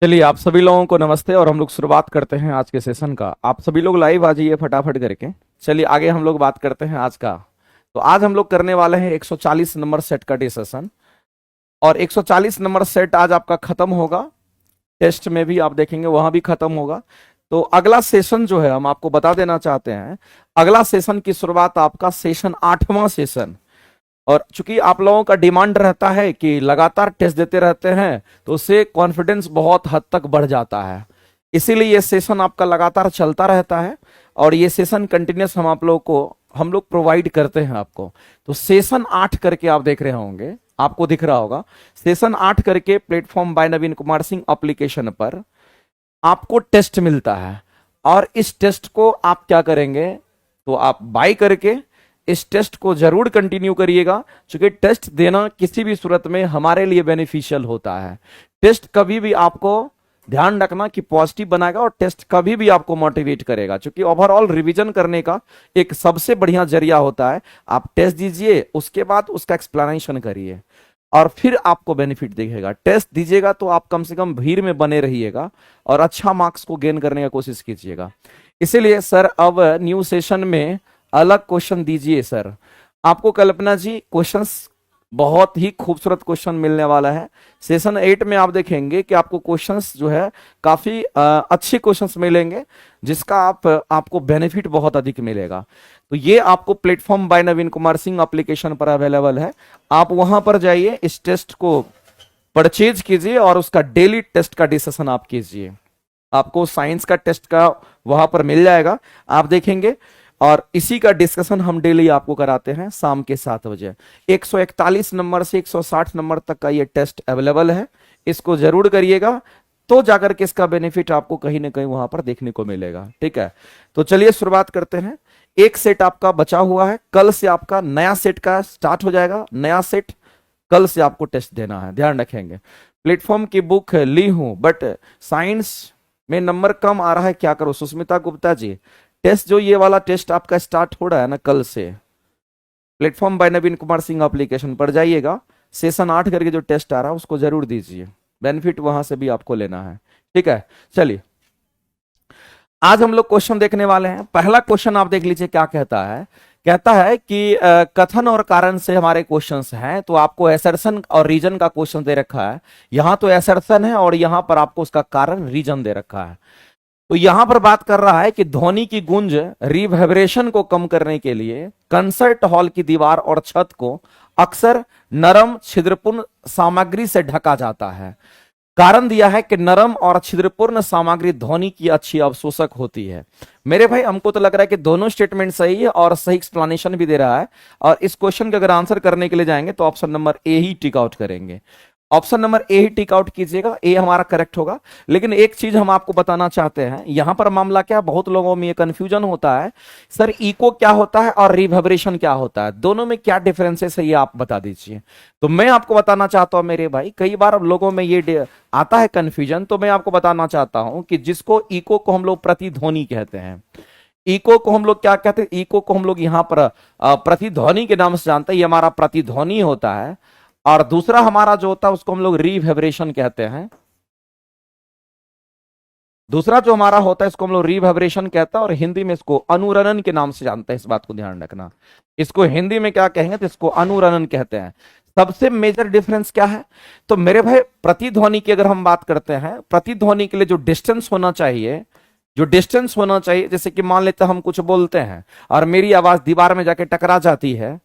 चलिए, आप सभी लोगों को नमस्ते और हम लोग शुरुआत करते हैं आज के सेशन का। आप सभी लोग लाइव आ जाइए फटाफट करके। चलिए आगे हम लोग बात करते हैं आज का। तो आज हम लोग करने वाले हैं 140 नंबर सेट का डिस्कशन। और 140 नंबर सेट आज आपका खत्म होगा। टेस्ट में भी आप देखेंगे वहां भी खत्म होगा। तो अगला सेशन जो है हम आपको बता देना चाहते हैं, अगला सेशन की शुरुआत आपका सेशन 8वां सेशन। और चूंकि आप लोगों का डिमांड रहता है कि लगातार टेस्ट देते रहते हैं, तो उससे कॉन्फिडेंस बहुत हद तक बढ़ जाता है। इसीलिए ये सेशन आपका लगातार चलता रहता है और ये सेशन कंटिन्यूस हम लोग प्रोवाइड करते हैं आपको। तो सेशन 8 करके आप देख रहे होंगे, आपको दिख रहा होगा सेशन 8 करके platform by Naveen Kumar Singh application पर आपको टेस्ट मिलता है। और इस टेस्ट को आप क्या करेंगे, तो आप बाय करके इस टेस्ट को जरूर कंटिन्यू करिएगा, क्योंकि टेस्ट देना किसी भी सूरत में हमारे लिए बेनिफिशियल होता है। टेस्ट कभी भी आपको ध्यान रखना कि पॉजिटिव बनाएगा और टेस्ट कभी भी आपको मोटिवेट करेगा, क्योंकि ओवरऑल रिवीजन करने का एक सबसे बढ़िया जरिया होता है। आप टेस्ट दीजिए, उसके बाद उसका एक्सप्लेनेशन करिए और फिर आपको बेनिफिट दिखेगा। टेस्ट दीजिएगा तो आप कम से कम भीड़ में बने रहिएगा और अच्छा मार्क्स को गेन करने की कोशिश कीजिएगा। इसीलिए सर अब न्यू सेशन में अलग क्वेश्चन दीजिए सर। आपको कल्पना जी क्वेश्चंस बहुत ही खूबसूरत क्वेश्चन मिलने वाला है। सेशन 8 में आप देखेंगे कि आपको क्वेश्चंस जो है काफी अच्छे क्वेश्चंस मिलेंगे, जिसका आपको बेनिफिट बहुत अधिक मिलेगा। तो ये आपको platform by Naveen Kumar Singh application पर अवेलेबल है। आप वहां पर जाइए, इस टेस्ट को परचेज कीजिए और उसका डेली टेस्ट का डिस्कशन आप कीजिए। आपको साइंस का टेस्ट का वहां पर मिल जाएगा, आप देखेंगे। और इसी का डिस्कशन हम डेली आपको कराते हैं शाम के 7 बजे। 141 नंबर से 160 नंबर तक का ये टेस्ट अवेलेबल है, इसको जरूर करिएगा, तो जाकर के इसका बेनिफिट आपको कहीं ना कहीं वहां पर देखने को मिलेगा। ठीक है, तो चलिए शुरुआत करते हैं। एक सेट आपका बचा हुआ है, कल से आपका नया सेट का स्टार्ट हो जाएगा। नया सेट कल से आपको टेस्ट देना है, ध्यान रखेंगे। प्लेटफॉर्म की बुक ली हूं, बट साइंस में नंबर कम आ रहा है, क्या करो सुष्मिता गुप्ता जी। टेस्ट जो ये वाला टेस्ट आपका स्टार्ट हो रहा है ना कल से, platform by Naveen Kumar Singh application पर जाइएगा, सेशन 8 करके जो टेस्ट आ रहा है उसको जरूर दीजिए, बेनिफिट वहां से भी आपको लेना है। ठीक है, चलिए आज हम लोग क्वेश्चन देखने वाले हैं। पहला क्वेश्चन आप देख लीजिए क्या कहता है। कहता है कि कथन और कारण से हमारे क्वेश्चंस हैं। तो आपको एसर्शन और रीजन का क्वेश्चन दे रखा है। यहां तो एसर्शन है और यहां पर आपको उसका कारण रीजन दे रखा है। तो यहां पर बात कर रहा है कि ध्वनि की गूंज रिवर्बरेशन को कम करने के लिए कंसर्ट हॉल की दीवार और छत को अक्सर नरम छिद्रपूर्ण सामग्री से ढका जाता है। कारण दिया है कि नरम और छिद्रपूर्ण सामग्री ध्वनि की अच्छी अवशोषक होती है। मेरे भाई हमको तो लग रहा है कि दोनों स्टेटमेंट सही है और सही एक्सप्लेनेशन भी दे रहा है। और इस क्वेश्चन के अगर आंसर करने के लिए जाएंगे तो ऑप्शन नंबर ए ही टिक आउट करेंगे। ऑप्शन नंबर ए ही टिक आउट कीजिएगा, ए हमारा करेक्ट होगा। लेकिन एक चीज हम आपको बताना चाहते हैं, यहां पर मामला क्या, बहुत लोगों में ये कंफ्यूजन होता है, सर इको क्या होता है और रिवर्बरेशन क्या होता है, दोनों में क्या डिफरेंसेस है ये आप बता दीजिए। तो मैं आपको बताना चाहता हूं मेरे भाई, कई बार लोगों में ये आता है कंफ्यूजन, तो मैं आपको बताना चाहता हूं कि जिसको इको को हम लोग प्रतिध्वनि कहते हैं, इको को हम लोग क्या कहते हैं, इको को हम लोग यहां पर प्रतिध्वनि के नाम से जानते हैं, ये हमारा प्रतिध्वनि होता है। और दूसरा हमारा जो होता है उसको हम लोग रिवर्बरेशन कहते हैं। दूसरा जो हमारा होता है इसको हम लोग रिवर्बरेशन कहते हैं और हिंदी में इसको अनुरणन के नाम से जानते हैं। इस बात को ध्यान रखना, इसको हिंदी में क्या कहेंगे तो इसको अनुरणन कहते हैं। सबसे मेजर डिफरेंस क्या है, तो मेरे भाई प्रतिध्वनि की अगर हम बात करते हैं, प्रतिध्वनि के लिए जो डिस्टेंस होना चाहिए, जैसे कि मान लेते हम कुछ बोलते हैं और मेरी आवाज दीवार में जाके टकरा जाती है,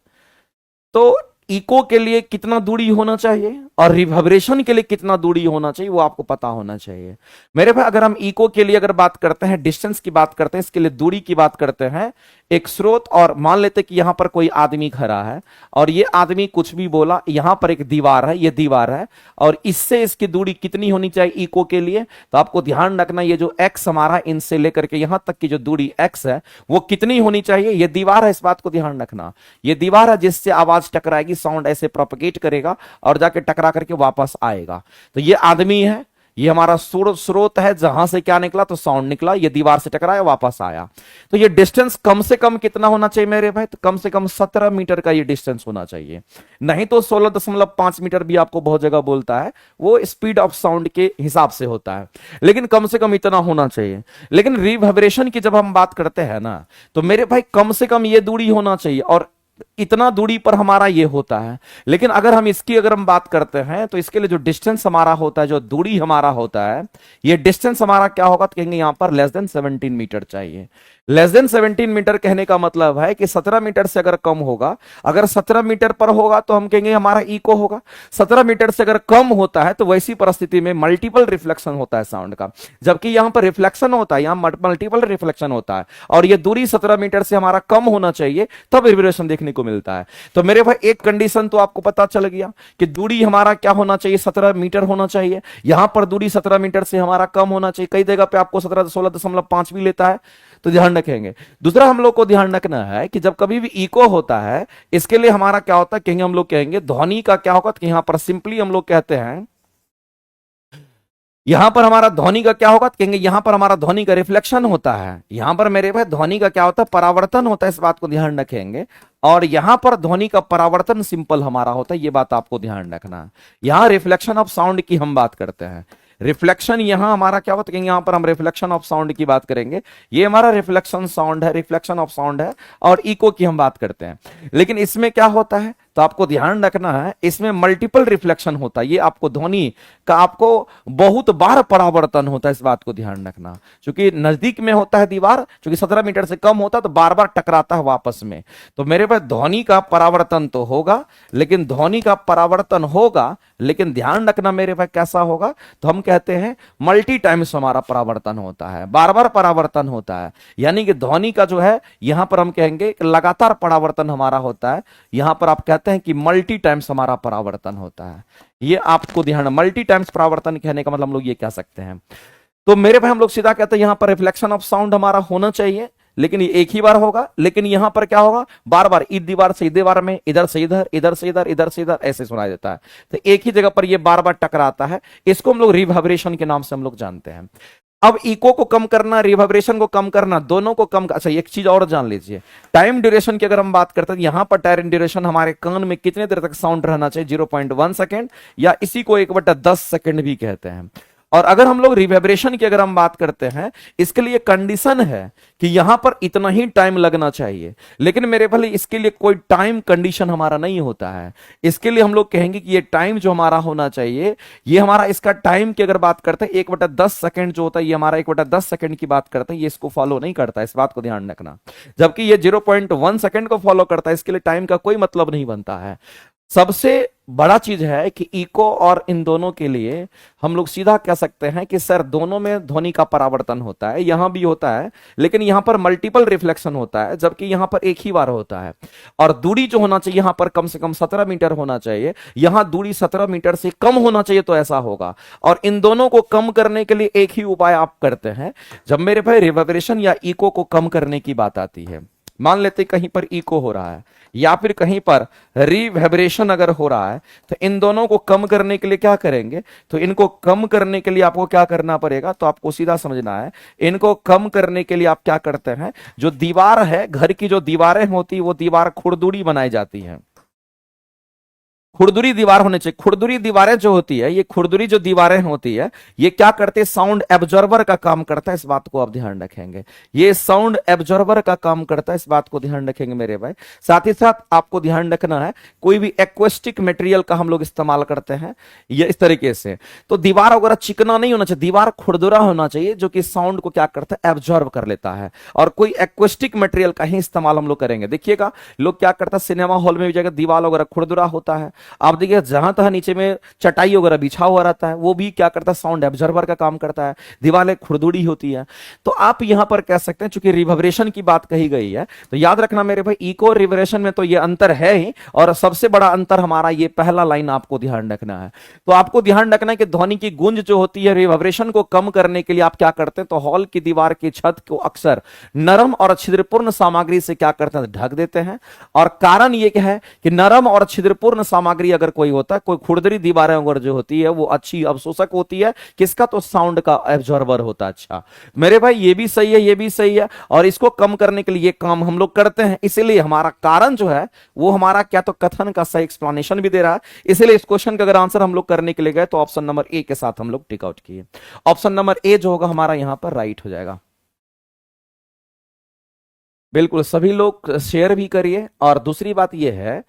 तो इको के लिए कितना दूरी होना चाहिए और रिवर्बरेशन के लिए कितना दूरी होना चाहिए वो आपको पता होना चाहिए। मेरे भाई अगर हम इको के लिए अगर बात करते हैं, डिस्टेंस की बात करते हैं, इसके लिए दूरी की बात करते हैं, एक स्रोत और मान लेते कि यहां पर कोई आदमी खड़ा है और ये आदमी कुछ भी बोला, यहां पर एक दीवार है, ये दीवार है और इससे इसकी दूरी कितनी होनी चाहिए इको के लिए, तो आपको ध्यान रखना ये जो एक्स हमारा इनसे लेकर के यहां तक की जो दूरी एक्स है वो कितनी होनी चाहिए, ये दीवार है, इस बात को ध्यान रखना। ये दीवार है जिससे आवाज टकराएगी, साउंड ऐसे प्रोपगेट करेगा और जाके टकरा करके वापस आएगा। तो ये आदमी है, ये हमारा स्रोत है, जहां से क्या निकला तो साउंड निकला, ये दीवार से टकराया वापस आया। तो ये डिस्टेंस कम से कम कितना होना चाहिए मेरे भाई, तो कम से कम 17 मीटर का ये डिस्टेंस होना चाहिए। नहीं तो 16.5 मीटर भी आपको बहुत जगह बोलता है, वो स्पीड ऑफ साउंड के हिसाब से होता है, लेकिन कम से कम इतना होना चाहिए। लेकिन रिवर्बरेशन की जब हम बात करते हैं ना, तो मेरे भाई कम से कम ये दूरी होना चाहिए, और इतना दूरी पर हमारा ये होता है। लेकिन अगर हम बात करते हैं, तो इसके लिए जो डिस्टेंस हमारा होता है, जो दूरी हमारा होता है, ये डिस्टेंस हमारा क्या होगा, तो कहेंगे यहां पर लेस देन 17 मीटर चाहिए। लेस देन 17 मीटर कहने का मतलब है कि 17 मीटर से अगर कम होगा, अगर 17 मीटर पर होगा तो हम कहेंगे हमारा इको होगा। 17 मीटर से अगर कम होता है तो वैसी परिस्थिति में मल्टीपल रिफ्लेक्शन होता है साउंड का, जबकि यहां पर रिफ्लेक्शन होता है, यहां मल्टीपल रिफ्लेक्शन होता है, और यह दूरी 17 मीटर से हमारा कम होना चाहिए, तब रिवर्बरेशन देखने को मिलता है। तो मेरे भाई एक कंडीशन तो आपको पता चल गया कि दूरी हमारा क्या होना चाहिए, 17 मीटर होना चाहिए। यहां पर दूरी 17 मीटर से हमारा कम होना चाहिए, कई जगह पे आपको 16.5 भी लेता है, तो ध्यान रखेंगे। दूसरा हम लोग को ध्यान रखना है कि जब कभी भी इको होता है, इसके लिए हमारा क्या होता है, कहेंगे हम लोग कहेंगे ध्वनि का क्या होगा, तो यहां पर सिंपली हम लोग कहते हैं, यहां पर हमारा ध्वनि का क्या होगा, तो कहेंगे यहां पर हमारा ध्वनि का रिफ्लेक्शन होता है। यहां पर मेरे भाई ध्वनि का क्या होता है, परावर्तन होता है, इस बात को ध्यान रखेंगे। और यहां पर ध्वनि का परावर्तन सिंपल हमारा होता है, ये बात आपको ध्यान रखना है। यहां रिफ्लेक्शन ऑफ साउंड की हम बात करते हैं, रिफ्लेक्शन यहां हमारा क्या होता है, यहां पर हम रिफ्लेक्शन ऑफ साउंड की बात करेंगे, ये हमारा रिफ्लेक्शन साउंड है, रिफ्लेक्शन ऑफ साउंड है, और इको की हम बात करते हैं। लेकिन इसमें क्या होता है, तो आपको ध्यान रखना है, इसमें मल्टीपल रिफ्लेक्शन होता है, ये आपको ध्वनि का आपको बहुत बार परावर्तन होता है, इस बात को ध्यान रखना। क्योंकि नजदीक में होता है दीवार, क्योंकि 17 मीटर से कम होता है, तो बार बार टकराता है वापस में। तो मेरे पास ध्वनि का परावर्तन तो होगा, लेकिन ध्वनि का परावर्तन होगा, लेकिन ध्यान रखना मेरे पास कैसा होगा, तो हम कहते हैं मल्टी टाइम्स हमारा परावर्तन होता है, बार बार परावर्तन होता है। यानी कि ध्वनि का जो है, यहां पर हम कहेंगे लगातार परावर्तन हमारा होता है। यहां पर आप कहते हैं कि मल्टी टाइम्स हमारा परावर्तन होता है। ये आपको ध्यान, मल्टी टाइम्स परावर्तन कहने का मतलब हम लोग ये कह सकते हैं। तो मेरे भाई हम लोग सीधा कहते हैं यहां पर रिफ्लेक्शन ऑफ साउंड हमारा होना चाहिए, लेकिन ये एक ही बार होगा। लेकिन यहां पर क्या होगा, बार बार इस दीवार से इस दीवार में, इधर से इधर, इधर से इधर, इधर से इधर, ऐसे सुनाई देता है। तो एक ही जगह पर ये बार बार टकराता है, इसको हम लोग रिवर्बरेशन के नाम से हम लोग जानते हैं। अब इको को कम करना, रिवर्बरेशन को कम करना, दोनों को कम। अच्छा एक चीज और जान लीजिए, टाइम ड्यूरेशन की अगर हम बात करते हैं, यहां पर टाइम ड्यूरेशन हमारे कान में कितने देर तक साउंड रहना चाहिए, 0.1 सेकेंड, या इसी को 1/10 सेकेंड भी कहते हैं। और अगर हम लोग रिवर्बरेशन की अगर हम बात करते हैं, इसके लिए कंडीशन है कि यहां पर इतना ही टाइम लगना चाहिए। लेकिन मेरे भले इसके लिए कोई टाइम कंडीशन हमारा नहीं होता है। इसके लिए हम लोग कहेंगे कि ये टाइम जो हमारा होना चाहिए, ये हमारा इसका टाइम की अगर बात करते हैं 1/10 सेकंड जो होता है, ये हमारा 1/10 सेकंड की बात करते हैं, ये इसको फॉलो नहीं करता, इस बात को ध्यान रखना। जबकि ये 0.1 सेकंड को फॉलो करता है, इसके लिए टाइम का कोई मतलब नहीं बनता है। सबसे बड़ा चीज है कि इको और इन दोनों के लिए हम लोग सीधा कह सकते हैं कि सर दोनों में ध्वनि का परावर्तन होता है, यहां भी होता है, लेकिन यहां पर मल्टीपल रिफ्लेक्शन होता है, जबकि यहां पर एक ही बार होता है। और दूरी जो होना चाहिए यहां पर कम से कम 17 मीटर होना चाहिए, यहां दूरी 17 मीटर से कम होना चाहिए, तो ऐसा होगा। और इन दोनों को कम करने के लिए एक ही उपाय आप करते हैं। जब मेरे भाई रिवर्बरेशन या इको को कम करने की बात आती है, मान लेते कहीं पर इको हो रहा है या फिर कहीं पर रिवर्बरेशन अगर हो रहा है, तो इन दोनों को कम करने के लिए क्या करेंगे, तो इनको कम करने के लिए आपको क्या करना पड़ेगा, तो आपको सीधा समझना है। इनको कम करने के लिए आप क्या करते हैं, जो दीवार है, घर की जो दीवारें होती है, वो दीवार खुरदुरी बनाई जाती है, खुरदुरी दीवार होने चाहिए। खुरदुरी दीवारें जो होती है, ये खुरदुरी जो दीवारें होती है, ये क्या करते हैं, साउंड एब्जॉर्बर का काम करता है, इस बात को आप ध्यान रखेंगे। ये साउंड एब्जॉर्बर का काम करता है, इस बात को ध्यान रखेंगे मेरे भाई। साथ ही साथ आपको ध्यान रखना है, कोई भी एक्वेस्टिक मटेरियल का हम लोग इस्तेमाल करते हैं ये इस तरीके से। तो दीवार वगैरह चिकना नहीं होना चाहिए, दीवार खुरदुरा होना चाहिए, जो कि साउंड को क्या करता है, एब्जॉर्ब कर लेता है। और कोई एक्वेस्टिक मटेरियल का ही इस्तेमाल हम लोग करेंगे। देखिएगा लोग क्या करता है, सिनेमा हॉल में भी जाकर दीवार वगैरह खुरदुरा होता है, आप देखिए जहां तहां नीचे में चटाई वगैरह बिछा हुआ रहता है, वो भी क्या करता है, साउंड एब्जॉर्बर का काम करता है, दीवारें खुरदुरी होती है। तो आप यहां पर कह सकते हैं, चूंकि रिवर्बरेशन की बात कही गई है, तो याद रखना मेरे भाई, इको और रिवर्बरेशन में तो ये अंतर है ही, और सबसे बड़ा अंतर हमारा ये पहला लाइन आपको ध्यान रखना है। तो आपको ध्यान रखना है कि ध्वनि की गूंज जो होती है, रिवर्बरेशन को कम करने के लिए आप क्या करते हैं, तो हॉल की दीवार की छत को अक्सर नरम और छिद्रपूर्ण सामग्री से क्या करते हैं, ढक देते हैं। और कारण ये क्या है कि नरम और छिद्रपूर्ण सामग्री सामग्री अगर कोई होता है, कोई खुरदरी दीवारें अगर जो होती है वो अच्छी अवशोषक होती है किसका, तो साउंड का एब्जॉर्बर होता है। अच्छा मेरे भाई ये भी सही है, ये भी सही है, और इसको कम करने के लिए ये काम हम लोग करते हैं, इसीलिए हमारा कारण जो है वो हमारा क्या, तो कथन का सही एक्सप्लेनेशन भी दे रहा है। इसीलिए इस क्वेश्चन का अगर आंसर हम लोग करने के लिए गए तो ऑप्शन नंबर ए के साथ हम लोग टिक आउट किए। ऑप्शन नंबर ए जो होगा हमारा यहां पर राइट हो जाएगा। बिल्कुल सभी लोग शेयर भी करिए, और दूसरी बात यह है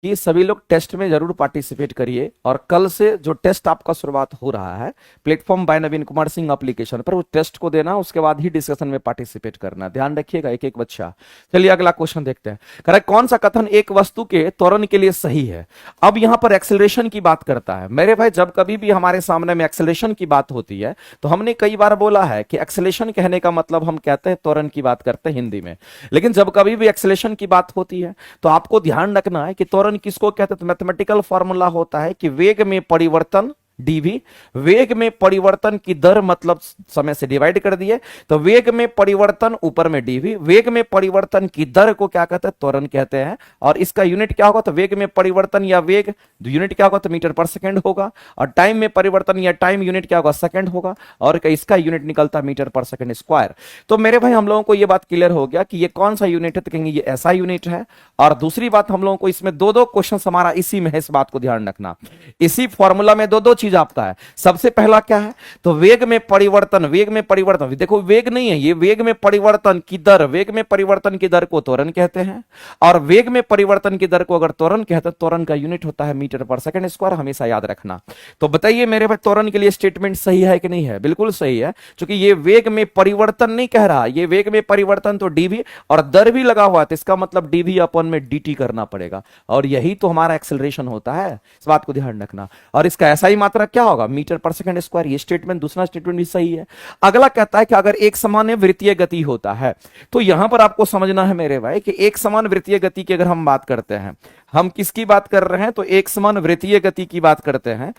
कि सभी लोग टेस्ट में जरूर पार्टिसिपेट करिए, और कल से जो टेस्ट आपका शुरुआत हो रहा है platform by Naveen Kumar Singh application पर, उस टेस्ट को देना, उसके बाद ही डिस्कशन में पार्टिसिपेट करना, ध्यान रखिएगा एक एक बच्चा। चलिए अगला क्वेश्चन देखते हैं। कह रहा है कौन सा कथन एक वस्तु के त्वरण के लिए सही है। अब यहां पर एक्सेलरेशन की बात करता है मेरे भाई। जब कभी भी हमारे सामने में एक्सेलरेशन की बात होती है तो हमने कई बार बोला है कि एक्सेलरेशन कहने का मतलब हम कहते हैं त्वरण की बात करते हैं हिंदी में, लेकिन जब कभी भी एक्सेलरेशन की बात होती है तो आपको ध्यान रखना है कि त्वरण किसको कहते हैं। तो मैथमेटिकल फॉर्मूला होता है कि वेग में परिवर्तन dv, वेग में परिवर्तन की दर मतलब समय से डिवाइड कर दिए, तो वेग में परिवर्तन ऊपर में dv, वेग में परिवर्तन की दर को क्या कहते हैं, त्वरण कहते हैं। और इसका यूनिट क्या होगा, तो वेग में परिवर्तन या वेग यूनिट क्या होगा, तो मीटर पर सेकंड होगा, और टाइम में परिवर्तन या टाइम यूनिट क्या होगा, सेकंड होगा, और इसका यूनिट निकलता मीटर पर सेकंड स्क्वायर। तो मेरे भाई हम लोगों को यह बात क्लियर हो गया कि ये कौन सा यूनिट है, तो कहेंगे ये ऐसा यूनिट है। और दूसरी बात हम लोगों को इसमें दो दो क्वेश्चन हमारा इसी में है, इस बात को ध्यान रखना, इसी फॉर्मूला में दो दो चीज आपका है। सबसे पहला क्या है, तो वेग में परिवर्तन, वेग में परिवर्तन, देखो वेग नहीं है ये, वेग में परिवर्तन की दर, वेग में परिवर्तन की दर को त्वरण कहते हैं, और वेग में परिवर्तन की दर को अगर त्वरण कहते हैं, त्वरण का यूनिट होता है मीटर पर सेकंड स्क्वायर, हमेशा याद रखना। तो बताइए मेरे भाई त्वरण के लिए स्टेटमेंट सही है कि नहीं है, बिल्कुल सही है, क्योंकि ये वेग में परिवर्तन नहीं कह रहा, ये वेग में परिवर्तन तो डीवी और दर भी लगा हुआ है, तो इसका मतलब डीवी अपन में डीटी करना पड़ेगा, और यही तो हमारा एक्सेलरेशन होता है, इस बात को ध्यान रखना। और इसका ऐसा ही मात्रा क्या होगा, मीटर पर सेकंड स्क्वायर। ये स्टेटमेंट, दूसरा स्टेटमेंट भी सही है। अगला कहता है कि अगर एक समान वृत्तीय गति होता है, तो यहां पर आपको समझना है मेरे भाई कि एक समान वृत्तीय गति की अगर हम बात करते हैं, हम किसकी बात कर रहे हैं, तो एक समान वृत्तीय गति की बात करते हैं।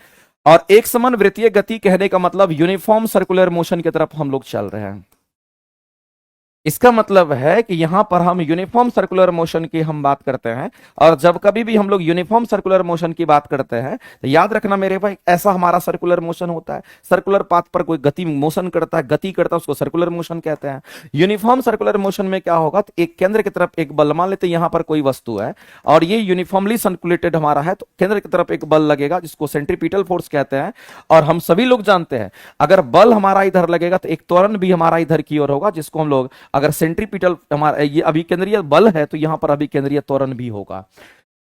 और एक समान वृत्तीय गति कहने का मतलब यूनिफॉर्म सर्कुलर मोशन की तरफ हम लोग चल रहे हैं। इसका मतलब है कि यहां पर हम यूनिफॉर्म सर्कुलर मोशन की हम बात करते हैं, और जब कभी भी हम लोग यूनिफॉर्म सर्कुलर मोशन की बात करते हैं तो याद रखना मेरे भाई, ऐसा हमारा सर्कुलर मोशन होता है, सर्कुलर पाथ पर कोई गति मोशन करता है, गति करता है, उसको सर्कुलर मोशन कहते हैं। यूनिफॉर्म सर्कुलर मोशन में क्या होगा, तो एक केंद्र की तरफ एक बल, मान लेते हैं यहां पर कोई वस्तु है और ये यूनिफॉर्मली सर्कुलेटेड हमारा है, तो केंद्र की तरफ एक बल लगेगा जिसको सेंट्रीपिटल फोर्स कहते हैं। और हम सभी लोग जानते हैं अगर बल हमारा इधर लगेगा तो एक त्वरण भी हमारा इधर की ओर होगा, जिसको हम लोग, अगर सेंट्रीपिटल हमारा ये अभिकेंद्रीय बल है तो यहां पर अभिकेंद्रीय त्वरण भी होगा।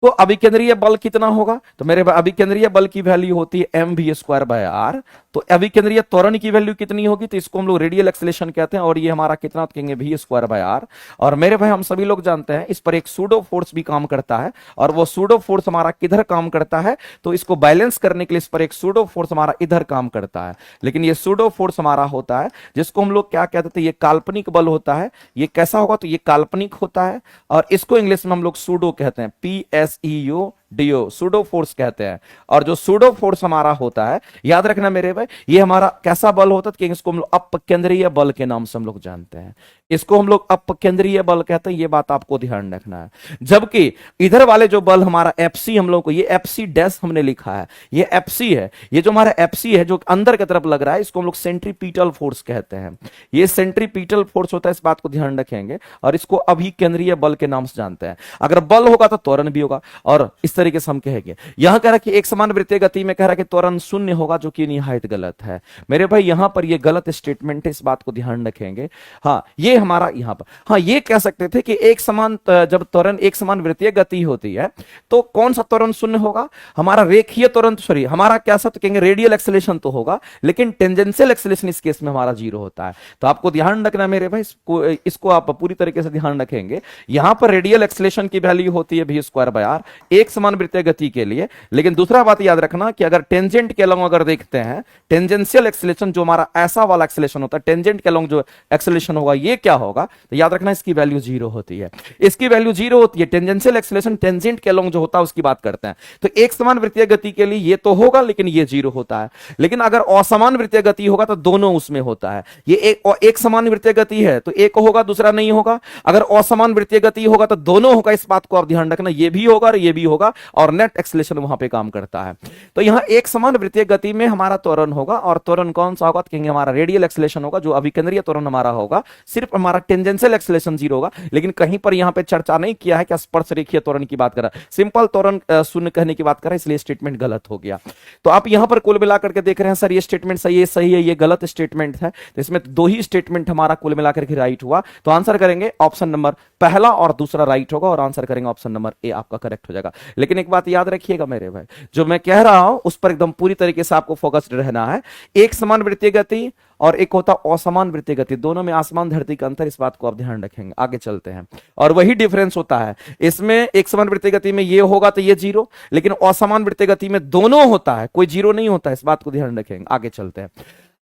तो अभिकेंद्रीय बल कितना होगा, तो मेरे अभिकेंद्रीय बल की वैल्यू होती है M V square by R. तो अभिकेंद्रीय त्वरण की वैल्यू कितनी होगी, तो इसको हम लोग रेडियल एक्सेलेरेशन कहते हैं, और ये हमारा कितना, तो कहेंगे वी स्क्वायर बाय आर। और मेरे भाई हम सभी लोग जानते हैं इस पर एक सूडो फोर्स भी काम करता है, और वो सूडो फोर्स हमारा किधर काम करता है, तो इसको बैलेंस करने के लिए इस पर एक सूडो फोर्स हमारा इधर काम करता है। लेकिन ये सूडो फोर्स हमारा होता है जिसको हम लोग क्या कहते थे, ये काल्पनिक बल होता है। ये कैसा होगा, तो ये काल्पनिक होता है, और इसको इंग्लिश में हम लोग सूडो कहते हैं, PSEO डीओ, सूडो फोर्स कहते हैं। और जो सूडो फोर्स हमारा होता है, याद रखना मेरे भाई, ये हमारा कैसा बल होता है, कि इसको हम लोग अपकेंद्रीय बल के नाम से हम लोग जानते हैं, इसको हम लोग अपकेंद्रीय बल कहते हैं, ये बात आपको ध्यान रखना है। जबकि इधर वाले जो बल हमारा एफसी, हम लोग को ये एफसी डैश हमने लिखा है, ये एफसी है, ये जो हमारा एफसी है जो अंदर की तरफ लग रहा है, इसको हम लोग सेंट्रीपिटल फोर्स कहते हैं। ये सेंट्रीपिटल फोर्स होता है, इस बात को ध्यान रखेंगे, और इसको अभिकेंद्रीय बल के नाम से जानते हैं। अगर बल होगा तो त्वरण भी होगा, और इस तरीके से हम कहेंगे। यहां कह रहा है कि एक समान वृत्तीय गति में कह रहा है कि त्वरण शून्य होगा, जो कि निहायत गलत है मेरे भाई। यहां पर ये गलत स्टेटमेंट है, इस बात को ध्यान रखेंगे। हाँ ये हमारा यहां पर, हाँ ये कह सकते थे कि एक समान, जब त्वरण एक समान वृत्तीय गति होती है तो कौन सा त्वरण शून्य होगा, हमारा रेखीय त्वरण, सॉरी हमारा क्या सा, तो कहेंगे रेडियल एक्सेलेरेशन तो होगा, लेकिन टेंजेंशियल एक्सेलेरेशन इस केस में हमारा जीरो होता है। तो आपको ध्यान रखना मेरे भाई, इसको आप पूरी तरीके से ध्यान रखेंगे। यहां पर रेडियल एक्सेलेरेशन की वैल्यू होती है वी स्क्वायर बाय आर एक समान वृत्तीय गति के लिए। लेकिन दूसरा बात याद रखना कि अगर टेंजेंट के अलोंग अगर देखते हैं, टेंजेंशियल एक्सेलेरेशन जो हमारा ऐसा वाला एक्सेलेरेशन होता है, टेंजेंट के अलोंग जो एक्सेलेरेशन होगा ये क्या होगा, तो याद रखना इसकी वैल्यू जीरो होती है, इसकी वैल्यू जीरो होती है। टेंजेंशियल एक्सेलेरेशन टेंजेंट के अलोंग जो होता है उसकी बात करते हैं। तो एक समान वृत्तीय गति के लिए ये तो होगा, लेकिन ये जीरो होता है। लेकिन अगर असमान वृत्तीय गति होगा तो दोनों उसमें होता है। ये एक समान वृत्तीय गति है तो एक होगा, दूसरा नहीं होगा। अगर असमान वृत्तीय गति होगा तो दोनों होगा, इस बात को आप ध्यान रखना, ये भी होगा और ये भी होगा। होगा और नेट एक्सेलरेशन वहां पे काम करता है। तो यहां एक समान वृत्तीय गति में हमारा त्वरण होगा, और त्वरण कौन सा होगा तो कहेंगे हमारा रेडियल एक्सेलरेशन होगा, जो अभिकेंद्रीय त्वरण हमारा होगा। सिर्फ हमारा टेंजेंशियल एक्सेलरेशन 0 होगा, लेकिन कहीं पर यहां पे चर्चा नहीं किया है कि स्पर्श रेखीय त्वरण की बात कर रहा है, सिंपल त्वरण शून्य कहने की बात कर रहा है, इसलिए स्टेटमेंट गलत हो गया। तो आप यहां पर कुल मिलाकर के देख रहे हैं सर ये स्टेटमेंट सही है, ये गलत स्टेटमेंट है। तो इसमें दो ही स्टेटमेंट हमारा कुल मिलाकर के राइट हुआ, तो आंसर करेंगे ऑप्शन नंबर पहला और दूसरा राइट होगा, और आंसर करेंगे ऑप्शन नंबर ए आपका करेक्ट हो जाएगा। लेकिन एक बात याद रखिएगा मेरे भाई, जो मैं कह रहा हूं उस पर एकदम पूरी तरीके से आपको फोकस्ड रहना है। एक समान वृत्तीय गति और एक होता असमान वृत्तीय गति, दोनों में आसमान धरती का अंतर, इस बात को आप ध्यान रखेंगे। आगे चलते हैं, और वही डिफरेंस होता है इसमें। एक समान वृत्तीय गति में ये होगा तो ये 0, लेकिन असमान वृत्तीय गति में दोनों होता है, कोई 0 नहीं होता, इस बात को ध्यान रखेंगे। आगे चलते हैं,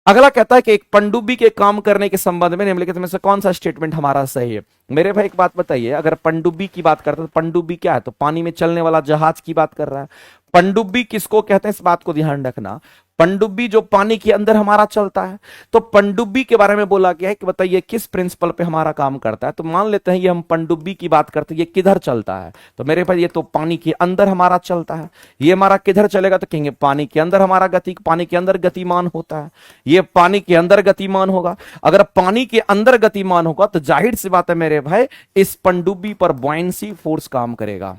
अगला कहता है कि एक पनडुब्बी के काम करने के संबंध में निम्नलिखित में से कौन सा स्टेटमेंट हमारा सही है। मेरे भाई एक बात बताइए, अगर पनडुब्बी की बात करते हैं तो पनडुब्बी क्या है, तो पानी में चलने वाला जहाज की बात कर रहा है। पनडुब्बी किसको कहते हैं इस बात को ध्यान रखना, पनडुब्बी जो पानी के अंदर हमारा चलता है। तो पनडुब्बी के बारे में बोला गया है कि बताइए किस प्रिंसिपल पे हमारा काम करता है। तो मान लेते हैं ये हम पनडुब्बी की बात करते हैं, ये किधर चलता है, तो मेरे भाई ये तो पानी के अंदर हमारा चलता है। ये हमारा किधर चलेगा तो कहेंगे पानी के अंदर हमारा गति, पानी के अंदर गतिमान होता है, ये पानी के अंदर गतिमान होगा। अगर पानी के अंदर गतिमान होगा तो जाहिर सी बात है मेरे भाई इस पनडुब्बी पर बॉयंसी फोर्स काम करेगा।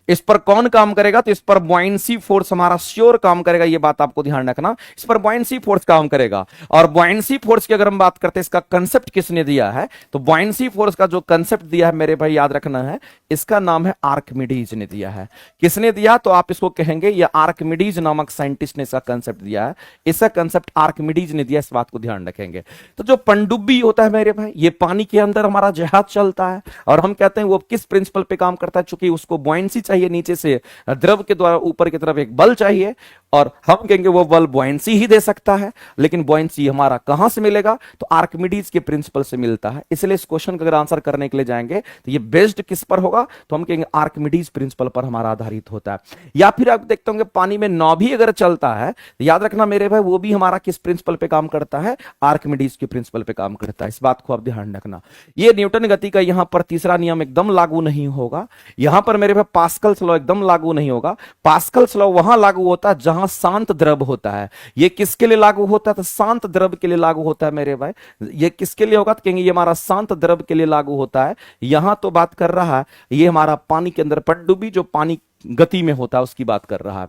इस पर कौन काम करेगा, तो इस पर बॉयंसी फोर्स हमारा श्योर काम करेगा, ये बात आपको ध्यान रखना। इस पर बॉयंसी फोर्स काम करेगा, और बॉयंसी फोर्स की अगर हम बात करते हैं इसका कंसेप्ट किसने दिया है, तो बॉयंसी फोर्स का जो कंसेप्ट दिया है मेरे भाई याद रखना है, इसका नाम है आर्किमिडीज ने दिया है। किसने दिया, तो आप इसको कहेंगे ये आर्किमिडीज नामक साइंटिस्ट ने इसका कंसेप्ट दिया है, इसका कंसेप्ट आर्किमिडीज ने दिया, इस बात को ध्यान रखेंगे। तो जो पनडुब्बी होता है मेरे भाई, ये पानी के अंदर हमारा जहाज चलता है, और हम कहते हैं वो किस प्रिंसिपल पे काम करता है, चूंकि उसको बॉयंसी चाहिए, नीचे से द्रव के द्वारा ऊपर की तरफ एक बल चाहिए, और हम कहेंगे वो बल बॉयंसी ही दे सकता है। लेकिन बॉयंसी हमारा कहां से मिलेगा, तो आर्किमिडीज के प्रिंसिपल से मिलता है। इसलिए इस क्वेश्चन का अगर आंसर करने के लिए जाएंगे तो ये बेस्ड किस पर होगा, तो हम कहेंगे आर्किमिडीज प्रिंसिपल पर हमारा आधारित होता है। या फिर आप देखते होंगे पानी में नाव भी अगर चलता है तो याद रखना मेरे भाई वो भी हमारा किस प्रिंसिपल पे काम करता है, आर्किमिडीज के प्रिंसिपल पे काम करता है, इस बात को आप ध्यान रखना। ये न्यूटन गति का यहां पर तीसरा नियम एकदम लागू नहीं होगा, यहां पर मेरे भाई पास्कल्स लॉ एकदम लागू नहीं होगा। पास्कल्स लॉ वहां लागू होता है जहां शांत द्रव होता है। ये किसके लिए लागू होता है, तो शांत द्रव के लिए लागू होता है मेरे भाई। ये किसके लिए होगा, तो कहेंगे ये हमारा शांत द्रव के लिए लागू होता है। यहां तो बात कर रहा है ये हमारा पानी के अंदर पनडुब्बी जो पानी गति में होता है उसकी बात कर रहा है।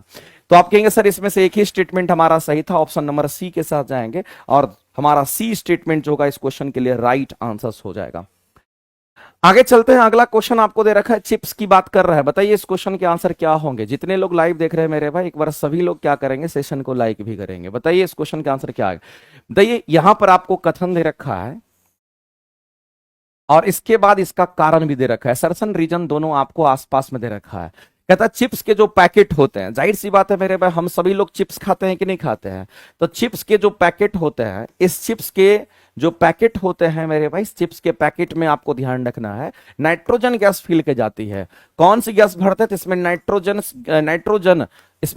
तो आप कहेंगे सर इसमें से एक ही स्टेटमेंट हमारा सही था, ऑप्शन नंबर सी के साथ जाएंगे, और हमारा सी स्टेटमेंट जो होगा इस क्वेश्चन के लिए राइट आंसर हो जाएगा। आगे चलते हैं, अगला क्वेश्चन आपको दे रखा है, चिप्स की बात कर रहा है। बताइए इस क्वेश्चन के आंसर क्या होंगे। जितने लोग लाइव देख रहे हैं मेरे भाई, एक बार सभी लोग क्या करेंगे, सेशन को लाइक भी करेंगे। बताइए इस क्वेश्चन के आंसर क्या है। बताइए यहां पर आपको कथन दे रखा है और इसके बाद इसका कारण भी दे रखा है, सर्सन रीजन दोनों आपको आसपास में दे रखा है। कहता है चिप्स के जो पैकेट होते हैं, जाहिर सी बात है मेरे भाई हम सभी लोग चिप्स खाते हैं कि नहीं खाते हैं, तो चिप्स के जो पैकेट होते हैं, इस चिप्स के जो पैकेट होते हैं मेरे भाई, चिप्स के पैकेट में आपको ध्यान रखना है नाइट्रोजन गैस फिल के जाती है। कौन सी गैस भरते हैं, तो इसमें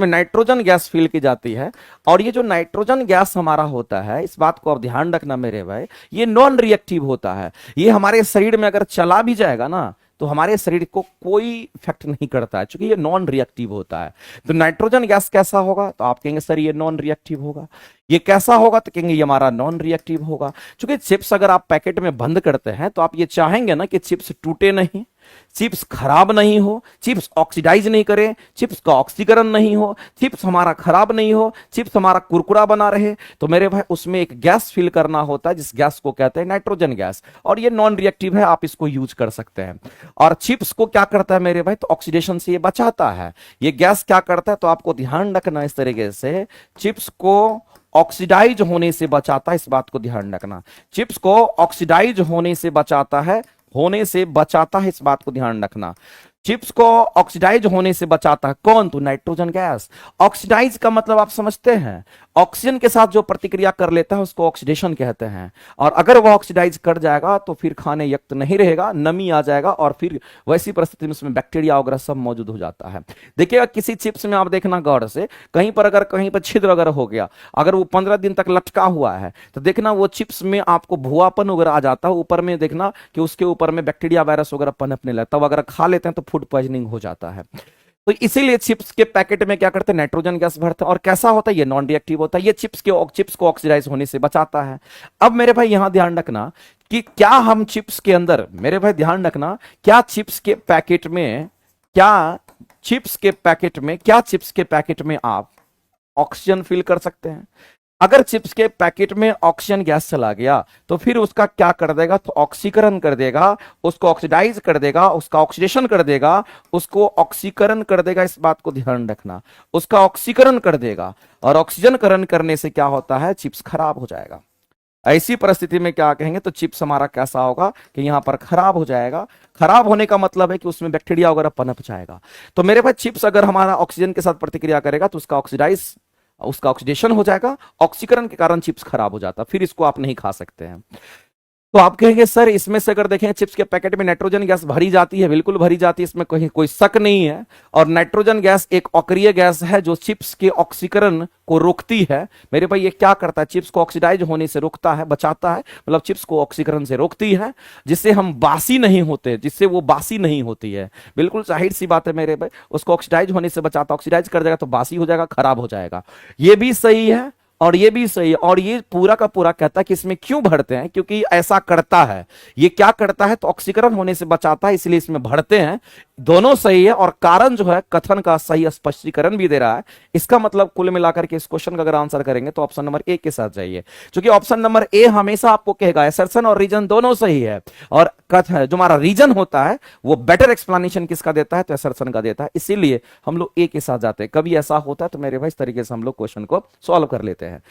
नाइट्रोजन गैस फिल की जाती है। और ये जो नाइट्रोजन गैस हमारा होता है, इस बात को आप ध्यान रखना मेरे भाई, ये नॉन रिएक्टिव होता है। ये हमारे शरीर में अगर चला भी जाएगा ना तो हमारे शरीर को कोई इफेक्ट नहीं करता है, क्योंकि ये नॉन रिएक्टिव होता है। तो नाइट्रोजन गैस कैसा होगा, तो आप कहेंगे सर ये नॉन रिएक्टिव होगा। ये कैसा होगा, तो कहेंगे ये हमारा नॉन रिएक्टिव होगा। क्योंकि चिप्स अगर आप पैकेट में बंद करते हैं तो आप ये चाहेंगे ना कि चिप्स टूटे नहीं, चिप्स खराब नहीं हो, चिप्स ऑक्सीडाइज नहीं करे, चिप्स का ऑक्सीकरण नहीं हो, चिप्स हमारा खराब नहीं हो, चिप्स हमारा कुरकुरा बना रहे। तो मेरे भाई उसमें एक गैस फिल करना होता है जिस गैस को कहते हैं नाइट्रोजन गैस, और ये नॉन रिएक्टिव है, आप इसको यूज कर सकते हैं। और चिप्स को क्या करता है मेरे भाई, तो ऑक्सीडेशन से ये बचाता है। ये गैस क्या करता है, तो आपको ध्यान रखना इस तरीके से, चिप्स को ऑक्सीडाइज होने से बचाता है, इस बात को ध्यान रखना। चिप्स को ऑक्सीडाइज होने से बचाता है, इस बात को ध्यान रखना। चिप्स को ऑक्सीडाइज होने से बचाता है कौन, तो नाइट्रोजन गैस। ऑक्सीडाइज का मतलब आप समझते हैं, ऑक्सीजन के साथ जो प्रतिक्रिया कर लेता है उसको ऑक्सीडेशन कहते हैं, और अगर वह ऑक्सीडाइज कर जाएगा तो फिर खाने युक्त नहीं रहेगा, नमी आ जाएगा, और फिर वैसी परिस्थिति में उसमें बैक्टीरिया वगैरह सब मौजूद हो जाता है। देखिएगा किसी चिप्स में आप देखना गौर से, कहीं पर अगर कहीं पर छिद्र वगैरह हो गया, अगर वो 15 दिन तक लटका हुआ है तो देखना वो चिप्स में आपको भुआपन वगैरह आ जाता है, ऊपर में देखना कि उसके ऊपर में बैक्टीरिया वायरस वगैरह पनपने लगता है, तब अगर खा लेते हैं तो फूड पॉइजनिंग हो जाता है। तो इसीलिए चिप्स के पैकेट में क्या करते हैं, नाइट्रोजन गैस भरते हैं, और कैसा होता है ये नॉन रिएक्टिव होता है, ये चिप्स को ऑक्सीडाइज होने से बचाता है। अब मेरे भाई यहां ध्यान रखना कि क्या हम चिप्स के अंदर, मेरे भाई ध्यान रखना, क्या चिप्स के पैकेट में, क्या चिप्स के पैकेट में आप ऑक्सीजन फिल कर सकते हैं? अगर चिप्स के पैकेट में ऑक्सीजन गैस चला गया तो फिर उसका क्या कर देगा, तो ऑक्सीकरण कर देगा, उसको ऑक्सीडाइज कर देगा, उसका ऑक्सीडेशन कर देगा, उसको ऑक्सीकरण कर देगा। इस बात को ध्यान रखना, उसका ऑक्सीकरण कर देगा, और ऑक्सीजनकरण करने से क्या होता है, चिप्स खराब हो जाएगा। ऐसी परिस्थिति में क्या कहेंगे, तो चिप्स हमारा कैसा होगा कि यहां पर खराब हो जाएगा। खराब होने का मतलब है कि उसमें बैक्टीरिया वगैरह पनप जाएगा। तो मेरे पास चिप्स अगर हमारा ऑक्सीजन के साथ प्रतिक्रिया करेगा तो उसका ऑक्सीडेशन हो जाएगा, ऑक्सीकरण के कारण चिप्स खराब हो जाता, फिर इसको आप नहीं खा सकते हैं। तो आप कहेंगे सर इसमें से अगर देखें चिप्स के पैकेट में नाइट्रोजन गैस भरी जाती है, बिल्कुल भरी जाती है, इसमें कोई शक नहीं है। और नाइट्रोजन गैस एक अक्रिय गैस है जो चिप्स के ऑक्सीकरण को रोकती है। मेरे भाई ये क्या करता है, चिप्स को ऑक्सीडाइज होने से रोकता है, बचाता है, मतलब चिप्स को ऑक्सीकरण से रोकती है, जिससे हम बासी नहीं होते, जिससे वो बासी नहीं होती है। बिल्कुल जाहिर सी बात है मेरे भाई, उसको ऑक्सीडाइज होने से बचाता, ऑक्सीडाइज कर देगा तो बासी हो जाएगा, खराब हो जाएगा। ये भी सही है और ये भी सही है। और ये पूरा का पूरा कहता है कि इसमें क्यों भरते हैं, क्योंकि ऐसा करता है। ये क्या करता है, तो ऑक्सीकरण होने से बचाता है, इसलिए इसमें भरते हैं। दोनों सही है, और कारण जो है कथन का सही स्पष्टीकरण भी दे रहा है। इसका मतलब कुल मिलाकर के इस क्वेश्चन का अगर आंसर करेंगे तो ऑप्शन नंबर ए के साथ जाइए, क्योंकि ऑप्शन नंबर ए हमेशा आपको कहेगा असर्शन और रीजन दोनों सही है, और कथन जो हमारा रीजन होता है वो बेटर एक्सप्लेनेशन किसका देता है, तो असर्शन का देता है। इसीलिए हम लोग ए के साथ जाते हैं। कभी ऐसा होता है तो मेरे भाई इस तरीके से हम लोग क्वेश्चन को सॉल्व कर लेते हैं।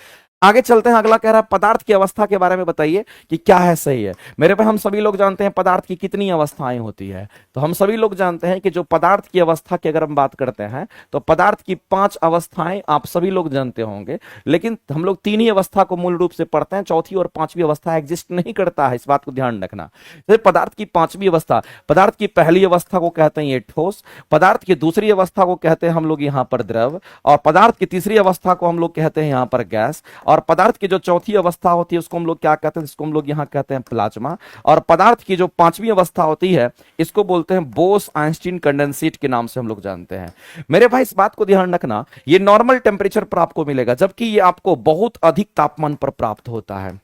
आगे चलते हैं, अगला कह रहा है पदार्थ की अवस्था के बारे में बताइए कि क्या है सही है। मेरे पे हम सभी लोग जानते हैं पदार्थ की कितनी अवस्थाएं होती है, तो हम सभी लोग जानते हैं कि जो पदार्थ की अवस्था की अगर हम बात करते हैं तो पदार्थ की 5 अवस्थाएं आप सभी लोग जानते होंगे, लेकिन हम लोग 3 ही अवस्था को मूल रूप से पढ़ते हैं, चौथी और 5वीं अवस्था एग्जिस्ट नहीं करता है, इस बात को ध्यान रखना। तो पदार्थ की 5वीं अवस्था, पदार्थ की पहली अवस्था को कहते हैं ये ठोस, पदार्थ की दूसरी अवस्था को कहते हैं हम लोग यहां पर द्रव, और पदार्थ की तीसरी अवस्था को हम लोग कहते हैं यहां पर गैस, और पदार्थ की जो चौथी अवस्था होती है उसको हम लोग क्या कहते हैं, इसको हम लोग यहां कहते हैं प्लाज्मा, और पदार्थ की जो 5वीं अवस्था होती है इसको बोलते हैं बोस-आइंस्टीन कंडेंसेट के नाम से हम लोग जानते हैं। मेरे भाई इस बात को ध्यान रखना, ये नॉर्मल टेम्परेचर पर आपको मिलेगा, जबकि ये आपको बहुत अधिक तापमान पर प्राप्त होता है।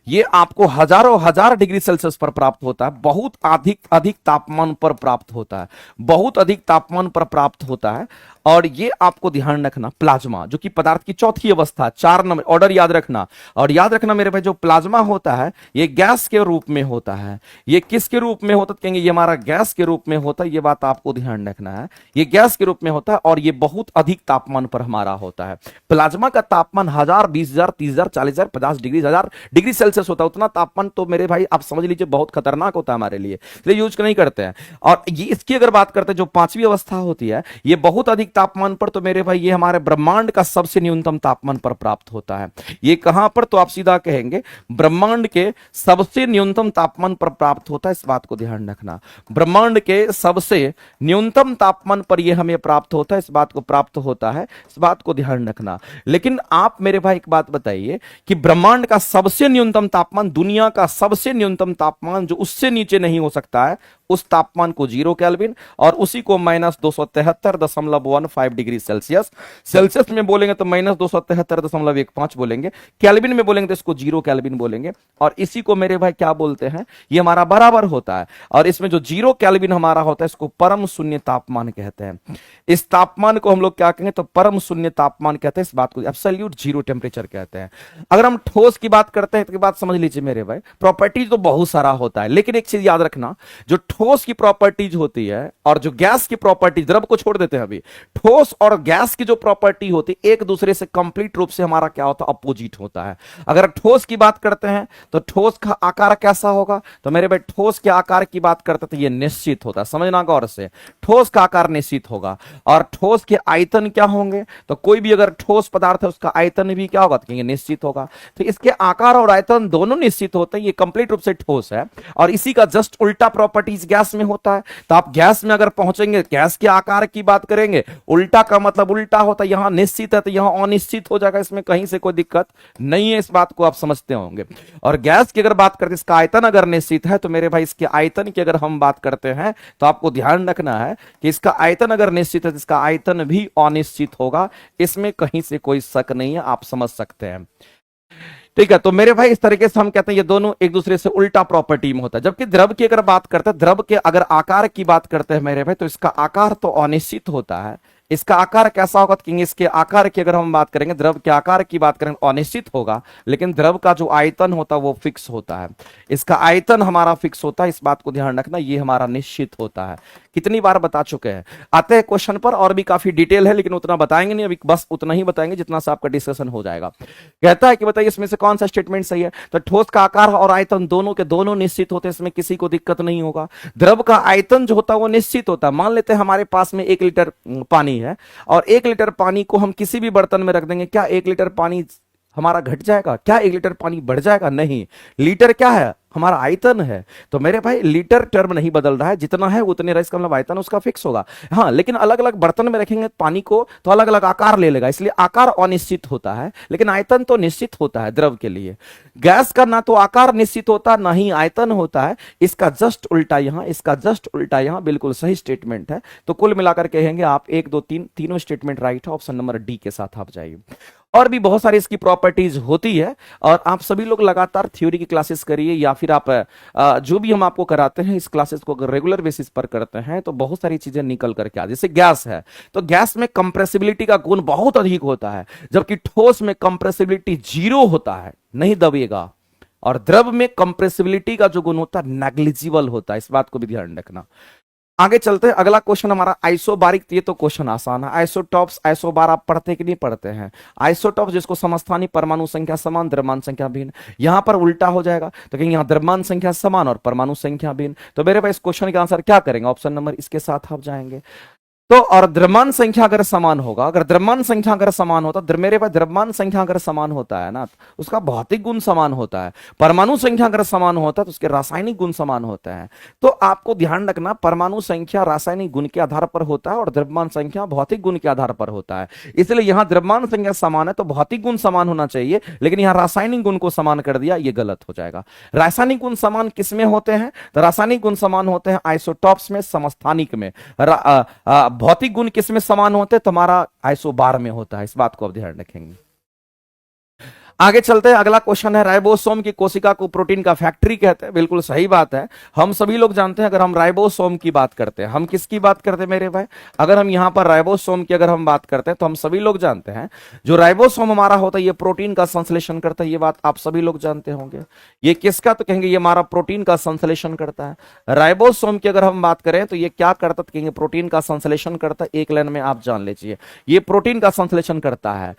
ये आपको हजारों हजार डिग्री सेल्सियस पर प्राप्त होता है, बहुत अधिक अधिक तापमान पर प्राप्त होता है, बहुत अधिक तापमान पर प्राप्त होता है। और ये आपको ध्यान रखना, प्लाज्मा जो कि पदार्थ की चौथी अवस्था, 4 नंबर ऑर्डर याद रखना। और याद रखना मेरे भाई जो प्लाज्मा होता है ये गैस के रूप में होता है। ये किसके रूप में होता है, कहेंगे ये हमारा गैस के रूप में होता है, ये बात आपको ध्यान रखना है। ये गैस के रूप में होता है और ये बहुत अधिक तापमान पर हमारा होता है। प्लाज्मा का तापमान 1000, 20000, 30000, 40000, 50 डिग्री, 1000 डिग्री सेल्सियस होता है। उतना तापमान तो मेरे भाई आप समझ लीजिए बहुत खतरनाक होता है हमारे लिए, इसलिए यूज नहीं करते हैं। और ये इसकी अगर बात करते हैं जो 5वीं अवस्था होती है ये बहुत अधिक तापमान पर, तो मेरे भाई ये हमारे ब्रह्मांड का सबसे न्यूनतम तापमान पर प्राप्त होता है। ये कहां पर, तो आप सीधा कहेंगे ब्रह्मांड के सबसे न्यूनतम तापमान पर प्राप्त होता है, इस बात को ध्यान रखना। ब्रह्मांड के सबसे न्यूनतम तापमान पर यह हमें प्राप्त होता है, इस बात को प्राप्त होता है, इस बात को ध्यान रखना। लेकिन आप मेरे भाई एक बात बताइए कि ब्रह्मांड का सबसे न्यूनतम तापमान, दुनिया का सबसे न्यूनतम तापमान जो उससे नीचे नहीं हो सकता है, उस तापमान को 0 केल्विन और उसी को -273.15 डिग्री सेल्सियस, सेल्सियस में बोलेंगे तो -273.15 बोलेंगे, केल्विन में बोलेंगे तो इसको 0 केल्विन बोलेंगे। और इसी को मेरे भाई क्या बोलते हैं, ये हमारा बराबर होता है। और इसमें जो 0 केल्विन हमारा होता है इसको परम शून्य तापमान कहते हैं। इस तापमान को हम लोग क्या कहेंगे, तो परम शून्य तापमान कहते हैं, इस बात को एब्सोल्यूट जीरो टेम्परेचर कहते हैं। अगर हम ठोस की बात करते हैं तो बात समझ लीजिए मेरे भाई, प्रॉपर्टी तो बहुत सारा होता है, लेकिन एक चीज याद रखना, जो ठोस की प्रॉपर्टीज होती है और जो गैस की प्रॉपर्टी, द्रव को छोड़ देते हैं अभी, ठोस और गैस की जो प्रॉपर्टी होती है एक दूसरे से कंप्लीट रूप से हमारा क्या होता है, अपोजिट होता है। अगर ठोस की बात करते हैं तो ठोस का आकार कैसा होगा, तो मेरे भाई ठोस के आकार की बात करते हैं तो ये निश्चित होता है, समझना गौर से, ठोस का आकार निश्चित होगा। और ठोस के आयतन क्या होंगे, तो कोई भी अगर ठोस पदार्थ है उसका आयतन भी क्या होगा, तो ये निश्चित होगा। तो इसके आकार और आयतन दोनों निश्चित होते हैं, ये कंप्लीट रूप से ठोस है। और इसी का जस्ट उल्टा प्रॉपर्टीज गैस में होता है। तो आप गैस में अगर पहुंचेंगे, गैस के आकार की बात करेंगे, उल्टा का मतलब उल्टा होता है, यहां निश्चित है तो यहां अनिश्चित हो जाएगा, इसमें कहीं से कोई दिक्कत नहीं है, इस बात को आप समझते होंगे। और गैस की अगर बात करते हैं, इसका आयतन अगर निश्चित है तो मेरे भाई इसके आयतन की अगर हम बात करते हैं तो आपको ध्यान रखना है कि इसका आयतन अगर निश्चित है तो इसका आयतन भी अनिश्चित होगा, इसमें कहीं से कोई शक नहीं है, आप समझ सकते हैं। ठीक है, तो मेरे भाई इस तरीके से हम कहते हैं ये दोनों एक दूसरे से उल्टा प्रॉपर्टी में होता है। जबकि द्रव की अगर बात करते हैं, द्रव के अगर आकार की बात करते हैं मेरे भाई, तो इसका आकार तो अनिश्चित होता है। इसका आकार कैसा होगा, कि इसके आकार की अगर हम बात करेंगे, द्रव के आकार की बात करेंगे अनिश्चित होगा, लेकिन द्रव का जो आयतन होता है वो फिक्स होता है। इसका आयतन हमारा फिक्स होता है, इस बात को ध्यान रखना, ये हमारा निश्चित होता है। कितनी बार बता चुके हैं। आते हैं क्वेश्चन पर, और भी काफी डिटेल है लेकिन उतना बताएंगे नहीं अभी, बस उतना ही बताएंगे जितना से आपका डिस्कशन हो जाएगा। कहता है कि बताइए इसमें से कौन सा स्टेटमेंट सही है, तो ठोस का आकार और आयतन दोनों के दोनों निश्चित होते हैं, इसमें किसी को दिक्कत नहीं होगा। द्रव का आयतन जो होता है वो निश्चित होता है। मान लेते हैं हमारे पास में 1 लीटर पानी है और 1 लीटर पानी को हम किसी भी बर्तन में रख देंगे, क्या 1 लीटर पानी हमारा घट जाएगा, क्या 1 लीटर पानी बढ़ जाएगा, नहीं। लीटर क्या है, हमारा आयतन है। तो मेरे भाई लीटर टर्म नहीं बदल रहा है, जितना है उतने रहा, इसका मतलब आयतन उसका फिक्स होगा। हाँ, लेकिन अलग अलग बर्तन में रखेंगे पानी को तो अलग अलग आकार ले लेगा, इसलिए आकार अनिश्चित होता है, लेकिन आयतन तो निश्चित होता है द्रव के लिए। गैस का ना तो आकार निश्चित होता ना ही आयतन होता है, इसका जस्ट उल्टा यहां, इसका जस्ट उल्टा यहां, बिल्कुल सही स्टेटमेंट है। तो कुल मिलाकर कहेंगे आप 1 2 3 तीनों स्टेटमेंट राइट है, ऑप्शन नंबर डी के साथ आप जाइए। और भी बहुत सारी इसकी प्रॉपर्टीज होती है, और आप सभी लोग लगातार थ्योरी की क्लासेस करिए, या फिर आप जो भी हम आपको कराते हैं इस क्लासेस को अगर रेगुलर बेसिस पर करते हैं तो बहुत सारी चीजें निकल करके आ। जैसे गैस है तो गैस में कंप्रेसिबिलिटी का गुण बहुत अधिक होता है, जबकि ठोस में कंप्रेसिबिलिटी 0 होता है, नहीं दबिएगा। और द्रव में कंप्रेसिबिलिटी का जो गुण होता है नेग्लिजिबल होता है, इस बात को भी ध्यान रखना। आगे चलते हैं, अगला क्वेश्चन हमारा आइसोबारिक। ये तो क्वेश्चन आसान है। आइसोटॉप्स, आइसोबार आप पढ़ते कि नहीं पढ़ते हैं। आइसोटॉप्स जिसको समस्थानिक परमाणु संख्या समान, द्रव्यमान संख्या भिन्न, यहां पर उल्टा हो जाएगा तो कहीं यहां द्रव्यमान संख्या समान और परमाणु संख्या भिन्न। तो मेरे भाई इस क्वेश्चन का आंसर क्या करेंगे, ऑप्शन नंबर इसके साथ आप जाएंगे। तो और द्रव्यमान संख्या अगर समान होगा, अगर द्रव्यमान संख्या अगर समान होता, मेरे पास द्रव्यमान संख्या अगर समान होता है ना, तो उसका भौतिक गुण समान होता है। परमाणु संख्या अगर समान होता है तो उसके रासायनिक गुण समान होते हैं। तो आपको ध्यान रखना, परमाणु संख्या रासायनिक गुण के आधार पर होता है और द्रव्यमान संख्या भौतिक गुण के आधार पर होता है। इसलिए यहां द्रव्यमान संख्या समान है तो भौतिक गुण समान होना चाहिए, लेकिन यहां रासायनिक गुण को समान कर दिया, यह गलत हो जाएगा। रासायनिक गुण समान किसमें होते हैं, तो रासायनिक गुण समान होते हैं आइसोटॉप्स में, समस्थानिक में। भौतिक गुण किसमें समान होते हैं, तुम्हारा आइसोबार में होता है, इस बात को आप ध्यान रखेंगे। आगे चलते हैं, अगला क्वेश्चन है राइबोसोम की कोशिका को प्रोटीन का फैक्ट्री कहते हैं। बिल्कुल सही बात है, हम सभी लोग जानते हैं। अगर हम राइबोसोम की बात करते हैं, हम किसकी बात करते हैं मेरे भाई, अगर हम यहां पर राइबोसोम की अगर हम बात करते हैं तो हम सभी लोग जानते हैं जो राइबोसोम हमारा होता है ये प्रोटीन का संश्लेषण करता है, ये बात आप सभी लोग जानते होंगे। ये किसका, तो कहेंगे ये हमारा प्रोटीन का संश्लेषण करता है। राइबोसोम की अगर हम बात करें तो ये क्या करता है, तो कहेंगे प्रोटीन का संश्लेषण करता है। एक लाइन में आप जान लीजिए, ये प्रोटीन का संश्लेषण करता है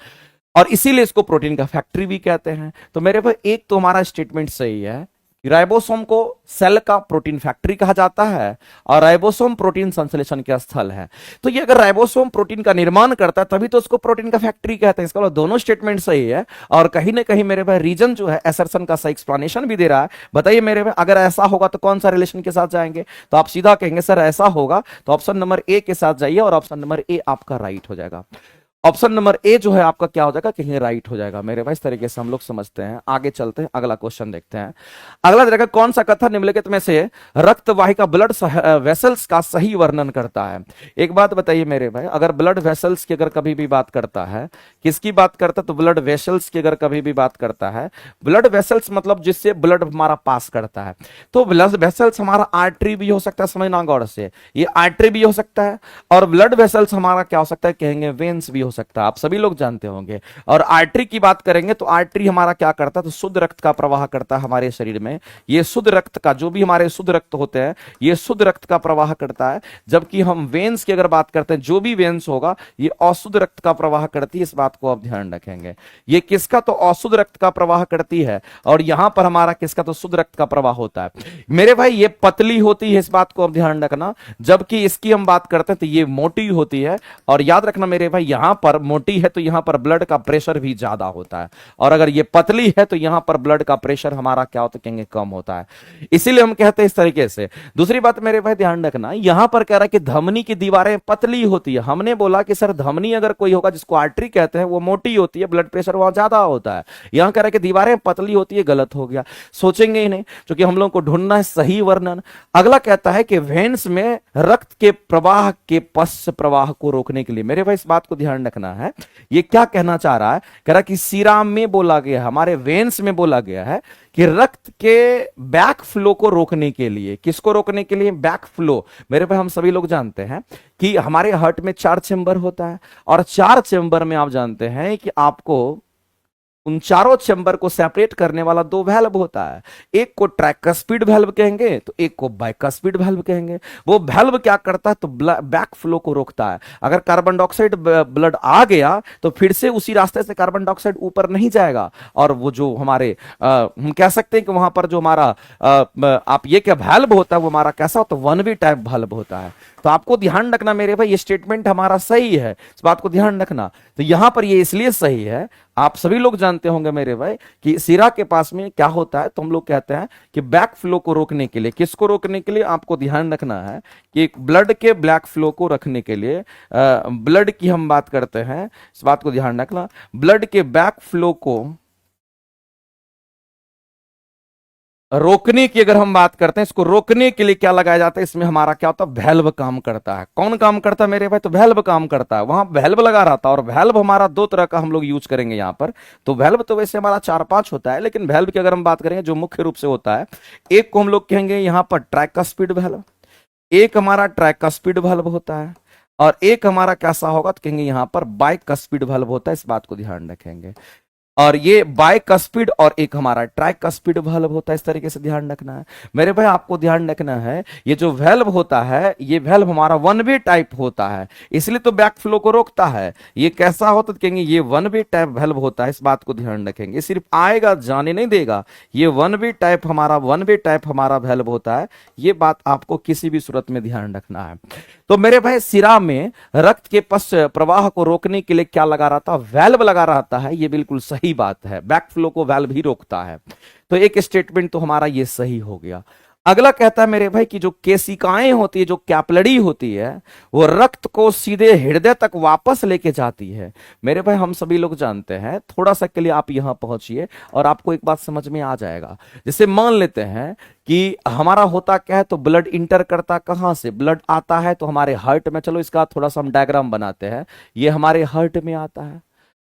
और इसीलिए इसको प्रोटीन का फैक्ट्री भी कहते हैं। तो मेरे भाई एक तो हमारा स्टेटमेंट सही है, राइबोसोम को सेल का प्रोटीन फैक्ट्री कहा जाता है और राइबोसोम प्रोटीन संश्लेषण के स्थल है। तो ये अगर राइबोसोम प्रोटीन का निर्माण करता है तभी तो उसको प्रोटीन का फैक्ट्री कहते हैं। इसका मतलब दोनों स्टेटमेंट सही है और कहीं ना कहीं मेरे भाई रीजन जो है असर्शन का सही एक्सप्लेनेशन भी दे रहा है। बताइए मेरे भाई अगर ऐसा होगा तो कौन सा रिलेशन के साथ जाएंगे, तो आप सीधा कहेंगे सर ऐसा होगा, तो ऑप्शन नंबर ए के साथ जाइए और ऑप्शन नंबर ए आपका राइट हो जाएगा। ऑप्शन नंबर ए जो है आपका क्या हो जाएगा, कहीं राइट हो जाएगा मेरे भाई। इस तरीके से हम लोग समझते हैं। आगे चलते हैं, अगला क्वेश्चन देखते हैं। अगला देखा कौन सा कथन निम्नलिखित में से रक्त वाहिका ब्लड वेसल्स का सही वर्णन करता है। एक बात बताइए मेरे भाई, अगर ब्लड वेसल्स की अगर कभी भी बात करता है, किसकी बात करता है, तो ब्लड वेसल्स की अगर कभी भी बात करता है, ब्लड वेसल्स मतलब जिससे ब्लड हमारा पास करता है। तो ब्लड वेसल्स हमारा आर्टरी भी हो सकता है, समझना गौर से, ये आर्टरी भी हो सकता है और ब्लड वेसल्स हमारा क्या हो सकता है, कहेंगे वेन्स भी हो हो सकता है, आप सभी लोग जानते होंगे। और आर्टरी की बात करेंगे तो आर्टरी हमारा क्या करता है, तो शुद्ध रक्त का प्रवाह करता है हमारे शरीर में। ये शुद्ध रक्त का, जो भी हमारे शुद्ध रक्त होते हैं, ये शुद्ध रक्त का प्रवाह करता है। जबकि हम वेन्स की अगर बात करते हैं, जो भी वेन्स होगा ये अशुद्ध रक्त का प्रवाह करती है, इस बात को आप ध्यान रखेंगे। ये किसका, तो अशुद्ध रक्त का प्रवाह करती है, और यहां पर हमारा किसका, तो शुद्ध रक्त का प्रवाह होता है। मेरे भाई ये पतली होती है, इस बात को आप ध्यान रखना। जबकि इसकी हम बात करते हैं तो ये मोटी होती है। और याद रखना मेरे भाई, यहां पर मोटी है तो यहां पर ब्लड का प्रेशर भी ज्यादा होता है, और अगर ये पतली है तो यहां पर ब्लड का प्रेशर हमारा क्या होता है, कहेंगे कम होता है। इसीलिए हम कहते हैं इस तरीके से। दूसरी बात मेरे भाई ध्यान रखना, यहां पर कह रहा है कि धमनी की दीवारें पतली होती है। हमने बोला कि सर धमनी अगर कोई होगा जिसको आर्टरी कहते हैं, वो मोटी होती है, ब्लड प्रेशर वहां ज्यादा होता है। यहां कह रहा है कि दीवारें पतली होती है, गलत हो गया, सोचेंगे ही नहीं, क्योंकि हम लोग को ढूंढना है सही वर्णन। अगला कहता है कि वेन्स में रक्त के प्रवाह के पश्च प्रवाह को रोकने के लिए, मेरे भाई इस बात को ध्यान रखना है। ये क्या कहना चाह रहा है, कह रहा है कि सीरा में बोला गया, हमारे वेन्स में बोला गया है कि रक्त के बैक फ्लो को रोकने के लिए, किसको रोकने के लिए, बैक फ्लो। मेरे भाई हम सभी लोग जानते हैं कि हमारे हार्ट में 4 चेंबर होता है, और 4 चेंबर में आप जानते हैं कि आपको उन चारों चैम्बर को सेपरेट करने वाला 2 वैल्व होता है। एक को ट्राइकस्पिड वैल्व कहेंगे, तो एक को बाइकस्पिड वैल्व कहेंगे। वो वैल्व क्या करता है, तो बैक फ्लो को रोकता है। अगर कार्बन डाइऑक्साइड ब्लड आ गया तो फिर से उसी रास्ते से कार्बन डाइऑक्साइड ऊपर नहीं जाएगा, और वो जो हमारे हम कह सकते हैं कि वहां पर जो हमारा आप ये क्या वैल्व होता है, वो हमारा कैसा होता है, 1 वे टाइप वैल्व होता है। तो आपको ध्यान रखना मेरे भाई, ये स्टेटमेंट हमारा सही है, इस बात को ध्यान रखना। तो यहां पर ये इसलिए सही है, आप सभी लोग जानते होंगे मेरे भाई कि सिरा के पास में क्या होता है, तो हम लोग कहते हैं कि बैक फ्लो को रोकने के लिए, किसको रोकने के लिए, आपको ध्यान रखना है कि ब्लड के ब्लैक फ्लो को रखने के लिए, ब्लड की हम बात करते हैं, इस बात को ध्यान रखना, ब्लड के बैक फ्लो को रोकने की अगर हम बात करते हैं, इसको रोकने के लिए क्या लगाया जाता है, इसमें हमारा क्या होता है, वैल्व काम करता है। कौन काम करता है मेरे भाई, तो वैल्व काम करता है। वहां वैल्व लगा रहता है, और वैल्व हमारा 2 तरह का हम लोग यूज करेंगे यहां पर। तो वैल्व तो वैसे हमारा 4-5 होता है, लेकिन वैल्व की अगर हम बात करेंगे जो मुख्य रूप से होता है, एक को हम लोग कहेंगे यहां पर ट्राइकस्पिड वैल्व, एक हमारा ट्राइकस्पिड वैल्व होता है, और एक हमारा कैसा होगा, तो कहेंगे यहां पर बाइकस्पिड वैल्व होता है। इस बात को ध्यान रखेंगे। और ये बाइकस्पिड और एक हमारा ट्राइकस्पिड वैल्व होता है, इस तरीके से ध्यान रखना है मेरे भाई। आपको ध्यान रखना है, ये जो वैल्व होता है, ये वैल्व हमारा 1 वे टाइप होता है, इसलिए तो बैक फ्लो को रोकता है। ये कैसा होता है, तो कहेंगे ये 1 वे टाइप वैल्व होता है, इस बात को ध्यान रखेंगे। सिर्फ आएगा जाने नहीं देगा, ये 1 वे टाइप हमारा वैल्व होता है। ये बात आपको किसी भी सूरत में ध्यान रखना है। तो मेरे भाई सिरा में रक्त के पश्च प्रवाह को रोकने के लिए क्या लगा रहा था, वैल्व लगा रहा है। ये बिल्कुल सही बात है, बैक फ्लो को वैल्व ही रोकता है। तो एक स्टेटमेंट तो हमारा ये सही हो गया। अगला कहता है मेरे भाई कि जो केशिकाएं होती है, जो कैपिलरी होती है, वो रक्त को सीधे हृदय तक वापस लेके जाती है। मेरे भाई हम सभी लोग जानते हैं, थोड़ा सा के लिए आप यहां पहुंचिए और आपको एक बात समझ में आ जाएगा। जैसे मान लेते हैं कि हमारा होता क्या है, तो ब्लड इंटर करता कहां से, ब्लड आता है तो हमारे हार्ट में। चलो इसका थोड़ा सा हम डायग्राम बनाते हैं। ये हमारे हार्ट में आता है,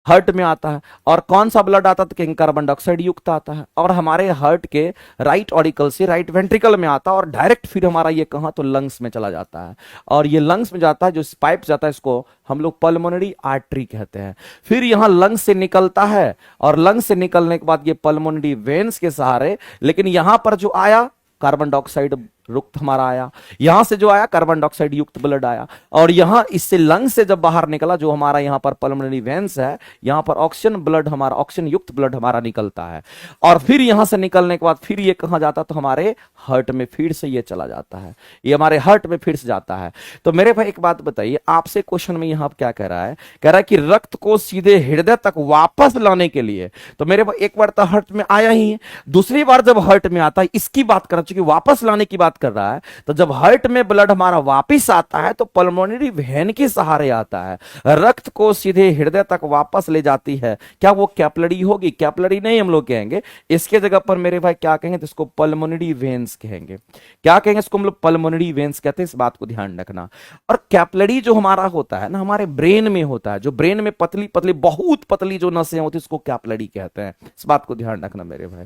हार्ट में आता है, और कौन सा ब्लड आता है, तो कहीं कार्बन डाइऑक्साइड युक्त आता है, और हमारे हार्ट के राइट ऑरिकल से राइट वेंट्रिकल में आता है, और डायरेक्ट फिर हमारा ये कहां, तो लंग्स में चला जाता है। और ये लंग्स में जाता है, जो पाइप जाता है, इसको हम लोग पल्मोनरी आर्टरी कहते हैं। फिर यहां लंग्स से निकलता है, और लंग्स से निकलने के बाद ये पल्मोनरी वेन्स के सहारे, लेकिन यहां पर जो आया कार्बन डाइऑक्साइड युक्त हमारा आया, यहां से जो आया कार्बन डाइऑक्साइड युक्त ब्लड आया, और यहां इससे लंग से जब बाहर निकला, जो हमारा यहां पर पल्मोनरी वेन्स है, यहां पर ऑक्सीजन ब्लड हमारा, ऑक्सीजन युक्त ब्लड हमारा निकलता है। और फिर यहां से निकलने के बाद फिर ये कहां जाता, तो हमारे हार्ट में फिर से ये चला जाता है, ये हमारे हार्ट में फिर से जाता है। तो मेरे भाई एक बात बताइए, आपसे क्वेश्चन में यहां क्या कह रहा है, कह रहा है कि रक्त को सीधे हृदय तक वापस लाने के लिए। तो मेरे भाई एक बार तो हार्ट में आया ही है, दूसरी बार जब हार्ट में आता है, इसकी बात कर चुकी, वापस लाने की बात कर रहा है। तो जब हार्ट में ब्लड हमारा वापस आता है, तो पल्मोनरी वेन के सहारे आता है, रक्त को सीधे हृदय तक वापस ले जाती है। क्या वो कैपिलरी होगी? कैपिलरी नहीं हम लोग कहेंगे, इसके जगह पर मेरे भाई क्या कहेंगे, तो इसको पल्मोनरी वेन्स कहेंगे। क्या कहेंगे इसको हम लोग? पल्मोनरी वेन्स कहते हैं, इस बात को ध्यान रखना। और कैपिलरी जो हमारा होता है ना, हमारे ब्रेन में होता है, जो ब्रेन में पतली पतली बहुत पतली जो नसें होती है, उसको कैपिलरी कहते हैं, इस बात को ध्यान रखना मेरे भाई।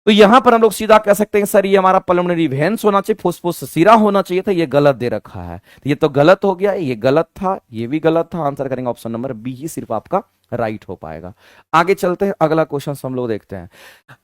तो यहां पर हम लोग सीधा कह सकते हैं सर ये हमारा पल्मोनरी वेन्स होना चाहिए, फुसफुस सिरा होना चाहिए था, ये गलत दे रखा है। तो ये तो गलत हो गया, ये गलत था, ये भी गलत था। आंसर करेंगे ऑप्शन नंबर बी ही सिर्फ आपका राइट हो पाएगा। आगे चलते हैं, अगला क्वेश्चन हम लोग देखते हैं।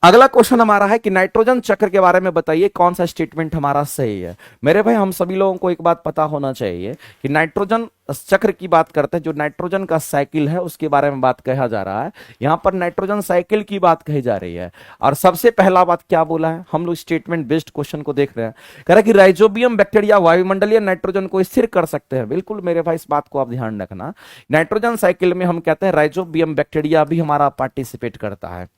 अगला क्वेश्चन हमारा है कि नाइट्रोजन चक्र के बारे में बताइए कौन सा स्टेटमेंट हमारा सही है। मेरे भाई हम सभी लोगों को एक बात पता होना चाहिए कि नाइट्रोजन चक्र की बात करते हैं, जो नाइट्रोजन का साइकिल है उसके बारे में बात कहा जा रहा है। यहां पर नाइट्रोजन साइकिल की बात कही जा रही है। और सबसे पहला बात क्या बोला है, हम लोग स्टेटमेंट बेस्ड क्वेश्चन को देख रहे हैं। कह रहा है कि राइजोबियम बैक्टीरिया वायुमंडलीय नाइट्रोजन को स्थिर कर सकते हैं। बिल्कुल मेरे भाई इस बात को आप ध्यान रखना, नाइट्रोजन साइकिल में हम कहते हैं राइजोबियम बैक्टीरिया भी हमारा पार्टिसिपेट करता है।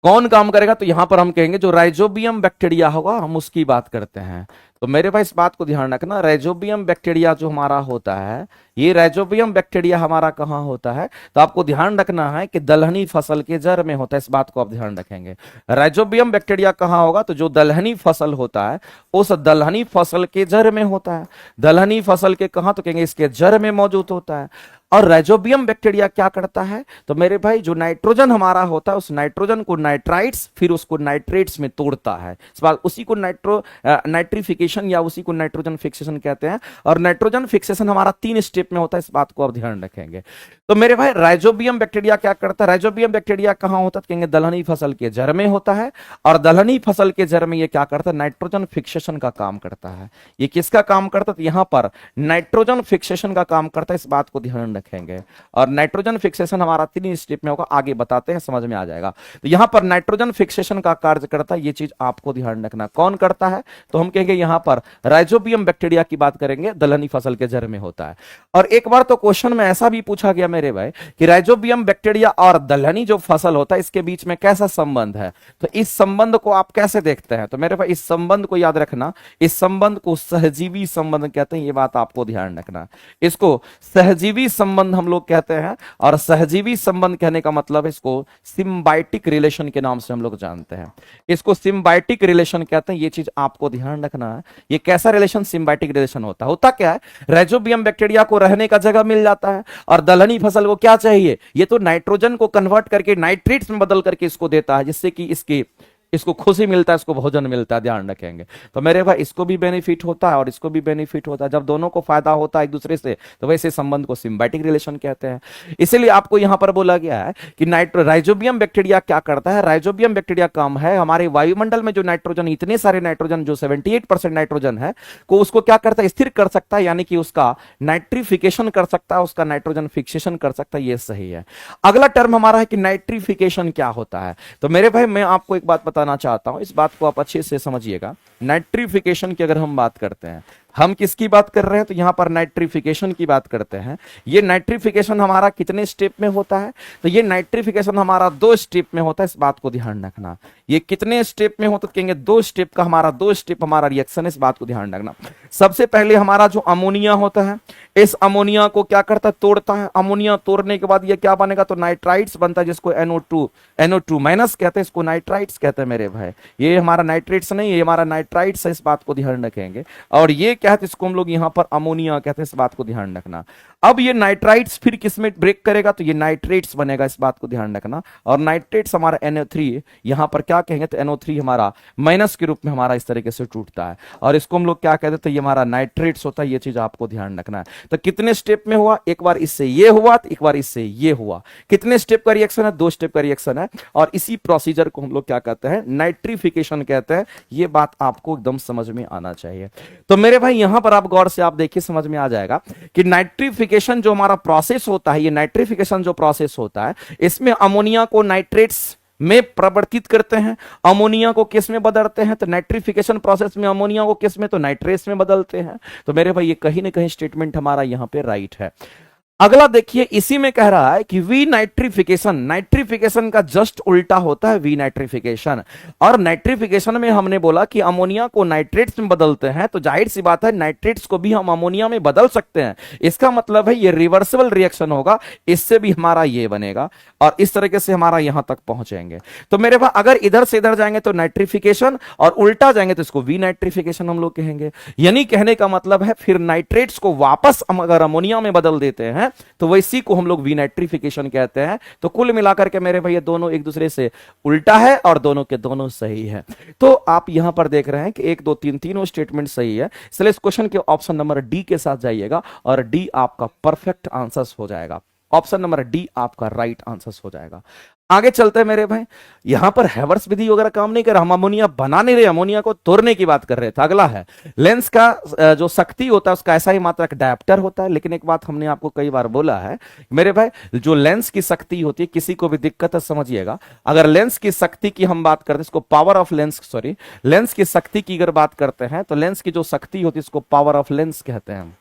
कौन काम करेगा, तो यहां पर हम कहेंगे जो राइजोबियम बैक्टीरिया होगा हम उसकी बात करते हैं। तो मेरे भाई इस बात को ध्यान रखना, राइजोबियम बैक्टीरिया जो हमारा होता है, ये राइजोबियम बैक्टीरिया हमारा कहां होता है, तो आपको ध्यान रखना है कि दलहनी फसल के जड़ में होता है। इस बात को आप ध्यान रखेंगे। राइजोबियम बैक्टीरिया कहां होगा, तो जो दलहनी फसल होता है उस दलहनी फसल के जड़ में होता है। दलहनी फसल के कहां, तो कहेंगे इसके जड़ में मौजूद होता है। और राइजोबियम बैक्टीरिया क्या करता है, तो मेरे भाई जो नाइट्रोजन हमारा होता है उस नाइट्रोजन को नाइट्राइट्स फिर उसको नाइट्रेट्स में तोड़ता है। इस बात उसी को नाइट्रिफिकेशन या उसी को नाइट्रोजन फिक्सेशन कहते हैं। और नाइट्रोजन फिक्सेशन हमारा 3 स्टेप में होता है, इस बात को आप ध्यान रखेंगे। तो मेरे भाई राइजोबियम बैक्टीरिया क्या करता है, राइजोबियम बैक्टीरिया कहां होता है, कहेंगे दलहनी फसल के जड़ में होता है। और दलहनी फसल के जड़ में ये क्या करता है, नाइट्रोजन फिक्सेशन का काम करता है। ये किसका काम करता है, तो यहां पर नाइट्रोजन फिक्सेशन का काम करता है, इस बात को ध्यान रखेंगे। और नाइट्रोजन फिक्सेशन हमारा 3 स्टेप में होगा, आगे बताते हैं, समझ में आ जाएगा। तो यहां पर नाइट्रोजन फिक्सेशन का कार्य करता है, ये चीज आपको ध्यान रखना। कौन करता है, तो हम कहेंगे यहां पर राइजोबियम बैक्टीरिया की बात करेंगे, दलहनी फसल के जड़ में होता है। और एक बार तो क्वेश्चन में ऐसा भी पूछा गया मेरे भाई कि राइजोबियम बैक्टीरिया और दलहनी जो फसल होता है इसके बीच में कैसा संबंध है, तो इस संबंध को आप कैसे देखते हैं, तो मेरे भाई इस संबंध को याद रखना, इस संबंध को सहजीवी संबंध कहते हैं, ये बात आपको ध्यान रखना। इसको सहजीवी संबंध हम लोग कहते हैं। और सहजीवी संबंध कहने का मतलब इसको सिम्बायोटिक रिलेशन के नाम से हम लोग जानते हैं। इसको सिम्बायोटिक रिलेशन कहते हैं, ये चीज आपको ध्यान रखना है। ये कैसा रिलेशन, सिम्बायोटिक रिलेशन होता है। होता क्या है, राइजोबियम बैक्टीरिया को रहने का जगह मिल जाता है और दलहनी फसल को क्या चाहिए, ये तो नाइट्रोजन को कन्वर्ट करके नाइट्रेट्स में बदल करके इसको देता है, जिससे कि इसको खुशी मिलता है, इसको भोजन मिलता है, ध्यान रखेंगे। तो मेरे भाई इसको भी बेनिफिट होता है और इसको भी बेनिफिट होता है। जब दोनों को फायदा होता है एक दूसरे से, तो वैसे संबंध को सिम्बायोटिक रिलेशन कहते हैं। इसीलिए आपको यहां पर बोला गया है कि राइजोबियम बैक्टीरिया क्या करता है, राइजोबियम बैक्टीरिया काम है हमारे वायुमंडल में जो नाइट्रोजन, इतने सारे नाइट्रोजन जो 78% नाइट्रोजन है को उसको क्या करता है, स्थिर कर सकता है, यानी कि उसका नाइट्रिफिकेशन कर सकता है, उसका नाइट्रोजन फिक्सेशन कर सकता है, ये सही है। अगला टर्म हमारा है कि नाइट्रिफिकेशन क्या होता है। तो मेरे भाई मैं आपको एक बात बताना चाहता हूं, इस बात को आप अच्छे से समझिएगा। नाइट्रिफिकेशन की अगर हम बात करते हैं, हम किसकी बात कर रहे हैं, तो यहां पर नाइट्रिफिकेशन की बात करते हैं। ये नाइट्रिफिकेशन हमारा कितने स्टेप में होता है, तो ये नाइट्रिफिकेशन हमारा 2 स्टेप में होता है, इस बात को ध्यान रखना। ये कितने स्टेप में होता है, कहेंगे 2 स्टेप का हमारा 2 स्टेप हमारा रिएक्शन है, इस बात को ध्यान रखना। सबसे पहले हमारा जो अमोनिया होता है, इस अमोनिया को क्या करता है, तोड़ता है। अमोनिया तोड़ने के बाद ये क्या बनेगा, तो नाइट्राइट्स बनता है, जिसको NO2 माइनस कहते हैं, इसको नाइट्राइट्स कहते हैं मेरे भाई। ये हमारा नाइट्रेट्स नहीं, ये हमारा नाइट्राइट्स है, इस बात को ध्यान रखेंगे। और ये क्या है, इसको हम लोग यहां पर अमोनिया कहते हैं, इस बात को ध्यान रखना। अब ये नाइट्राइट्स फिर किसमें ब्रेक करेगा, तो ये नाइट्रेट्स बनेगा, इस बात को ध्यान रखना। और नाइट्रेट्स हमारा NO3, यहां पर क्या कहेंगे, तो NO3 हमारा माइनस के रूप में हमारा इस तरीके से टूटता है, और इसको हम लोग क्या कहते हैं, तो ये हमारा नाइट्रेट्स होता है, ये चीज आपको ध्यान रखना है। तो कितने स्टेप में हुआ, एक बार इससे ये हुआ, तो एक बार इससे ये हुआ। कितने स्टेप का रिएक्शन है, 2 स्टेप का रिएक्शन है। और इसी प्रोसीजर को हम लोग क्या कहते हैं, नाइट्रिफिकेशन कहते हैं। ये बात आपको एकदम समझ में आना चाहिए। तो मेरे भाई यहां पर आप गौर से आप देखिए, समझ में आ जाएगा कि नाइट्रिफिकेशन जो हमारा प्रोसेस होता है, ये नाइट्रिफिकेशन जो प्रोसेस होता है, इसमें अमोनिया को नाइट्रेट्स में परिवर्तित करते हैं, अमोनिया को किस में बदलते हैं, तो नाइट्रिफिकेशन प्रोसेस में अमोनिया को किस में, तो नाइट्रेट्स में बदलते हैं। तो मेरे भाई ये कहीं ना कहीं स्टेटमेंट हमारा यहां पे राइट है। अगला देखिए, इसी में कह रहा है कि वी नाइट्रिफिकेशन, नाइट्रिफिकेशन का जस्ट उल्टा होता है वी नाइट्रिफिकेशन। और नाइट्रिफिकेशन में हमने बोला कि अमोनिया को नाइट्रेट्स में बदलते हैं, तो जाहिर सी बात है नाइट्रेट्स को भी हम अमोनिया में बदल सकते हैं। इसका मतलब है ये रिवर्सिबल रिएक्शन होगा, इससे भी हमारा ये बनेगा और इस तरीके से हमारा यहां तक पहुंचेंगे। तो मेरे पास अगर इधर से इधर जाएंगे तो नाइट्रिफिकेशन, और उल्टा जाएंगे तो इसको वी नाइट्रिफिकेशन हम लोग कहेंगे। यानी कहने का मतलब है फिर नाइट्रेट्स को वापस अगर अमोनिया में बदल देते हैं हैं तो वैसी को हम लोग विनाइट्रिफिकेशन कहते हैं। तो कुल मिलाकर के मेरे भाई ये दोनों एक दूसरे से उल्टा है और दोनों के दोनों सही है। तो आप यहां पर देख रहे हैं कि 1 2 3 तीनों स्टेटमेंट सही है, इसलिए इस क्वेश्चन के ऑप्शन नंबर डी के साथ जाइएगा और डी आपका परफेक्ट आंसर हो जाएगा। ऑप्शन नंबर डी आपका राइट आंसर हो जाएगा। आगे चलते हैं मेरे भाई, यहां पर हैवर्स विधि वगैरह काम नहीं कर रहा, हम अमोनिया बना नहीं रहे, अमोनिया को तोड़ने की बात कर रहे थे। अगला है लेंस का जो शक्ति होता है उसका ऐसा ही मात्रक डायप्टर होता है। लेकिन एक बात हमने आपको कई बार बोला है मेरे भाई, जो लेंस की शक्ति होती है, किसी को भी दिक्कत है समझिएगा, अगर लेंस की शक्ति की हम बात करते हैं, इसको power of lens, sorry lens की शक्ति की अगर बात करते हैं तो लेंस की जो शक्ति होती है इसको पावर ऑफ लेंस कहते हैं।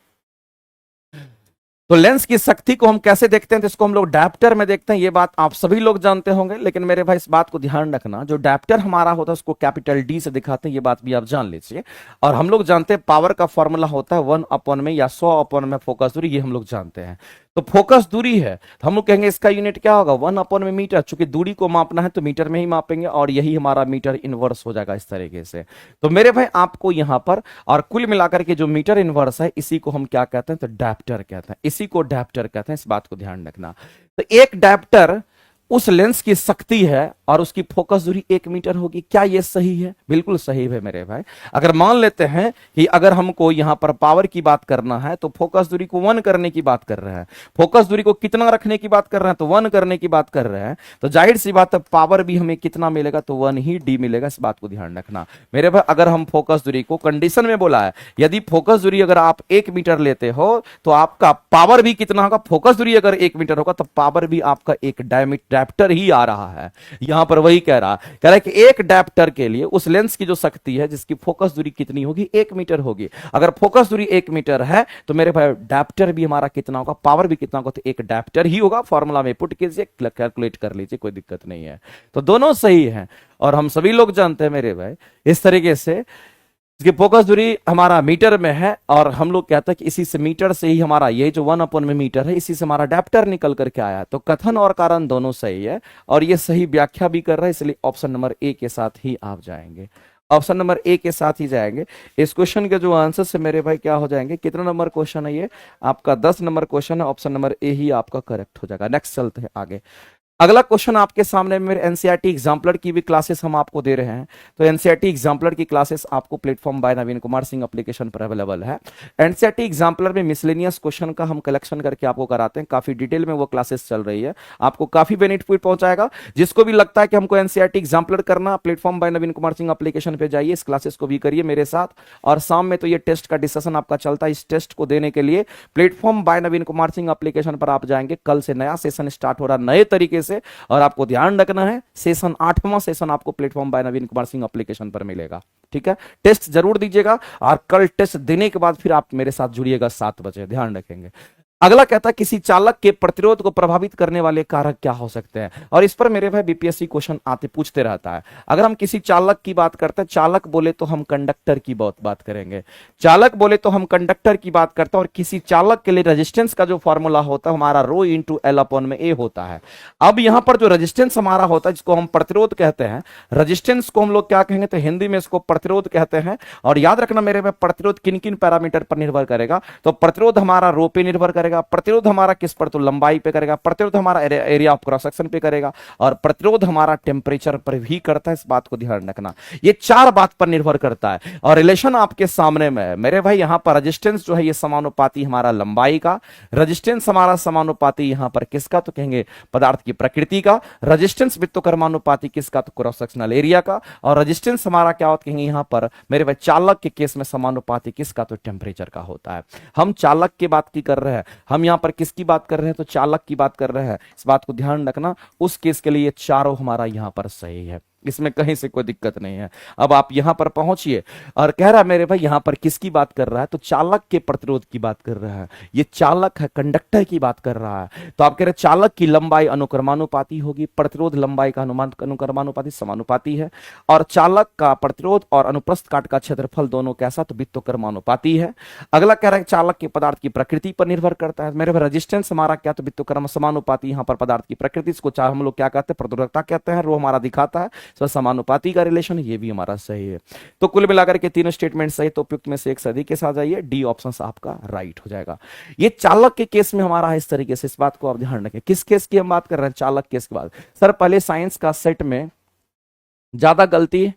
तो लेंस की शक्ति को हम कैसे देखते हैं, तो इसको हम लोग डायप्टर में देखते हैं। ये बात आप सभी लोग जानते होंगे, लेकिन मेरे भाई इस बात को ध्यान रखना, जो डायप्टर हमारा होता है उसको कैपिटल डी से दिखाते हैं, ये बात भी आप जान लीजिए। और हम लोग जानते हैं पावर का फॉर्मूला होता है 1 में या 100 में फोकस दूरी, ये हम लोग जानते हैं। तो फोकस दूरी है तो हम लोग कहेंगे इसका यूनिट क्या होगा 1 में मीटर, चूंकि दूरी को मापना है तो मीटर में ही मापेंगे और यही हमारा मीटर इनवर्स हो जाएगा इस तरीके से। तो मेरे भाई आपको यहां पर और कुल मिलाकर के जो मीटर इनवर्स है इसी को हम क्या कहते हैं, तो डायप्टर कहते हैं, इसी को डायप्टर कहते हैं, इस बात को ध्यान रखना। तो एक डायप्टर उस लेंस की शक्ति है और उसकी फोकस दूरी 1 मीटर होगी। क्या यह सही है? बिल्कुल सही है मेरे भाई। अगर मान लेते हैं कि अगर हमको यहां पर पावर की बात करना है तो फोकस दूरी को 1 करने की बात कर रहे हैं, फोकस दूरी को कितना रखने की बात कर रहे हैं, तो 1 करने की बात कर रहे हैं, तो जाहिर सी बात है पावर भी हमें कितना मिलेगा, तो 1 ही डी मिलेगा, इस बात को ध्यान रखना मेरे भाई। अगर हम फोकस दूरी को कंडीशन में बोला है, यदि फोकस दूरी अगर आप 1 मीटर लेते हो तो आपका पावर भी कितना होगा, फोकस दूरी अगर 1 मीटर होगा तो पावर भी आपका एक डायप्टर ही आ रहा है। यहां पर वही कह रहा है कि एक डायप्टर के लिए उस लेंस की जो शक्ति है जिसकी फोकस दूरी कितनी होगी, 1 मीटर होगी। अगर फोकस दूरी 1 मीटर है तो मेरे भाई डायप्टर भी हमारा कितना होगा, पावर भी कितना होगा, तो एक डायप्टर ही होगा। फॉर्मूला में पुट कीजिए, कैलकुलेट कर लीजिए, कोई दिक्कत नहीं है। तो दोनों सही है और हम सभी लोग जानते हैं मेरे भाई इस तरीके से इसकी फोकस दूरी हमारा मीटर में है और हम लोग कहते हैं कि इसी से मीटर से ही हमारा ये जो 1 में मीटर है इसी से हमारा डायप्टर निकल करके आया। तो कथन और कारण दोनों सही है और ये सही व्याख्या भी कर रहा है, इसलिए ऑप्शन नंबर ए के साथ ही आप जाएंगे, ऑप्शन नंबर ए के साथ ही जाएंगे। इस क्वेश्चन के जो आंसर से मेरे भाई क्या हो जाएंगे, कितना नंबर क्वेश्चन है ये आपका 10 नंबर क्वेश्चन है, ऑप्शन नंबर ए ही आपका करेक्ट हो जाएगा। नेक्स्ट चलते हैं आगे। अगला क्वेश्चन आपके सामने मेरे एनसीईआरटी एग्जाम्पलर की भी क्लासेस हम आपको दे रहे हैं। तो एनसीईआरटी एग्जाम्पलर की क्लासेस आपको platform by Naveen Kumar Singh application पर अवेलेबल है। एनसीईआरटी एग्जाम्पलर में मिसलेनियस क्वेश्चन का हम कलेक्शन करके आपको कराते हैं, काफी डिटेल में वो क्लासेस चल रही है, आपको काफी बेनिफिट पहुंचाएगा। जिसको भी लगता है कि हमको एनसीईआरटी एग्जाम्पलर करना, platform by Naveen Kumar Singh application पे जाइए, इस क्लासेस को भी करिए मेरे साथ। और शाम में तो ये टेस्ट का डिस्कशन आपका चलता है, इस टेस्ट को देने के लिए platform by Naveen Kumar Singh application पर आप जाएंगे। कल से नया सेशन स्टार्ट हो रहा है नए तरीके से और आपको ध्यान रखना है सेशन 8वां सेशन आपको platform by Naveen Kumar Singh application पर मिलेगा। ठीक है, टेस्ट जरूर दीजिएगा और कल टेस्ट देने के बाद फिर आप मेरे साथ जुड़िएगा 7 बजे, ध्यान रखेंगे। अगला कहता है किसी चालक के प्रतिरोध को प्रभावित करने वाले कारक क्या हो सकते हैं, और इस पर मेरे भाई बीपीएससी क्वेश्चन आते पूछते रहता है। अगर हम किसी चालक की बात करते हैं, चालक बोले तो हम कंडक्टर की बात करेंगे, चालक बोले तो हम कंडक्टर की बात करते हैं। और किसी चालक के लिए रेजिस्टेंस का जो फॉर्मूला होता है हमारा रो इंटू एल अपॉन में ए होता है। अब यहां पर जो रेजिस्टेंस हमारा होता है जिसको हम प्रतिरोध कहते हैं, रेजिस्टेंस को हम लोग क्या कहेंगे, तो हिंदी में इसको प्रतिरोध कहते हैं। और याद रखना मेरे भाई प्रतिरोध किन किन पैरामीटर पर निर्भर करेगा, तो प्रतिरोध हमारा रो पे निर्भर करेगा, प्रतिरोध हमारा किस पर, तो लंबाई पे करेगा, प्रतिरोध हमारा एरिया ऑफ क्रॉस सेक्शन पे करेगा, और प्रतिरोध हमारा टेम्परेचर पर भी करता है। इस बात को ध्यान रखना, ये 4 बात पर निर्भर करता है। और रिलेशन आपके सामने में है मेरे भाई, यहां पर रेजिस्टेंस जो है ये समानुपाती हमारा लंबाई का, रेजिस्टेंस हमारा समानुपाती यहां पर किसका, तो कहेंगे पदार्थ की प्रकृति का, रेजिस्टेंस वित्तकर्मानुपाती किसका, तो क्रॉस सेक्शनल एरिया का, और रेजिस्टेंस हमारा क्या होता है कहेंगे यहां पर मेरे भाई चालक के केस में समानुपाती किसका, तो टेम्परेचर का होता है। हम चालक की बात की कर रहे हैं, हम यहां पर किसकी बात कर रहे हैं, तो चालक की बात कर रहे हैं। इस बात को ध्यान रखना, उस केस के लिए चारों हमारा यहां पर सही है, इसमें कहीं से कोई दिक्कत नहीं है। अब आप यहां पर पहुंचिए और कह रहा है मेरे भाई यहां पर किसकी बात कर रहा है, तो चालक के प्रतिरोध की बात कर रहा है। ये चालक है, कंडक्टर की बात कर रहा है। तो आप कह रहे चालक की लंबाई अनुक्रमानुपाती होगी, प्रतिरोध लंबाई का अनुक्रमानुपाती समानुपाती है, और चालक का प्रतिरोध और अनुप्रस्थ काट का क्षेत्रफल दोनों कैसा, तो वित्तकर्मानुपाती है। अगला कह रहा है चालक के पदार्थ की प्रकृति पर निर्भर करता है। मेरे भाई रेजिस्टेंस हमारा क्या, तो वित्तकर्म समानुपाती, यहां पर पदार्थ की प्रकृति, इसको हम लोग क्या कहते हैं, प्रतिरोधकता कहते हैं, रो हमारा दिखाता है। तो समानुपाती का रिलेशन, ये भी हमारा सही है। तो कुल मिलाकर के तीनों स्टेटमेंट सही, तो उपयुक्त में से एक सही के साथ जाइए, डी ऑप्शन आपका राइट हो जाएगा। ये चालक के केस में हमारा है इस तरीके से, इस बात को आप ध्यान रखें। किस केस की हम बात कर रहे हैं? चालक केस के बाद। सर पहले साइंस का सेट में ज्यादा गलती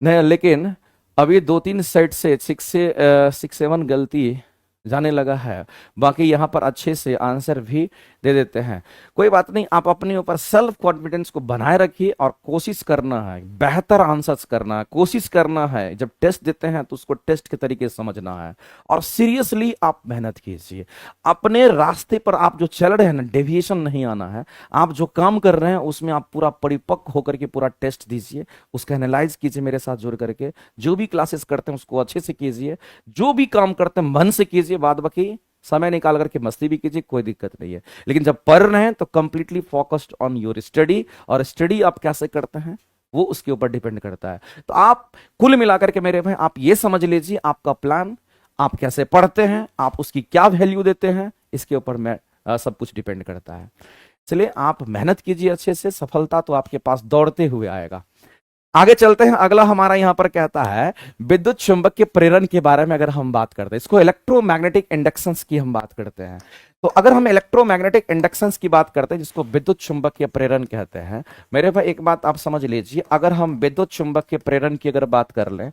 नहीं, लेकिन अभी 2-3 सेट से 6-7 गलती जाने लगा है, बाकी यहां पर अच्छे से आंसर भी दे देते हैं। कोई बात नहीं, आप अपने ऊपर सेल्फ कॉन्फिडेंस को बनाए रखिए और कोशिश करना है, बेहतर आंसर्स करना है, कोशिश करना है। जब टेस्ट देते हैं तो उसको टेस्ट के तरीके से समझना है और सीरियसली आप मेहनत कीजिए। अपने रास्ते पर आप जो चल रहे हैं ना, डेविएशन नहीं आना है। आप जो काम कर रहे हैं उसमें आप पूरा परिपक्व होकर के पूरा टेस्ट दीजिए, उसका एनालाइज कीजिए मेरे साथ जुड़ करके। जो भी क्लासेस करते हैं उसको अच्छे से कीजिए, जो भी काम करते हैं मन से कीजिए, बाद बाकी समय निकाल करके मस्ती भी कीजिए, कोई दिक्कत नहीं है। लेकिन जब पढ़ रहे हैं तो completely focused on your study, और स्टडी आप कैसे करते हैं वो उसके ऊपर डिपेंड करता है। तो आप कुल मिलाकर के मेरे भाई आप ये समझ लीजिए, आपका प्लान, आप कैसे पढ़ते हैं, आप उसकी क्या वैल्यू देते हैं, इसके ऊपर मैं सब कुछ डिपेंड करता है। चलिए आप मेहनत कीजिए अच्छे से, सफलता तो आपके पास दौड़ते हुए आएगा। आगे चलते हैं। अगला हमारा यहां पर कहता है विद्युत चुंबक के प्रेरण के बारे में अगर हम बात करते हैं, इसको इलेक्ट्रोमैग्नेटिक इंडक्शंस की हम बात करते हैं। तो अगर हम इलेक्ट्रोमैग्नेटिक इंडक्शंस की बात करते हैं, जिसको विद्युत चुंबकीय प्रेरण कहते हैं, मेरे भाई एक बात आप समझ लीजिए, अगर हम विद्युत चुंबकीय प्रेरण की अगर बात कर लें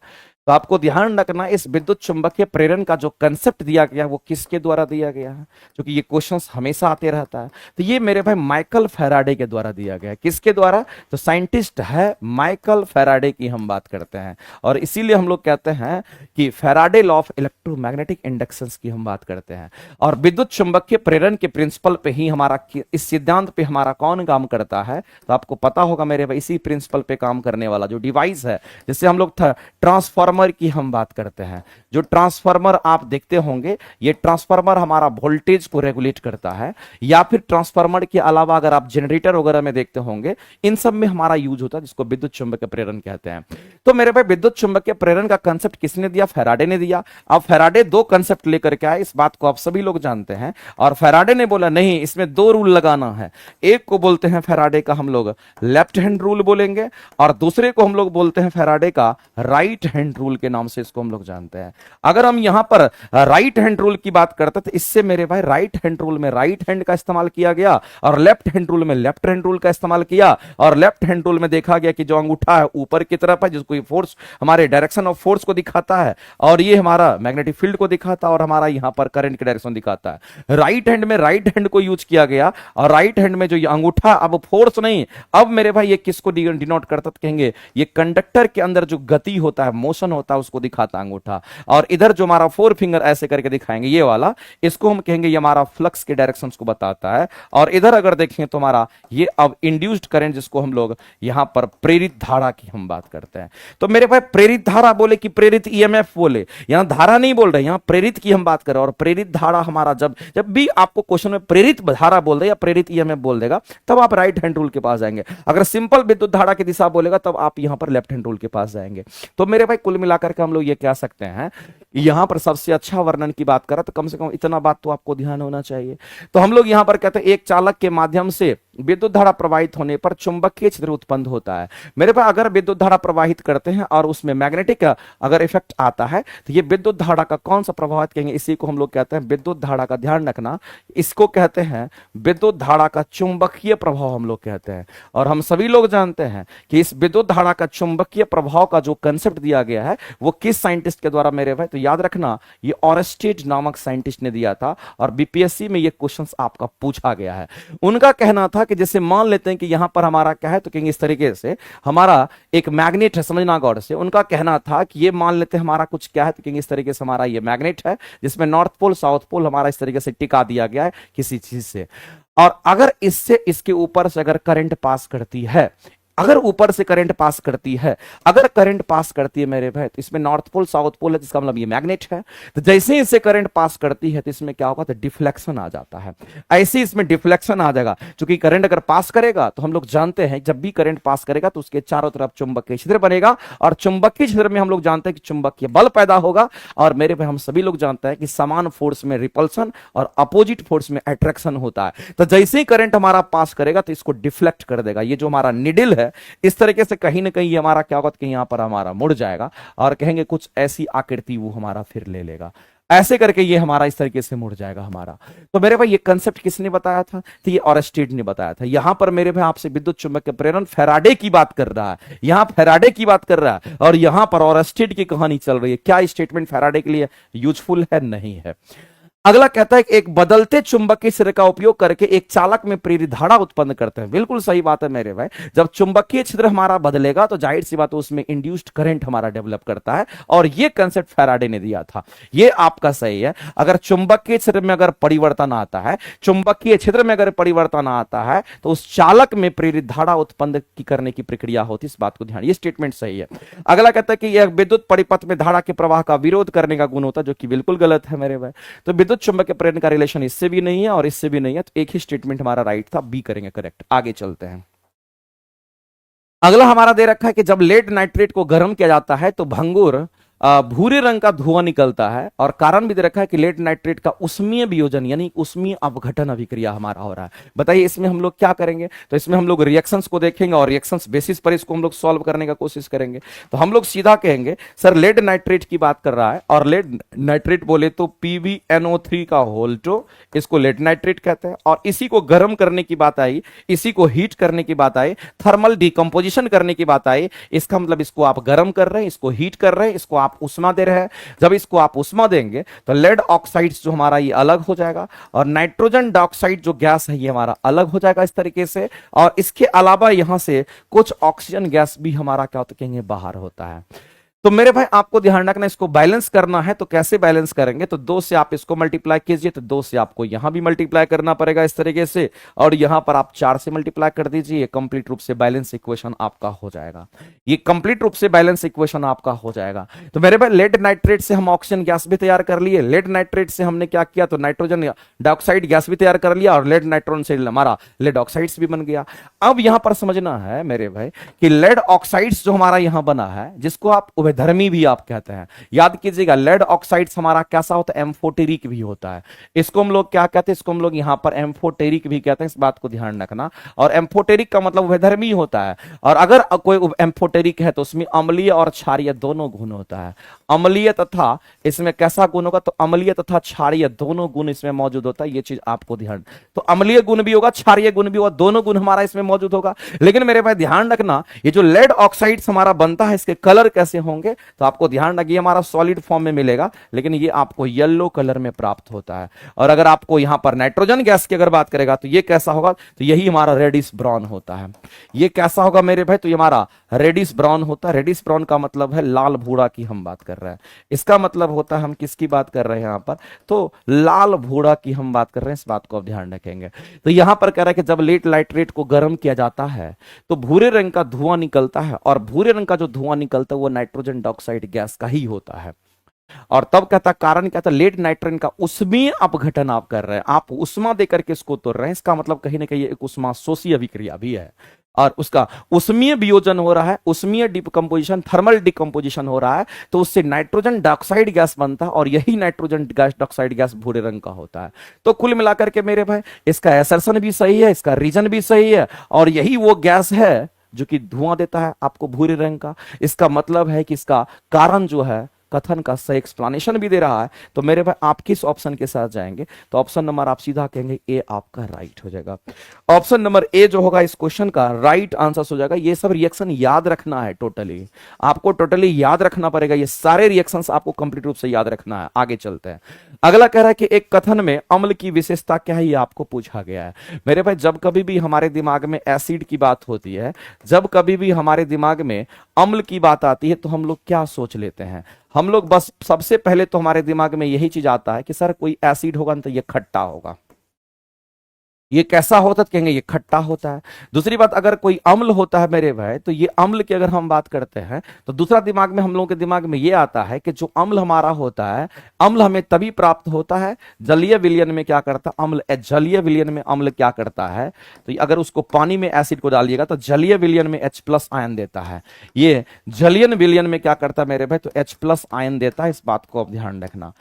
तो आपको ध्यान रखना, इस विद्युत चुंबकीय प्रेरण का जो कंसेप्ट दिया गया वो किसके द्वारा दिया गया है, क्योंकि ये क्वेश्चंस हमेशा आते रहता है। तो ये मेरे भाई माइकल फैराडे के द्वारा दिया गया है। किसके द्वारा? तो साइंटिस्ट है माइकल फैराडे की हम बात करते हैं, और इसीलिए हम लोग कहते हैं कि Faraday law of electromagnetic inductions की हम बात करते हैं। और विद्युत चुंबकीय प्रेरण के प्रिंसिपल पे ही हमारा, इस सिद्धांत पे हमारा कौन काम करता है? तो आपको पता होगा मेरे भाई, इसी प्रिंसिपल पे काम करने वाला जो डिवाइस है, जिससे हम लोग ट्रांसफार्मर की हम बात करते हैं। जो ट्रांसफार्मर आप देखते होंगे, ये ट्रांसफार्मर हमारा वोल्टेज को रेगुलेट करता है, या फिर ट्रांसफार्मर के अलावा अगर आप जनरेटर वगैरह में देखते होंगे, इन सब में हमारा यूज होता है, जिसको विद्युत चुंबकीय प्रेरण कहते हैं। तो मेरे भाई विद्युत चुंबकीय प्रेरण का कंसेप्ट किसने दिया? फैराडे ने दिया। अब फैराडे दो कंसेप्ट लेकर के आए, इस बात को आप सभी लोग जानते हैं। और फैराडे ने बोला नहीं, इसमें दो रूल लगाना है। एक को बोलते हैं फैराडे का हम लोग लेफ्ट हैंड रूल बोलेंगे, और दूसरे को हम लोग बोलते हैं फैराडे का राइट हैंड रूल के नाम से इसको हम लोग जानते हैं। अगर हम यहां पर राइट हैंड रूल की बात करते हैं तो इससे मेरे भाई राइट हैंड रूल में राइट हैंड का इस्तेमाल किया गया, और लेफ्ट हैंड रूल में लेफ्ट हैंड रूल का इस्तेमाल किया। और लेफ्ट हैंड रूल में देखा गया कि जो अंगूठा है ऊपर की तरफ है, जिसको फोर्स, हमारे डायरेक्शन ऑफ फोर्स को दिखाता है, और ये हमारा मैग्नेटिक फील्ड को दिखाता है, और हमारा यहां पर करंट की डायरेक्शन दिखाता है। राइट हैंड में राइट हैंड को यूज किया गया, और राइट हैंड में जो ये अंगूठा, अब फोर्स नहीं, अब मेरे भाई ये किसको डिनोट करता? कहेंगे ये कंडक्टर के अंदर जो गति होता है, मोशन होता है, उसको दिखाता है अंगूठा। और इधर जो हमारा फोर फिंगर ऐसे करके दिखाएंगे, ये वाला, इसको हम कहेंगे ये हमारा फ्लक्स के डायरेक्शंस को बताता है। और इधर अगर देखें तो हमारा ये अब इंड्यूस्ड करंट, जिसको हम लोग यहां पर प्रेरित धारा की हम बात करते हैं। तो मेरे भाई प्रेरित धारा बोले कि प्रेरित ईएमएफ बोले, यहां धारा नहीं बोल रहे, यहां प्रेरित की हम बात कर रहे हैं। और प्रेरित धारा हमारा जब भी आपको क्वेश्चन में प्रेरित धारा बोल दे या प्रेरित ईएमएफ बोल देगा, तब आप राइट हैंड रूल के पास जाएंगे। अगर सिंपल विद्युत धारा की दिशा बोलेगा, तब आप यहां पर लेफ्ट हैंड रूल के पास जाएंगे। तो मेरे भाई कुल मिलाकर के हम लोग ये कह सकते हैं, यहां पर सबसे अच्छा वर्णन की बात करें तो कम से कम इतना बात तो आपको ध्यान होना चाहिए। तो हम लोग यहां पर कहते हैं एक चालक के माध्यम से विद्युत धारा प्रवाहित होने पर चुंबकीय क्षेत्र उत्पन्न होता है। मेरे पास अगर विद्युत धारा प्रवाहित करते हैं और उसमें मैग्नेटिक अगर इफेक्ट आता है, तो ये विद्युत धारा का कौन सा प्रभावित कहेंगे? इसी को हम लोग कहते हैं विद्युत धारा का, ध्यान रखना, इसको कहते हैं विद्युत धारा का चुंबकीय प्रभाव हम लोग कहते हैं। और हम सभी लोग जानते हैं कि इस विद्युत धारा का चुंबकीय प्रभाव का जो कंसेप्ट दिया गया है वो किस साइंटिस्ट के द्वारा मेरे भाई? तो याद रखना, ये ऑरेस्टेड नामक साइंटिस्ट ने दिया था, और बीपीएससी में ये क्वेश्चंस आपका पूछा गया है। उनका कहना था कि जैसे मान लेते हैं कि यहां पर हमारा क्या है, तो कहेंगे इस तरीके से हमारा एक मैग्नेट है, समझना गौर से। उनका कहना था कि ये मान लेते हैं हमारा कुछ क्या है, तो कहेंगे इस तरीके से हमारा ये मैग्नेट है, जिसमें नॉर्थ पोल साउथ पोल हमारा इस तरीके से टिका दिया गया है किसी चीज से। और अगर इससे इसके ऊपर से अगर करंट पास करती है, अगर ऊपर से करंट पास करती है, अगर करंट पास करती है मेरे भाई, तो इसमें नॉर्थ पोल साउथ पोल है, जिसका मतलब ये मैग्नेट है। तो जैसे ही इससे करंट पास करती है तो इसमें क्या होगा? तो डिफ्लेक्शन आ जाता है। ऐसे इसमें डिफ्लेक्शन आ जाएगा, क्योंकि करंट अगर पास करेगा तो हम लोग जानते हैं जब भी करंट पास करेगा तो उसके चारों तरफ चुंबकीय क्षेत्र बनेगा, और चुंबकीय क्षेत्र में हम लोग जानते हैं कि चुंबकीय बल पैदा होगा। और मेरे भाई हम सभी लोग जानते हैं कि समान फोर्स में रिपल्सन और अपोजिट फोर्स में अट्रैक्शन होता है। तो जैसे ही करंट हमारा पास करेगा तो इसको डिफ्लेक्ट कर देगा। ये जो हमारा निडिल है, है, इस तरीके से कहीं ना कहीं हमारा क्या होगा कि यहाँ पर हमारा मुड़ जाएगा और कहेंगे कुछ ऐसी आकृति वो हमारा फिर ले लेगा, ऐसे करके ये हमारा इस तरीके से मुड़ जाएगा हमारा। तो मेरे भाई ये कंसेप्ट किसने बताया था? तो ये ऑरस्टेड ने बताया था। यहां पर मेरे भाई आपसे विद्युत चुंबकीय प्रेरण फैराडे की बात कर रहा है, यहां फैराडे की बात कर रहा है और यहां पर ऑरस्टेड की कहानी चल रही है। क्या स्टेटमेंट फैराडे के लिए यूजफुल है? नहीं है। अगला कहता है कि एक बदलते चुंबकीय क्षेत्र का उपयोग करके एक चालक में प्रेरित धारा उत्पन्न करते हैं। बिल्कुल सही बात है मेरे भाई, जब चुंबकीय क्षेत्र हमारा बदलेगा तो जाहिर सी बात है उसमें इंड्यूस्ड करंट हमारा डेवलप करता है, और यह कंसेप्ट फैराडे ने दिया था। यह आपका सही है। अगर चुंबकीय क्षेत्र में अगर परिवर्तन आता है, चुंबकीय क्षेत्र में अगर परिवर्तन आता है तो उस चालक में प्रेरित धारा उत्पन्न करने की प्रक्रिया होती है। इस बात को ध्यान, ये स्टेटमेंट सही है। अगला कहता है कि यह विद्युत परिपथ में धारा के प्रवाह का विरोध करने का गुण होता है, जो कि बिल्कुल गलत है मेरे भाई। तो विद्युत चुंबकीय प्रेरण का रिलेशन इससे भी नहीं है और इससे भी नहीं है, तो एक ही स्टेटमेंट हमारा राइट था, बी करेंगे करेक्ट। आगे चलते हैं। अगला हमारा दे रखा है कि जब लेड नाइट्रेट को गर्म किया जाता है तो भंगुर भूरे रंग का धुआं निकलता है, और कारण भी दे रखा है कि लेड नाइट्रेट का उष्मीय वियोजन यानी उष्मीय अपघटन अभिक्रिया हमारा हो रहा है। बताइए इसमें हम लोग क्या करेंगे? तो इसमें हम लोग रिएक्शंस को देखेंगे और रिएक्शंस बेसिस पर इसको हम लोग सॉल्व करने का कोशिश करेंगे। तो हम लोग सीधा कहेंगे सर लेड नाइट्रेट की बात कर रहा है, और लेड नाइट्रेट बोले तो PbNO3 का होल्टो, इसको लेड नाइट्रेट कहते हैं। और इसी को गर्म करने की बात आई, इसी को हीट करने की बात आई, थर्मल डिकम्पोजिशन करने की बात आई। इसका मतलब इसको आप गर्म कर रहे हैं, इसको हीट कर रहे हैं, इसको आप उष्मा दे रहे हैं। जब इसको आप उष्मा देंगे तो लेड ऑक्साइड्स जो हमारा ये अलग हो जाएगा, और नाइट्रोजन डाइऑक्साइड जो गैस है ये हमारा अलग हो जाएगा इस तरीके से। और इसके अलावा यहां से कुछ ऑक्सीजन गैस भी हमारा क्या होता कहेंगे बाहर होता है। तो मेरे भाई आपको ध्यान रखना, इसको बैलेंस करना है। तो कैसे बैलेंस करेंगे? तो 2 से आप इसको मल्टीप्लाई कीजिए, तो 2 से आपको यहां भी मल्टीप्लाई करना पड़ेगा इस तरीके से, और यहां पर आप 4 से मल्टीप्लाई कर दीजिए। कंप्लीट रूप से बैलेंस इक्वेशन आपका हो जाएगा। ये कंप्लीट रूप से बैलेंस इक्वेशन आपका हो जाएगा। तो मेरे भाई लेड नाइट्रेट से हम ऑक्सीजन गैस भी तैयार कर लिए, लेड नाइट्रेट से हमने क्या किया तो नाइट्रोजन डाइऑक्साइड गैस भी तैयार कर लिया, और लेड नाइट्रोजन से हमारा लेड ऑक्साइड्स भी बन गया। अब यहां पर समझना है मेरे भाई कि लेड ऑक्साइड्स जो हमारा यहां बना है, जिसको आप उभयधर्मी भी आप कहते हैं, याद कीजिएगा लेड ऑक्साइड्स हमारा कैसा होता है? एम्फोटेरिक भी होता है। इसको हम लोग क्या कहते हैं? इसको हम लोग यहां पर एम्फोटेरिक भी कहते हैं, इस बात को ध्यान रखना। और एम्फोटेरिक का मतलब उभयधर्मी होता है। और अगर कोई एम्फोटेरिक है तो उसमें अम्लीय और क्षारीय दोनों गुण होता है। अम्लीय तथा इसमें कैसा गुण होगा? तो अम्लीय तथा क्षारीय दोनों गुण इसमें मौजूद होता है। ये चीज आपको ध्यान, तो अम्लीय गुण भी होगा, क्षारीय गुण भी होगा, दोनों गुण हमारा इसमें मौजूद होगा। लेकिन मेरे भाई ध्यान रखना, ये जो लेड ऑक्साइड्स हमारा बनता है इसके कलर कैसे होंगे? तो आपको ध्यान रखिए हमारा सॉलिड फॉर्म में मिलेगा, लेकिन ये आपको येलो कलर में प्राप्त होता है। और अगर आपको यहां पर नाइट्रोजन गैस की अगर बात करेगा तो ये कैसा होगा? तो यही हमारा रेडिश ब्राउन होता है। ये कैसा होगा मेरे भाई? तो ये हमारा रेडिश ब्राउन होता है। रेडिश ब्राउन का मतलब है लाल भूरा की हम बात कर रहे हैं। इसका मतलब होता है हम किसकी बात कर रहे हैं यहां पर? तो लाल भूरा की हम बात कर रहे हैं। इस बात को आप ध्यान रखेंगे। तो यहां पर कह रहा है कि जब लेड नाइट्रेट को गर्म किया जाता है तो भूरे रंग का धुआं निकलता है, और भूरे रंग का जो धुआं निकलता है वो नाइट्रोजन डाइऑक्साइड गैस का ही होता है। और तब कहता कारण क्या था? लेड नाइट्रोजन का उष्मीय अपघटन आप कर रहे हैं, आप उष्मा देकर के इसको तोड़ रहे हैं। इसका मतलब कहीं ना कहीं एक उष्मा शोषी अभिक्रिया भी है, और उसका उष्मीय वियोजन हो रहा है, उष्मीय डिकम्पोजिशन, थर्मल डिकम्पोजिशन हो रहा है। तो उससे नाइट्रोजन डाइऑक्साइड गैस बनता है, और यही नाइट्रोजन डाइऑक्साइड गैस भूरे रंग का होता है। तो कुल मिलाकर के मेरे भाई इसका एसर्शन भी सही है, इसका रीजन भी सही है, और यही वो गैस है जो कि धुआं देता है आपको भूरे रंग का। इसका मतलब है कि इसका कारण जो है कथन का सही एक्सप्लेनेशन भी दे रहा है। तो मेरे भाई आप किस ऑप्शन के साथ जाएंगे? तो ऑप्शन नंबर आप सीधा कहेंगे ए आपका राइट हो जाएगा। ऑप्शन नंबर ए जो होगा इस क्वेश्चन का राइट आंसर हो जाएगा। ये सब रिएक्शन याद रखना है, टोटली आपको टोटली याद रखना पड़ेगा। ये सारे रिएक्शंस आपको कंप्लीट रूप से याद रखना है। आगे चलते हैं। अगला कह रहा है कि एक कथन में अम्ल की विशेषता क्या है, ये आपको पूछा गया है। मेरे भाई जब कभी भी हमारे दिमाग में एसिड की बात होती है, जब कभी भी हमारे दिमाग में अम्ल की बात आती है, तो हम लोग क्या सोच लेते हैं? हम लोग बस सबसे पहले तो हमारे दिमाग में यही चीज आता है कि सर कोई एसिड होगा तो ये खट्टा होगा। ये कैसा होता है? तो कहेंगे ये खट्टा होता है। दूसरी बात, अगर कोई अम्ल होता है मेरे भाई, तो ये अम्ल की अगर हम बात करते हैं तो दूसरा दिमाग में हम लोगों के दिमाग में ये आता है कि जो अम्ल हमारा होता है, अम्ल हमें तभी प्राप्त होता है जलीय विलयन में। क्या करता है अम्ल? जलीय विलयन में अम्ल क्या करता है? तो अगर उसको पानी में एसिड को डालिएगा तो जलीय विलयन में H+ आयन देता है। ये जलीय विलयन में क्या करता है मेरे भाई? तो H+ आयन देता है। इस बात को आप ध्यान रखना।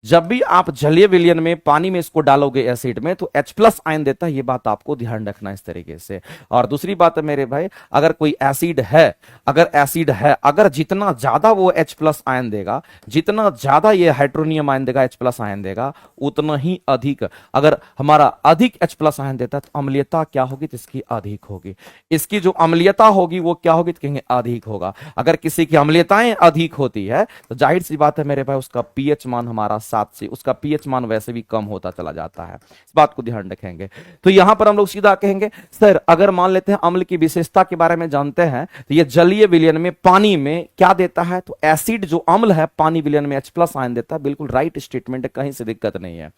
जब भी आप जलीय विलयन में पानी में इसको डालोगे एसिड में तो H प्लस आयन देता है, ये बात आपको ध्यान रखना इस तरीके से। और दूसरी बात है मेरे भाई, अगर कोई एसिड है, अगर जितना ज्यादा वो H प्लस आयन देगा, जितना ज्यादा ये हाइड्रोनियम आयन देगा, H प्लस आयन देगा, उतना ही अधिक, अगर हमारा अधिक H प्लस आयन देता है तो अम्लीयता क्या होगी, तो इसकी अधिक होगी। इसकी जो अम्लीयता होगी वो क्या होगी, तो कहेंगे अधिक होगा। अगर किसी की अम्लीयताएं अधिक होती है तो जाहिर सी बात है मेरे भाई, उसका पीएच मान हमारा 7 से, उसका पीएच मान वैसे भी कम होता चला जाता है। इस बात को ध्यान रखेंगे। तो यहां पर हम लोग सीधा कहेंगे सर, अगर मान लेते हैं अम्ल की विशेषता के बारे में जानते हैं, तो ये जलीय विलयन में पानी में क्या देता है, तो एसिड जो अम्ल है पानी विलयन में H प्लस आयन देता है। बिल्कुल राइट स्टेटमेंट है, कहीं से दिक्कत नहीं है।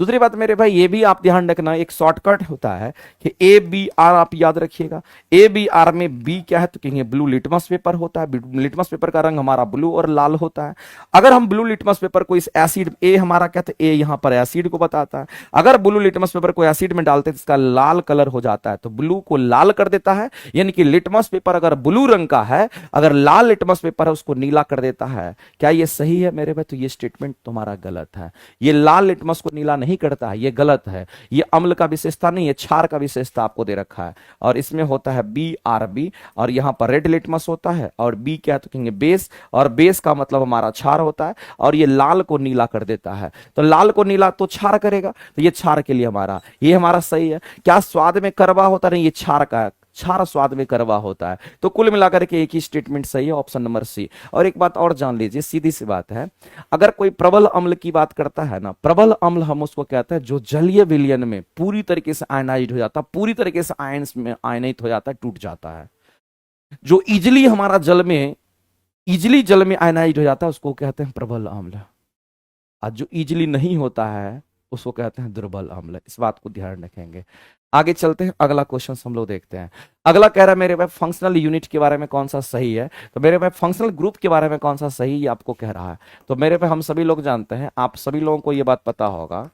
दूसरी बात मेरे भाई, ये भी आप ध्यान रखना, एक शॉर्टकट होता है कि ABR, आप याद रखिएगा। ABR में बी क्या है, तो कहेंगे ब्लू लिटमस पेपर होता है। लिटमस पेपर का रंग हमारा ब्लू और लाल होता है। अगर हम ब्लू लिटमस पेपर को इस एसिड, ए हमारा क्या था, ए यहां पर एसिड को बताता है। अगर ब्लू लिटमस पेपर को एसिड में डालते हैं तो इसका लाल कलर हो जाता है, तो ब्लू को लाल कर देता है। यानी कि लिटमस पेपर अगर ब्लू रंग का है, अगर लाल लिटमस पेपर है, उसको नीला कर देता है। क्या ये सही है मेरे भाई? तो ये स्टेटमेंट तुम्हारा गलत है। ये लाल लिटमस को नीला नहीं करता है, ये गलत है। ये अम्ल का विशेषता नहीं है, क्षार का विशेषता आपको दे रखा है। और इसमें होता है BRB, और यहां पर रेड लिटमस होता है। और बी क्या है, तो कहेंगे बेस, और बेस का मतलब हमारा क्षार होता है। और ये लाल को नीला कर देता है, तो लाल को नीला तो क्षार करेगा, तो ये क्षार के लिए हमारा, ये हमारा सही है। क्या स्वाद में कड़वा होता नहीं, ये क्षार का, क्षार स्वाद में कड़वा होता है। तो कुल मिलाकर के एक ही स्टेटमेंट सही है, ऑप्शन नंबर सी। और एक बात और जान लीजिए, सीधी सी बात है, अगर कोई प्रबल अम्ल की बात करता है ना, प्रबल अम्ल हम उसको कहते हैं जो जलीय विलयन में पूरी तरीके से आयनाइज हो जाता है, पूरी तरीके से आयंस में आयनित हो जाता है, टूट जाता है। जो इजिली हमारा जल में, इजिली जल में आयनाइज हो जाता है, उसको कहते हैं प्रबल अम्ल। और जो इजिली नहीं होता है उसको कहते हैं दुर्बल अम्ल। इस बात को ध्यान रखेंगे। आगे चलते हैं, अगला क्वेश्चन हम लोग देखते हैं। अगला कह रहा है मेरे भाई फंक्शनल यूनिट के बारे में कौन सा सही है, तो मेरे भाई फंक्शनल ग्रुप के बारे में कौन सा सही, ये आपको कह रहा है। तो मेरे भाई हम सभी लोग जानते हैं, आप सभी लोगों को ये बात पता होगा,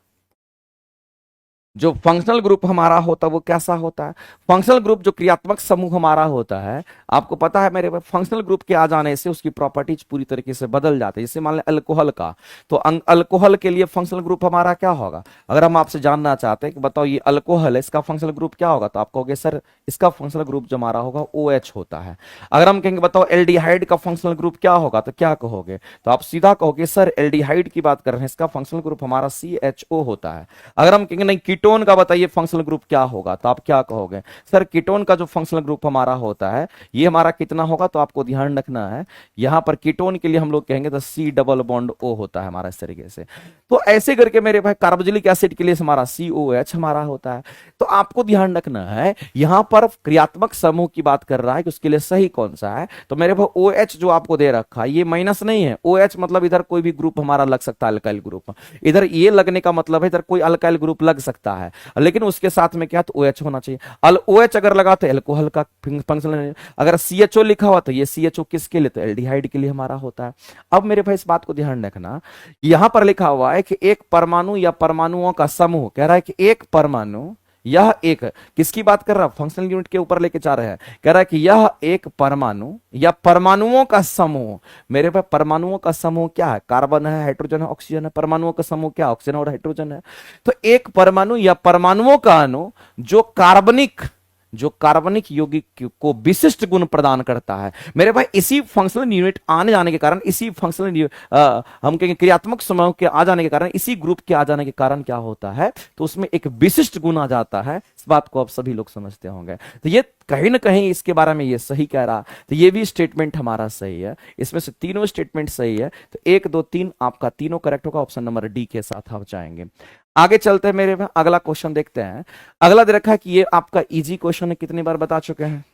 जो फंक्शनल ग्रुप हमारा होता है वो कैसा होता है। फंक्शनल ग्रुप जो क्रियात्मक समूह हमारा होता है, आपको पता है मेरे फंक्शनल ग्रुप के आ जाने से उसकी प्रॉपर्टीज पूरी तरीके से बदल जाती है। जैसे मान लें अल्कोहल का, तो अल्कोहल के लिए फंक्शनल ग्रुप हमारा क्या होगा। अगर हम आपसे जानना चाहते हैं कि बताओ ये अल्कोहल है, इसका फंक्शनल ग्रुप क्या होगा, तो आप कहोगे सर इसका फंक्शनल ग्रुप जो हमारा होगा OH होता है। अगर हम कहेंगे बताओ एल्डिहाइड का फंक्शनल ग्रुप क्या होगा, तो क्या कहोगे, तो आप सीधा कहोगे सर एल्डिहाइड की बात कर रहे हैं, इसका फंक्शनल ग्रुप हमारा CHO होता है। अगर हम कहेंगे नहीं कीटोन का बताइए फंक्शनल ग्रुप क्या होगा, तो आप क्या कहोगे, सर कीटोन का जो फंक्शनल ग्रुप हमारा होता है ये हमारा कितना होगा। तो आपको ध्यान रखना है, यहां पर कीटोन के लिए हम लोग कहेंगे तो C डबल बॉन्ड O होता है हमारा, इस तरीके से। तो ऐसे करके मेरे भाई कार्बोक्सिलिक एसिड के लिए हमारा COH हमारा होता है। तो आपको ध्यान रखना है, यहां पर क्रियात्मक समूह की बात कर रहा है कि उसके लिए सही कौन सा है। तो मेरे भाई OH जो आपको दे रखा है ये माइनस नहीं है। OH मतलब इधर कोई भी ग्रुप हमारा लग सकता है, अल्काइल ग्रुप। इधर ये लगने का मतलब है इधर कोई अल्काइल ग्रुप लग सकता है, लेकिन उसके साथ में क्या, तो OH होना चाहिए। OH अगर लगा तो एल्कोहल का फंक्शन। अगर CHO लिखा हुआ तो ये CHO किसके लिए, तो एल्डिहाइड के लिए हमारा होता है। अब मेरे भाई इस बात को ध्यान रखना, यहां पर लिखा हुआ है कि एक परमाणु या परमाणुओं का समूह, कह रहा है कि एक परमाणु, यह एक, किसकी बात कर रहा है, फंक्शनल यूनिट के ऊपर लेके जा रहे हैं। कह रहा है कि यह एक परमाणु या परमाणुओं का समूह। मेरे पास परमाणुओं का समूह क्या है, कार्बन है, हाइड्रोजन है, ऑक्सीजन है। परमाणुओं का समूह क्या, ऑक्सीजन और हाइड्रोजन है। तो एक परमाणु या परमाणुओं का अणु जो कार्बनिक यौगिक को विशिष्ट गुण प्रदान करता है। मेरे भाई इसी फंक्शनल यूनिट आने जाने के कारण, इसी फंक्शनल हम कहेंगे क्रियात्मक समूह के आ जाने के कारण, इसी ग्रुप के आ जाने के कारण क्या होता है, तो उसमें एक विशिष्ट गुण आ जाता है। इस बात को आप सभी लोग समझते होंगे। तो ये कहीं ना कहीं इसके बारे में ये सही कह रहा, तो ये भी स्टेटमेंट हमारा सही है। इसमें से तीनों स्टेटमेंट सही है, तो 1 2 3 आपका तीनों करेक्ट होगा। ऑप्शन नंबर डी के साथ आप जाएंगे। आगे चलते हैं मेरे में, अगला क्वेश्चन देखते हैं। अगला दे रखा है कि ये आपका इजी क्वेश्चन है, कितनी बार बता चुके हैं।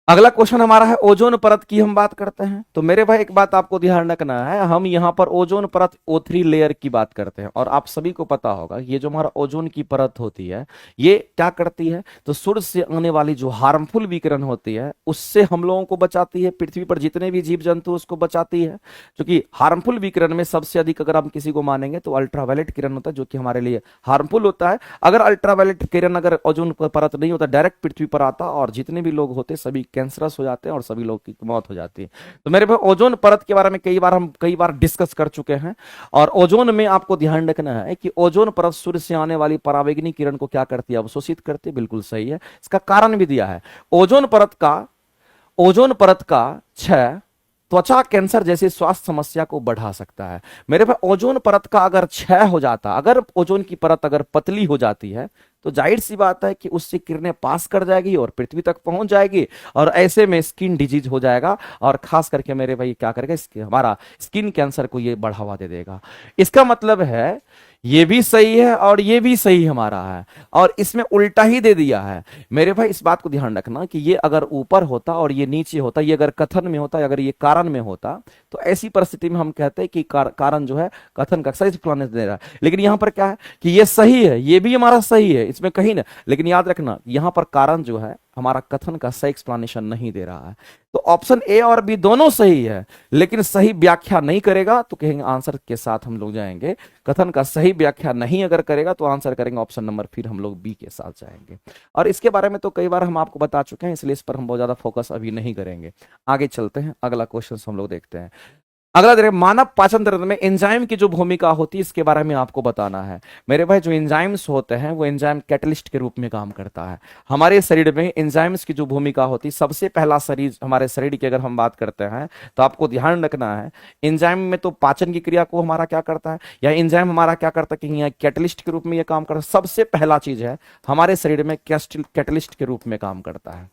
अगला क्वेश्चन हमारा है ओजोन परत की हम बात करते हैं। तो मेरे भाई एक बात आपको ध्यान रखना है, हम यहाँ पर ओजोन परत O3 लेयर की बात करते हैं। और आप सभी को पता होगा ये जो हमारा ओजोन की परत होती है ये क्या करती है, तो सूर्य से आने वाली जो हार्मफुल विकिरण होती है उससे हम लोगों को बचाती है, पृथ्वी पर जितने भी जीव जंतु उसको बचाती है। क्योंकि हार्मफुल विकिरण में सबसे अधिक अगर हम किसी को मानेंगे तो अल्ट्रावायलेट किरण होता है जो कि हमारे लिए हार्मफुल होता है। अगर अल्ट्रावायलेट किरण अगर ओजोन परत नहीं होता, डायरेक्ट पृथ्वी पर आता और जितने भी लोग होते सभी कैंसरस हो जाते हैं और सभी लोग की मौत हो जाती है। तो मेरे भाई ओजोन परत के बारे में कई बार डिस्कस कर चुके हैं। और ओजोन में आपको ध्यान रखना है कि ओजोन परत सूर्य से आने वाली परावैंगनी किरण को क्या करती है, अवशोषित करती है। बिल्कुल सही है, इसका कारण भी दिया है। ओजोन परत का क्षय त्वचा कैंसर जैसी स्वास्थ्य समस्या को बढ़ा सकता है। मेरे भाई ओजोन परत का अगर क्षय हो जाता, अगर ओजोन की परत अगर पतली हो जाती है तो जाहिर सी बात है कि उससे किरणें पास कर जाएगी और पृथ्वी तक पहुंच जाएगी और ऐसे में स्किन डिजीज हो जाएगा। और खास करके मेरे भाई क्या करेगा, हमारा स्किन कैंसर को ये बढ़ावा दे देगा। इसका मतलब है ये भी सही है और ये भी सही हमारा है और इसमें उल्टा ही दे दिया है। मेरे भाई इस बात को ध्यान रखना कि ये अगर ऊपर होता और ये नीचे होता, ये अगर कथन में होता, अगर ये कारण में होता, तो ऐसी परिस्थिति में हम कहते हैं कि कारण जो है कथन का सही एक्सप्लेनेशन दे रहा है। लेकिन यहां पर क्या है कि ये सही है, ये भी हमारा सही है, इसमें कहीं ना। लेकिन याद रखना यहां पर कारण जो है हमारा कथन का सही एक्सप्लेनेशन नहीं दे रहा है। तो ऑप्शन ए और बी दोनों सही है लेकिन सही व्याख्या नहीं करेगा तो कहेंगे आंसर के साथ हम लोग जाएंगे। कथन का सही व्याख्या नहीं अगर करेगा तो आंसर करेंगे ऑप्शन नंबर, फिर हम लोग बी के साथ जाएंगे। और इसके बारे में तो कई बार हम आपको बता चुके हैं, इसलिए इस पर हम बहुत ज्यादा फोकस अभी नहीं करेंगे। आगे चलते हैं, अगला क्वेश्चन हम लोग देखते हैं। अगला देखिए, मानव पाचन तंत्र में एंजाइम की जो भूमिका होती है इसके बारे में आपको बताना है। मेरे भाई जो एंजाइम्स होते हैं वो एंजाइम कैटलिस्ट के रूप में काम करता है। हमारे शरीर में एंजाइम्स की जो भूमिका होती है, सबसे पहला शरीर हमारे शरीर की अगर हम बात करते हैं तो आपको ध्यान रखना है एंजाइम में तो पाचन की क्रिया को हमारा क्या करता है, या एंजाइम हमारा क्या करता है कि यहाँ कैटलिस्ट के रूप में यह काम करता है। सबसे पहला चीज है हमारे शरीर में कैटलिस्ट के रूप में काम करता है,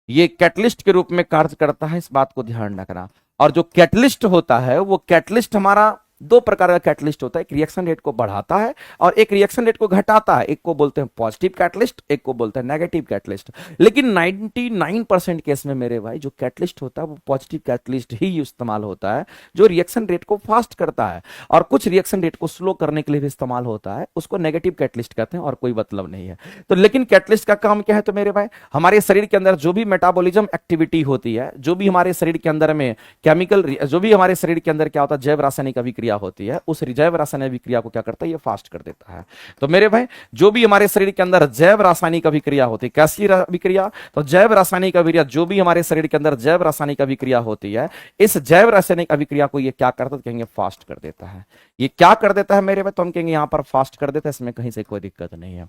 ये कैटलिस्ट के रूप में कार्य करता है, इस बात को ध्यान रखना। और जो कैटलिस्ट होता है वो कैटलिस्ट हमारा दो प्रकार का कैटलिस्ट होता है, एक रिएक्शन रेट को बढ़ाता है और एक रिएक्शन रेट को घटाता है। एक को बोलते हैं पॉजिटिव कैटलिस्ट, एक को बोलते हैं नेगेटिव कैटलिस्ट। लेकिन 99% केस में मेरे भाई जो कैटलिस्ट होता है वो पॉजिटिव कैटलिस्ट ही इस्तेमाल होता है, जो रिएक्शन रेट को फास्ट करता है। और कुछ रिएक्शन रेट को स्लो करने के लिए भी इस्तेमाल होता है, उसको नेगेटिव कैटलिस्ट कहते हैं और कोई मतलब नहीं है। तो लेकिन कैटलिस्ट का काम क्या है, तो मेरे भाई हमारे शरीर के अंदर जो भी मेटाबॉलिज्म एक्टिविटी होती है, जो भी हमारे शरीर के अंदर में केमिकल, जो भी हमारे शरीर के अंदर क्या होता है जैव रासायनिक अभिक्रिया होती है, उस जैव रासायनिक अभिक्रिया को क्या करता है, ये फास्ट कर देता है। तो मेरे भाई जो भी हमारे शरीर के अंदर जैव रासायनिक अभिक्रिया होती है, कैसी अभिक्रिया, तो जैव रासायनिक अभिक्रिया, जो भी हमारे शरीर के अंदर जैव रासायनिक अभिक्रिया होती है, इस जैव रासायनिक अभिक्रिया को ये क्या करता है, कहेंगे फास्ट कर देता है। ये क्या कर देता है मेरे भाई, तो हम कहेंगे यहां पर फास्ट कर देता है, इसमें कहीं से कोई दिक्कत नहीं है।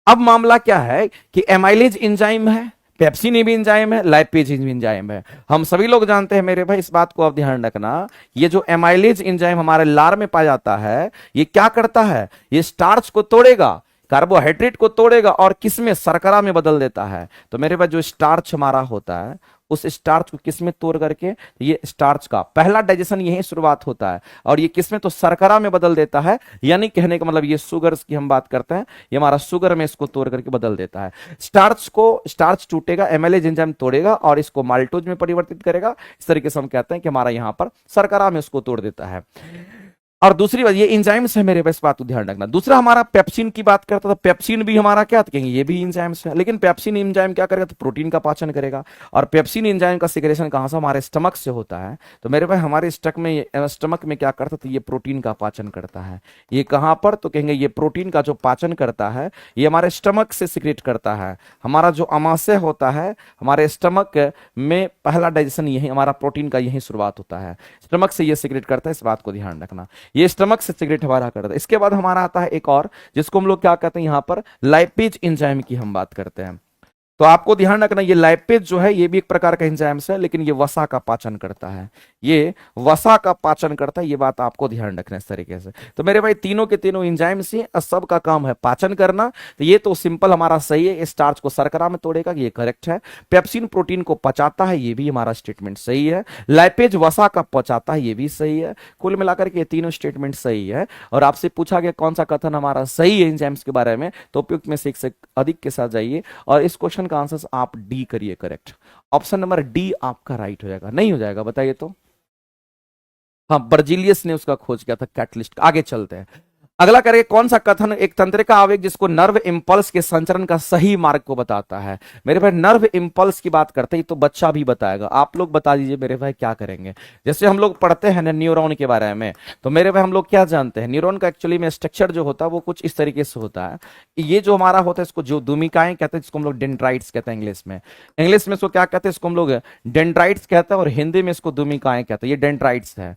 अब मामला क्या है कि एमाइलेज एंजाइम है, पेप्सिन भी एंजाइम है, लाइपेज भी एंजाइम है। हम सभी लोग जानते हैं मेरे भाई, इस बात को आप ध्यान रखना, ये जो एमाइलेज एंजाइम हमारे लार में पाया जाता है ये क्या करता है, ये स्टार्च को तोड़ेगा, कार्बोहाइड्रेट को तोड़ेगा और किसमें, शर्करा में बदल देता है। तो मेरे भाई जो स्टार्च हमारा होता है उस स्टार्च को किसमें तोड़ करके, ये स्टार्च का पहला डाइजेशन यही शुरुआत होता है और ये किसमें, तो शर्करा में बदल देता है। यानी कहने का मतलब ये शुगर की हम बात करते हैं, ये हमारा शुगर में इसको तोड़ करके बदल देता है। स्टार्च टूटेगा, एमाइलेज एंजाइम तोड़ेगा और इसको माल्टोज में परिवर्तित करेगा। इस तरीके से हम कहते हैं कि हमारा यहां पर शर्करा में उसको तोड़ देता है। और दूसरी बात ये एंजाइम्स है मेरे पास, बात को ध्यान रखना। दूसरा हमारा पेप्सिन की बात करता था, पेप्सिन भी हमारा क्या कहेंगे, ये भी एंजाइम्स है। लेकिन पेप्सिन एंजाइम क्या करेगा, तो प्रोटीन का पाचन करेगा। और पेप्सिन एंजाइम का सिक्रेशन कहां से, हमारे स्टमक से होता है। तो मेरे भाई हमारे स्टमक में क्या करता, तो ये प्रोटीन का पाचन करता है। ये कहां पर, तो कहेंगे ये प्रोटीन का जो पाचन करता है ये हमारे स्टमक से सिक्रेट करता है। हमारा जो अमाशय होता है, हमारे स्टमक में पहला डाइजेशन यही हमारा प्रोटीन का यही शुरुआत होता है, स्टमक से ये सिक्रेट करता है, इस बात को ध्यान रखना। ये स्टमक से सिगरेट हमारा करता है। इसके बाद हमारा आता है एक और, जिसको हम लोग क्या कहते हैं, यहां पर लाइपेज एंजाइम की हम बात करते हैं। तो आपको ध्यान रखना ये लाइपेज जो है ये भी एक प्रकार का एंजाइम्स है, लेकिन ये वसा का पाचन करता है, ये वसा का पाचन करता है, ये बात आपको ध्यान रखना इस तरीके से। तो मेरे भाई तीनों के तीनों एंजाइम्स ही सब का काम है पाचन करना। तो ये तो सिंपल हमारा सही है, स्टार्च को शर्करा में तोड़ेगा, ये करेक्ट है। पेप्सिन प्रोटीन को पचाता है, ये भी हमारा स्टेटमेंट सही है। लाइपेज वसा का पचाता है, ये भी सही है। कुल मिलाकर के ये तीनों स्टेटमेंट सही है। और आपसे पूछा गया कौन सा कथन हमारा सही है एंजाइम्स के बारे में, तो उपयुक्त में से एक से अधिक के साथ जाइए और इस क्वेश्चन क्वेश्चन का आंसर आप डी करिए करेक्ट। ऑप्शन नंबर डी आपका राइट हो जाएगा, नहीं हो जाएगा बताइए तो। हाँ, बर्जीलियस ने उसका खोज किया था कैटलिस्ट। आगे चलते हैं, अगला करेंगे कौन सा कथन एक तंत्रिका आवेग जिसको नर्व इंपल्स के संचरण का सही मार्ग को बताता है। मेरे भाई नर्व इंपल्स की बात करते हैं तो बच्चा भी बताएगा, आप लोग बता दीजिए मेरे भाई क्या करेंगे। जैसे हम लोग पढ़ते हैं ना न्यूरॉन के बारे में, तो मेरे भाई हम लोग क्या जानते हैं, न्यूरॉन का एक्चुअली में स्ट्रक्चर जो होता है वो कुछ इस तरीके से होता है। ये जो हमारा होता है इसको जो दुमिकाएं कहते हैं, जिसको हम लोग डेंड्राइट्स कहते हैं इंग्लिश में। इंग्लिश में इसको क्या कहते हैं, इसको हम लोग डेंड्राइट्स कहते हैं, और हिंदी में इसको दुमिकाएं कहते हैं। ये डेंड्राइट्स है।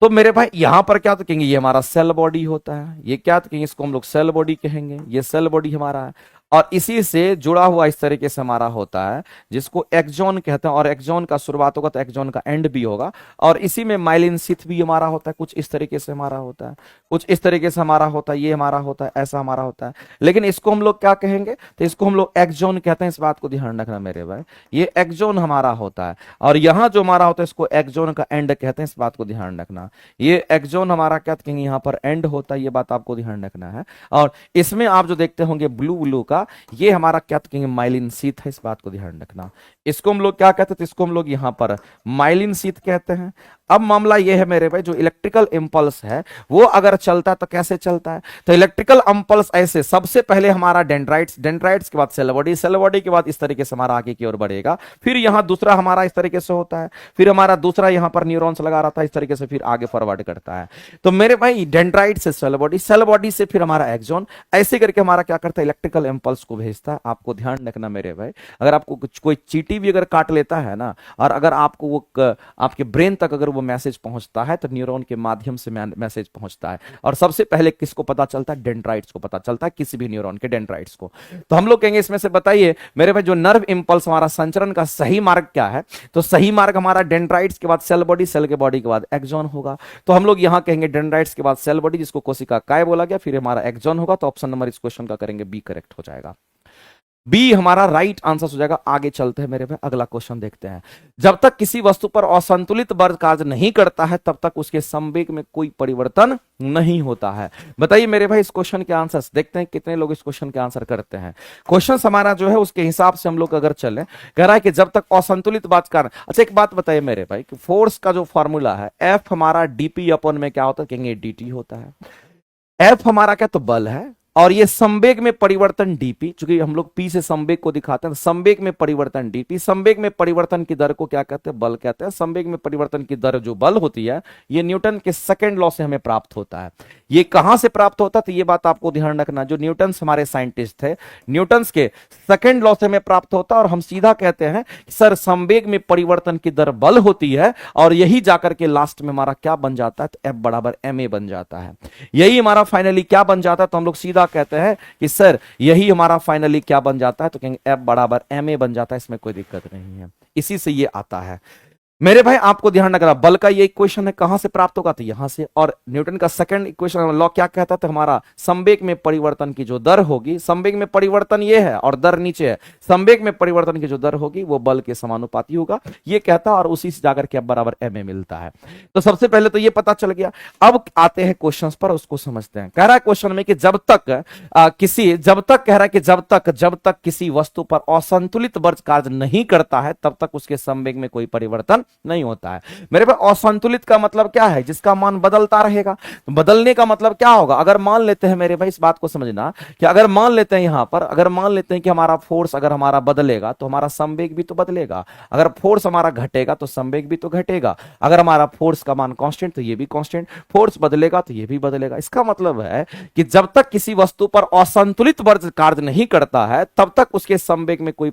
तो मेरे भाई यहां पर क्या तो कहेंगे, ये हमारा सेल बॉडी होता है। ये क्या तो कहेंगे, इसको हम लोग सेल बॉडी कहेंगे। ये सेल बॉडी हमारा है, और इसी से जुड़ा हुआ इस तरीके से हमारा होता है जिसको एक्सॉन कहते हैं। और एक्सॉन का शुरुआत होगा तो एक्सॉन का एंड भी होगा, और इसी में माइलिन शीथ भी हमारा होता है। कुछ इस तरीके से हमारा होता है, कुछ इस तरीके से हमारा होता है, ये हमारा होता है, ऐसा हमारा होता है। लेकिन इसको हम लोग क्या कहेंगे, तो इसको हम लोग एक्सॉन कहते हैं। इस बात को ध्यान रखना मेरे भाई, ये एक्सॉन हमारा होता है, और यहां जो हमारा होता है इसको एक्सॉन का एंड कहते हैं। इस बात को ध्यान रखना, ये एक्सॉन हमारा क्या कहेंगे, यहाँ पर एंड होता है, ये बात आपको ध्यान रखना है। और इसमें आप जो देखते होंगे ब्लू ब्लू का, ये हमारा क्या कहेंगे, माइलिन शीथ है। इस बात को ध्यान रखना, इसको हम लोग क्या कहते हैं, तो इसको हम लोग यहां पर माइलिन शीथ कहते हैं। अब मामला यह है मेरे भाई, जो इलेक्ट्रिकल इंपल्स है वो अगर चलता है तो कैसे चलता है, तो इलेक्ट्रिकल इंपल्स ऐसे, सबसे पहले हमारा डेंड्राइट्स, डेंड्राइट्स के बाद सेल बॉडी, सेल बॉडी के बाद इस तरीके से हमारा आगे की ओर बढ़ेगा। फिर यहां दूसरा हमारा इस तरीके से होता है, फिर हमारा दूसरा यहां पर न्यूरॉन्स लगा रहा था इस तरीके से, फिर आगे फॉरवर्ड करता है। तो मेरे भाई डेंड्राइट से सेल बॉडी, सेल बॉडी से फिर हमारा एक्सॉन, ऐसे करके हमारा क्या करता है, इलेक्ट्रिकल इंपल्स को भेजता है। आपको ध्यान रखना मेरे भाई, अगर आपको कोई चींटी भी अगर काट लेता है ना, और अगर आपको वो आपके ब्रेन तक अगर वो मैसेज पहुंचता है तो न्यूरॉन के माध्यम से मैसेज पहुंचता है। और सबसे पहले किसको पता चलता है, डेंड्राइट्स को पता चलता है, किसी भी न्यूरॉन के डेंड्राइट्स को। तो हम लोग कहेंगे इसमें से बताइए मेरे भाई, जो नर्व इंपल्स हमारा संचरण का सही मार्ग क्या है, तो सही मार्ग हमारा डेंड्राइट्स के बाद सेल बॉडी, सेल के बॉडी के बाद एक्सॉन होगा। तो हम लोग यहां कहेंगे डेंड्राइट्स के बाद सेल बॉडी, जिसको कोशिका काय बोला गया, फिर हमारा एक्सॉन होगा। तो ऑप्शन नंबर इस क्वेश्चन का करेंगे बी करेक्ट हो जाएगा, बी हमारा राइट आंसर हो जाएगा। आगे चलते हैं मेरे भाई, अगला क्वेश्चन देखते हैं। जब तक किसी वस्तु पर असंतुलित बल कार्य नहीं करता है तब तक उसके संवेग में कोई परिवर्तन नहीं होता है। बताइए मेरे भाई इस क्वेश्चन के आंसर्स देखते हैं, कितने लोग इस क्वेश्चन के आंसर करते हैं। क्वेश्चन हमारा जो है उसके हिसाब से हम लोग अगर चले, कह रहा है कि जब तक असंतुलित बल कार्य। अच्छा एक बात बताइए मेरे भाई, कि फोर्स का जो फॉर्मूला है, एफ हमारा डीपी अपन में क्या होता है, कहेंगे डीटी होता है। एफ हमारा क्या तो बल है, और ये संवेग में परिवर्तन डीपी, क्योंकि हम लोग पी से संवेग को दिखाते हैं, संवेग में परिवर्तन डीपी। संवेग में परिवर्तन की दर को क्या कहते हैं, बल कहते हैं। संवेग में परिवर्तन की दर जो बल होती है, ये न्यूटन के सेकंड लॉ से हमें प्राप्त होता है। ये कहां से प्राप्त होता है, तो ये बात आपको ध्यान रखना, जो न्यूटन हमारे साइंटिस्ट थे, न्यूटन के सेकंड लॉ से हमें प्राप्त होता है। और हम सीधा कहते हैं सर संवेग में परिवर्तन की दर बल होती है, और यही जाकर के लास्ट में हमारा क्या बन जाता है, तो एफ बराबर एम ए बन जाता है। यही हमारा फाइनली क्या बन जाता है, तो हम लोग सीधा कहते हैं कि सर यही हमारा फाइनली क्या बन जाता है, तो कहेंगे एफ बराबर एम ए बन जाता है। इसमें कोई दिक्कत नहीं है, इसी से ये आता है। मेरे भाई आपको ध्यान रखना, बल का ये इक्वेशन है कहां से प्राप्त होगा, तो यहां से। और न्यूटन का सेकंड इक्वेशन लॉ क्या कहता है, तो हमारा संवेग में परिवर्तन की जो दर होगी, संवेग में परिवर्तन ये है और दर नीचे है, संवेग में परिवर्तन की जो दर होगी वो बल के समानुपाती होगा, ये कहता है। और उसी से जाकर के अब बराबर एम ए मिलता है। तो सबसे पहले तो ये पता चल गया। अब आते हैं क्वेश्चन पर, उसको समझते हैं। कह रहा है क्वेश्चन में कि जब तक कह रहा है कि जब तक किसी वस्तु पर असंतुलित बल कार्य नहीं करता है तब तक उसके संवेग में कोई परिवर्तन नहीं होता है। मेरे पास असंतुलित का मतलब क्या है, जिसका मान बदलता रहेगा। तो बदलने का मतलब क्या होगा, अगर मान लेते हैं मेरे भाई, इस बात को समझना कि अगर मान लेते हैं यहां पर, अगर मान लेते हैं कि हमारा फोर्स अगर हमारा बदलेगा तो हमारा संवेग भी तो बदलेगा। अगर फोर्स हमारा घटेगा तो संवेग भी तो घटेगा। अगर हमारा फोर्स का मान कांस्टेंट तो ये भी कांस्टेंट, फोर्स बदलेगा तो ये भी बदलेगा। इसका मतलब है कि जब तक किसी वस्तु पर असंतुलित बल कार्य नहीं करता है तब तक उसके संवेग में कोई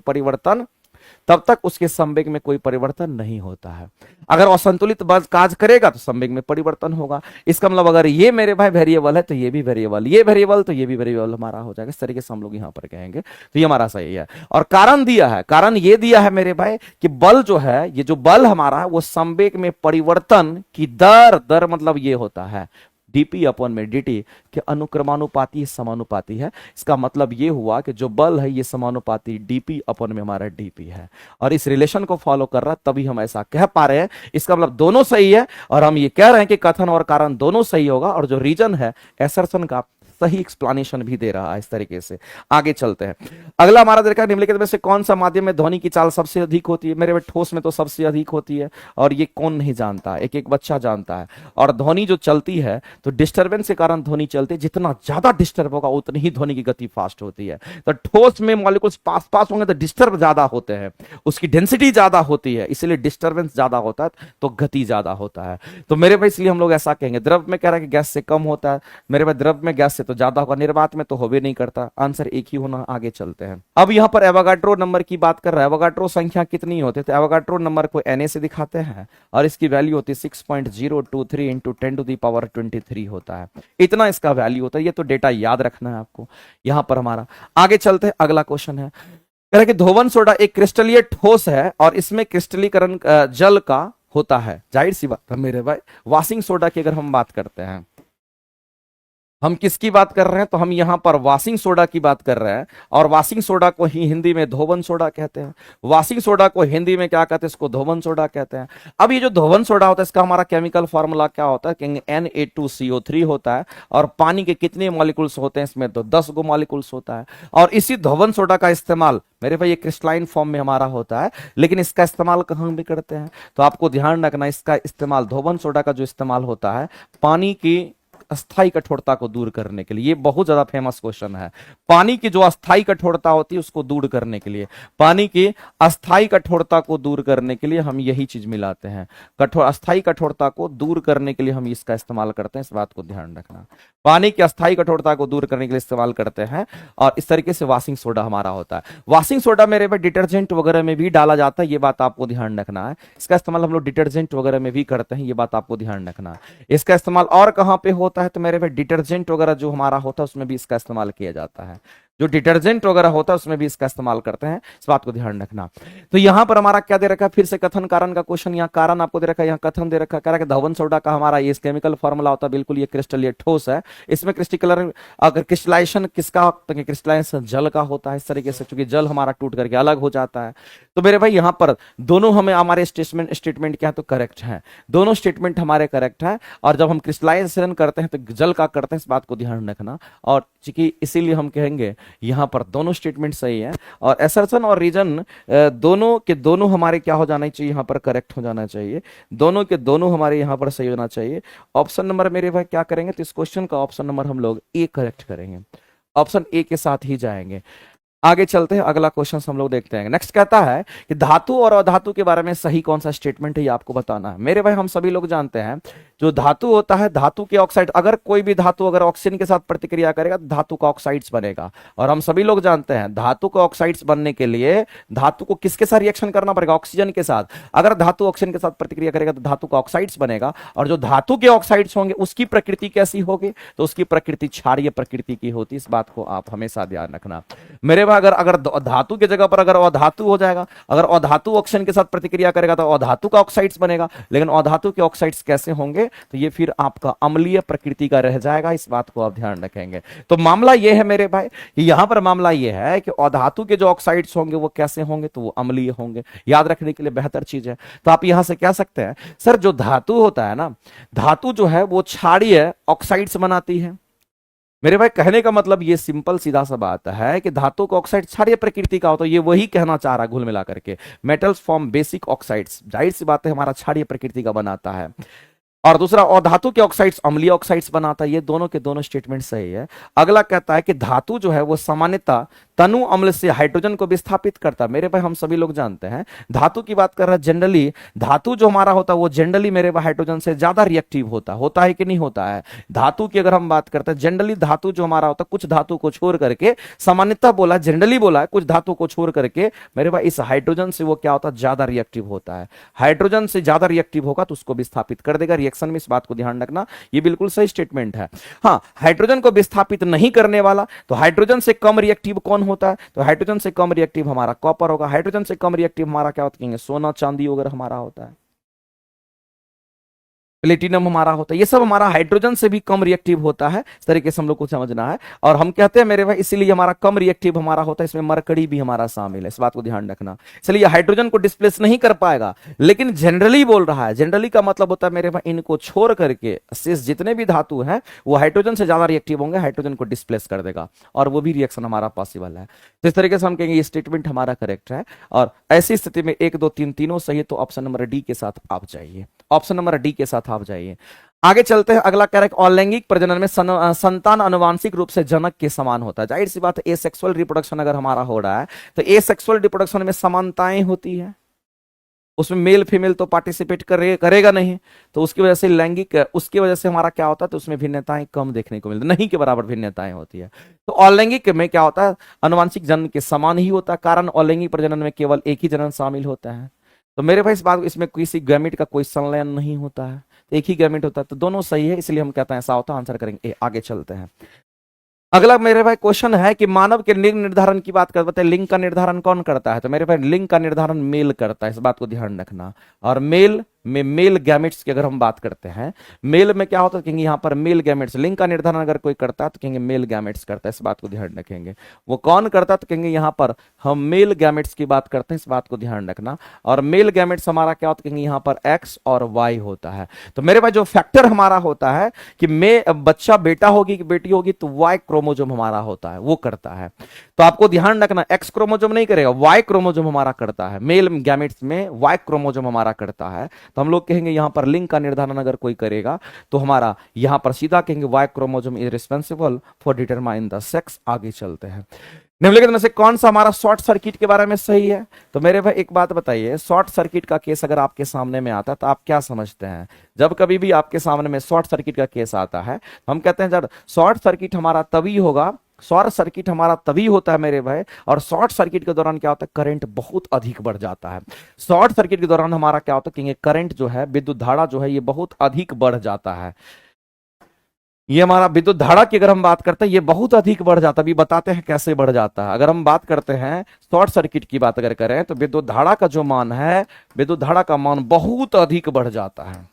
परिवर्तन नहीं होता है। अगर असंतुलित बल कार्य करेगा तो संवेग में परिवर्तन होगा। इसका मतलब अगर ये मेरे भाई वेरिएबल है तो ये भी वेरिएबल, ये वेरिएबल तो ये भी वेरिएबल हमारा हो जाएगा। इस तरीके से हम लोग यहां पर कहेंगे, तो ये हमारा सही है। और कारण दिया है, कारण ये दिया है मेरे भाई कि बल जो है, ये जो बल हमारा है वो संवेग में परिवर्तन की दर मतलब ये होता है डीपी अपन में डीटी के अनुक्रमानुपाती समानुपाती है। इसका मतलब ये हुआ कि जो बल है ये समानुपाती डीपी अपन में हमारा डीपी है, और इस रिलेशन को फॉलो कर रहा है, तभी हम ऐसा कह पा रहे हैं। इसका मतलब दोनों सही है, और हम ये कह रहे हैं कि कथन और कारण दोनों सही होगा, और जो रीजन है एसर्शन का सही एक्सप्लेनेशन भी दे रहा है इस तरीके से। आगे चलते हैं, अगला हमारा देखा निम्नलिखित में से कौन सा माध्यम में ध्वनि की चाल सबसे अधिक होती है। मेरे भाई ठोस में तो सबसे अधिक होती है, और ये कौन नहीं जानता, एक एक बच्चा जानता है। और ध्वनि जो चलती है तो डिस्टर्बेंस के कारण ध्वनि चलती है, जितना ज्यादा डिस्टर्ब होगा उतनी ही ध्वनि की गति फास्ट होती है। तो ठोस में मॉलिक्यूल्स पास पास होंगे तो डिस्टर्ब ज्यादा होते हैं, उसकी डेंसिटी ज्यादा होती है, इसलिए डिस्टर्बेंस ज्यादा होता है तो गति ज्यादा होता है। तो मेरे भाई इसलिए हम लोग ऐसा कहेंगे। द्रव में कह रहा है कि गैस से कम होता है, मेरे भाई द्रव में गैस से तो ज्यादा होगा, निर्वात में तो हो भी नहीं करता, आंसर एक ही होना। आगे चलते हैं, अब यहां पर एवोगाड्रो नंबर की बात कर रहा है। एवोगाड्रो संख्या कितनी होती है, तो एवोगाड्रो नंबर को Na से दिखाते हैं और इसकी वैल्यू होती है 6.023 इंटू 10⁻23 होता है, इतना इसका वैल्यू होता है। ये तो डेटा याद रखना है आपको यहां पर हमारा। आगे चलते हैं, अगला क्वेश्चन है, कह रहा है कि धोवन सोडा एक क्रिस्टलीय ठोस है और इसमें क्रिस्टलीकरण जल का होता है। जाहिर सी बात है मेरे भाई, वॉशिंग सोडा की अगर हम बात करते हैं, हम किसकी बात कर रहे हैं, तो हम यहां पर वॉशिंग सोडा की बात कर रहे हैं। और वॉशिंग सोडा को ही हिंदी में धोवन सोडा कहते हैं। वॉशिंग सोडा को हिंदी में क्या कहते हैं, इसको धोवन सोडा कहते हैं। अब ये जो धोवन सोडा होता है इसका हमारा केमिकल फॉर्मूला क्या होता है, कहेंगे Na2CO3 होता है। और पानी के कितने मॉलिक्यूल्स होते हैं इसमें, तो 10 गो मॉलिक्यूल्स होता है। और इसी धोवन सोडा का इस्तेमाल मेरे भाई ये क्रिस्टलाइन फॉर्म में हमारा होता है, लेकिन इसका इस्तेमाल कहां भी करते हैं, तो आपको ध्यान रखना इसका इस्तेमाल धोवन सोडा का जो इस्तेमाल होता है पानी की अस्थाई कठोरता को दूर करने के लिए। ये बहुत ज्यादा फेमस क्वेश्चन है। पानी की जो अस्थाई कठोरता होती है उसको दूर करने के लिए, पानी की अस्थाई कठोरता को दूर करने के लिए हम यही चीज मिलाते हैं। अस्थाई कठोरता को दूर करने के लिए हम इसका इस्तेमाल करते हैं, इस बात को ध्यान रखना। पानी की अस्थाई कठोरता को दूर करने के लिए इस्तेमाल करते हैं, और इस तरीके से वॉशिंग सोडा हमारा होता है। वॉशिंग सोडा मेरे पे डिटर्जेंट वगैरह में भी डाला जाता है, ये बात आपको ध्यान रखना है। इसका इस्तेमाल हम लोग डिटर्जेंट वगैरह में भी करते हैं, ये बात आपको ध्यान रखना है। इसका इस्तेमाल और कहां पे होता है, तो मेरे पे डिटर्जेंट वगैरह जो हमारा होता है उसमें भी इसका इस्तेमाल किया जाता है। जो डिटर्जेंट वगैरह होता है उसमें भी इसका इस्तेमाल करते हैं, इस बात को ध्यान रखना। तो यहां पर हमारा क्या दे रखा है, फिर से कथन कारण का क्वेश्चन। यहाँ कारण आपको दे रखा है, यहाँ कथन दे रखा है। कह रहा है कि धोवन सोडा का हमारा ये केमिकल फॉर्मूला होता है, बिल्कुल ये क्रिस्टलीय ठोस है। इसमें क्रिस्टल अगर क्रिस्टलाइजेशन किसका, तो क्रिस्टलाइजेशन जल का होता है इस तरीके से, क्योंकि जल हमारा टूट करके अलग हो जाता है। तो मेरे भाई यहाँ पर दोनों हमें हमारे स्टेटमेंट क्या है, तो करेक्ट है, दोनों स्टेटमेंट हमारे करेक्ट है। और जब हम क्रिस्टलाइजेशन करते हैं तो जल का करते हैं, इस बात को ध्यान रखना। और चूंकि इसीलिए हम कहेंगे यहाँ पर दोनों स्टेटमेंट सही है, और असर्शन और रीजन दोनों के दोनों हमारे क्या हो जाना चाहिए, यहाँ पर करेक्ट हो जाना चाहिए। दोनों के दोनों हमारे यहाँ पर सही होना चाहिए। ऑप्शन नंबर मेरे भाई क्या करेंगे, तो इस क्वेश्चन का ऑप्शन नंबर हम लोग ए करेक्ट करेंगे, ऑप्शन ए के साथ ही जाएंगे। आगे चलते हैं, अगला क्वेश्चन हम लोग देखते हैं। नेक्स्ट कहता है कि धातु और अधातु के बारे में सही कौन सा स्टेटमेंट है, ये आपको बताना है। मेरे भाई हम सभी लोग जानते हैं जो धातु होता है, धातु के ऑक्साइड, अगर कोई भी धातु अगर ऑक्सीजन के साथ प्रतिक्रिया करेगा तो धातु का ऑक्साइड्स बनेगा। और हम सभी लोग जानते हैं धातु का ऑक्साइड्स बनने के लिए धातु को किसके साथ रिएक्शन करना पड़ेगा, ऑक्सीजन के साथ। अगर धातु ऑक्सीजन के साथ प्रतिक्रिया करेगा तो धातु का ऑक्साइड्स बनेगा। और जो धातु के ऑक्साइड्स होंगे उसकी प्रकृति कैसी होगी, तो उसकी प्रकृति क्षारीय प्रकृति की होती। इस बात को आप हमेशा ध्यान रखना। मेरे भाई अगर धातु की जगह पर अगर अधातु हो जाएगा, अगर अधातु ऑक्सीजन के साथ प्रतिक्रिया करेगा तो अधातु का ऑक्साइड्स बनेगा। लेकिन अधातु के ऑक्साइड्स कैसे होंगे, तो ये फिर आपका अम्लीय प्रकृति का रह जाएगा। इस बात को आप ध्यान रखेंगे। तो मामला ये है मेरे भाई, यहां पर मामला ये है कि अधातु के जो ऑक्साइड्स होंगे वो कैसे होंगे, तो वो अम्लीय होंगे। याद रखने के लिए बेहतर चीज है। तो आप यहां से कह सकते हैं सर जो धातु होता है ना, धातु जो है वो क्षारीय ऑक्साइड्स बनाती है। मेरे भाई कहने का मतलब ये सिंपल सीधा सा बात है कि धातु का ऑक्साइड क्षारीय प्रकृति का होता है, ये वही कहना चाह रहा है घुल मिला करके। मेटल्स फॉर्म बेसिक ऑक्साइड्स, जाहिर सी बात है हमारा क्षारीय प्रकृति का बनाता है। और दूसरा अधातु के ऑक्साइड्स अम्लीय ऑक्साइड्स बनाता है। ये दोनों के दोनों स्टेटमेंट सही है। अगला कहता है कि धातु जो है वो सामान्यतः तनु अम्ल से हाइड्रोजन को विस्थापित करता है। मेरे भाई हम सभी लोग जानते हैं धातु की बात कर रहे हैं, जनरली धातु जो हमारा होता है वो जनरली मेरे भाई हाइड्रोजन से ज्यादा रिएक्टिव होता है कि नहीं होता है। धातु की अगर हम बात करते हैं जनरली धातु जो हमारा होता है, कुछ धातु को छोड़ करके, सामान्यतः बोला जनरली बोला है, कुछ धातु को छोड़ करके मेरे भाई इस हाइड्रोजन से वो क्या होता है, ज्यादा रिएक्टिव होता है। हाइड्रोजन से ज्यादा रिएक्टिव होगा तो उसको विस्थापित कर देगा रिएक्शन में। इस बात को ध्यान रखना, ये बिल्कुल सही स्टेटमेंट है। हाँ, हाइड्रोजन को विस्थापित नहीं करने वाला, तो हाइड्रोजन से कम रिएक्टिव कौन होता है, तो हाइड्रोजन से कम रिएक्टिव हमारा कॉपर होगा। हाइड्रोजन से कम रिएक्टिव हमारा क्या होता है, सोना चांदी वगैरह हमारा होता है। प्लेटिनम हमारा होता है, ये सब हमारा हाइड्रोजन से भी कम रिएक्टिव होता है। इस तरीके से हम लोग को समझना है। और हम कहते हैं मेरे भाई इसीलिए हमारा कम रिएक्टिव हमारा होता है, इसमें मरकरी भी हमारा शामिल है, इस बात को ध्यान रखना। इसलिए हाइड्रोजन को डिस्प्लेस नहीं कर पाएगा, लेकिन जनरली बोल रहा है, जनरली का मतलब होता है मेरे भाई इनको छोड़ करके शेष जितने भी धातु हैं वो हाइड्रोजन से ज्यादा रिएक्टिव होंगे, हाइड्रोजन को डिस्प्लेस कर देगा, और वो भी रिएक्शन हमारा पॉसिबल है। तो इस तरीके से हम कहेंगे ये स्टेटमेंट हमारा करेक्ट है। और ऐसी स्थिति में 1 2 3 तीनों सही है, तो ऑप्शन नंबर डी के साथ आप जाइए, ऑप्शन नंबर डी के साथ आप जाइए। आगे चलते हैं, अगला कह रहा है अलैंगिक प्रजनन में संतान आनुवांशिक रूप से जनक के समान होता है। जाहिर सी बात है, एसेक्सुअल रिप्रोडक्शन अगर हमारा हो रहा है तो एसेक्सुअल रिप्रोडक्शन में समानताएं होती है, उसमें मेल फीमेल तो पार्टिसिपेट करेगा नहीं, तो उसकी वजह से लैंगिक, उसकी वजह से हमारा क्या होता है, तो उसमें भिन्नताएं कम देखने को मिलती है, नहीं के बराबर भिन्नताएं होती है। तो अलैंगिक में क्या होता है, आनुवांशिक जन्म के समान ही होता है, कारण अलैंगिक प्रजनन में केवल एक ही जनन शामिल होता है। तो मेरे भाई इस बात, इसमें किसी गैमेट का कोई संलयन नहीं होता है, तो एक ही गैमेट होता है, तो दोनों सही है, इसलिए हम कहते हैं ऐसा होता है, आंसर करेंगे ए। आगे चलते हैं, अगला मेरे भाई क्वेश्चन है कि मानव के लिंग निर्धारण की बात करते हैं, लिंग का निर्धारण कौन करता है, तो मेरे भाई लिंग का निर्धारण मेल करता है, इस बात को ध्यान रखना। और मेल में मेल गैमेट्स की अगर हम बात करते हैं, मेल में क्या होता है, कहेंगे यहाँ पर मेल गैमेट्स, लिंग का निर्धारण अगर कोई करता है तो कहेंगे मेल गैमेट्स करता है, इस बात को ध्यान रखेंगे। वो कौन करता है, तो कहेंगे यहाँ पर हम मेल गैमेट्स की बात करते हैं, इस बात को ध्यान रखना। और मेल गैमेट्स हमारा क्या होता है, कहेंगे यहाँ पर एक्स और वाई होता है। तो मेरे भाई जो फैक्टर हमारा होता है कि बच्चा बेटा होगी कि बेटी होगी, तो वाई क्रोमोजोम हमारा होता है, वो करता है। तो आपको ध्यान रखना, एक्स क्रोमोजोम नहीं करेगा, वाई क्रोमोजोम हमारा करता है, मेल गैमेट्स में वाई क्रोमोजोम हमारा करता है। तो हम लोग कहेंगे यहां पर लिंग का निर्धारण अगर कोई करेगा तो हमारा यहां पर सीधा कहेंगे Y chromosome is responsible for determine the sex. आगे चलते हैं, निम्नलिखित में से कौन सा हमारा शॉर्ट सर्किट के बारे में सही है, तो मेरे भाई एक बात बताइए, शॉर्ट सर्किट का केस अगर आपके सामने में आता है तो आप क्या समझते हैं, जब कभी भी आपके सामने में शॉर्ट सर्किट का केस आता है तो हम कहते हैं जब शॉर्ट सर्किट हमारा तभी होगा, शॉर्ट सर्किट हमारा तभी होता है मेरे भाई, और शॉर्ट सर्किट के दौरान क्या होता है, करंट बहुत अधिक बढ़ जाता है। शॉर्ट सर्किट के दौरान हमारा क्या होता है कि करंट जो है, विद्युत धारा जो है, ये बहुत अधिक बढ़ जाता है। ये हमारा विद्युत धारा की अगर हम बात करते हैं, ये बहुत अधिक बढ़ जाता है, अभी बताते हैं कैसे बढ़ जाता है। अगर हम बात करते हैं शॉर्ट सर्किट की बात अगर करें तो विद्युत धारा का जो मान है, विद्युत धारा का मान बहुत अधिक बढ़ जाता है,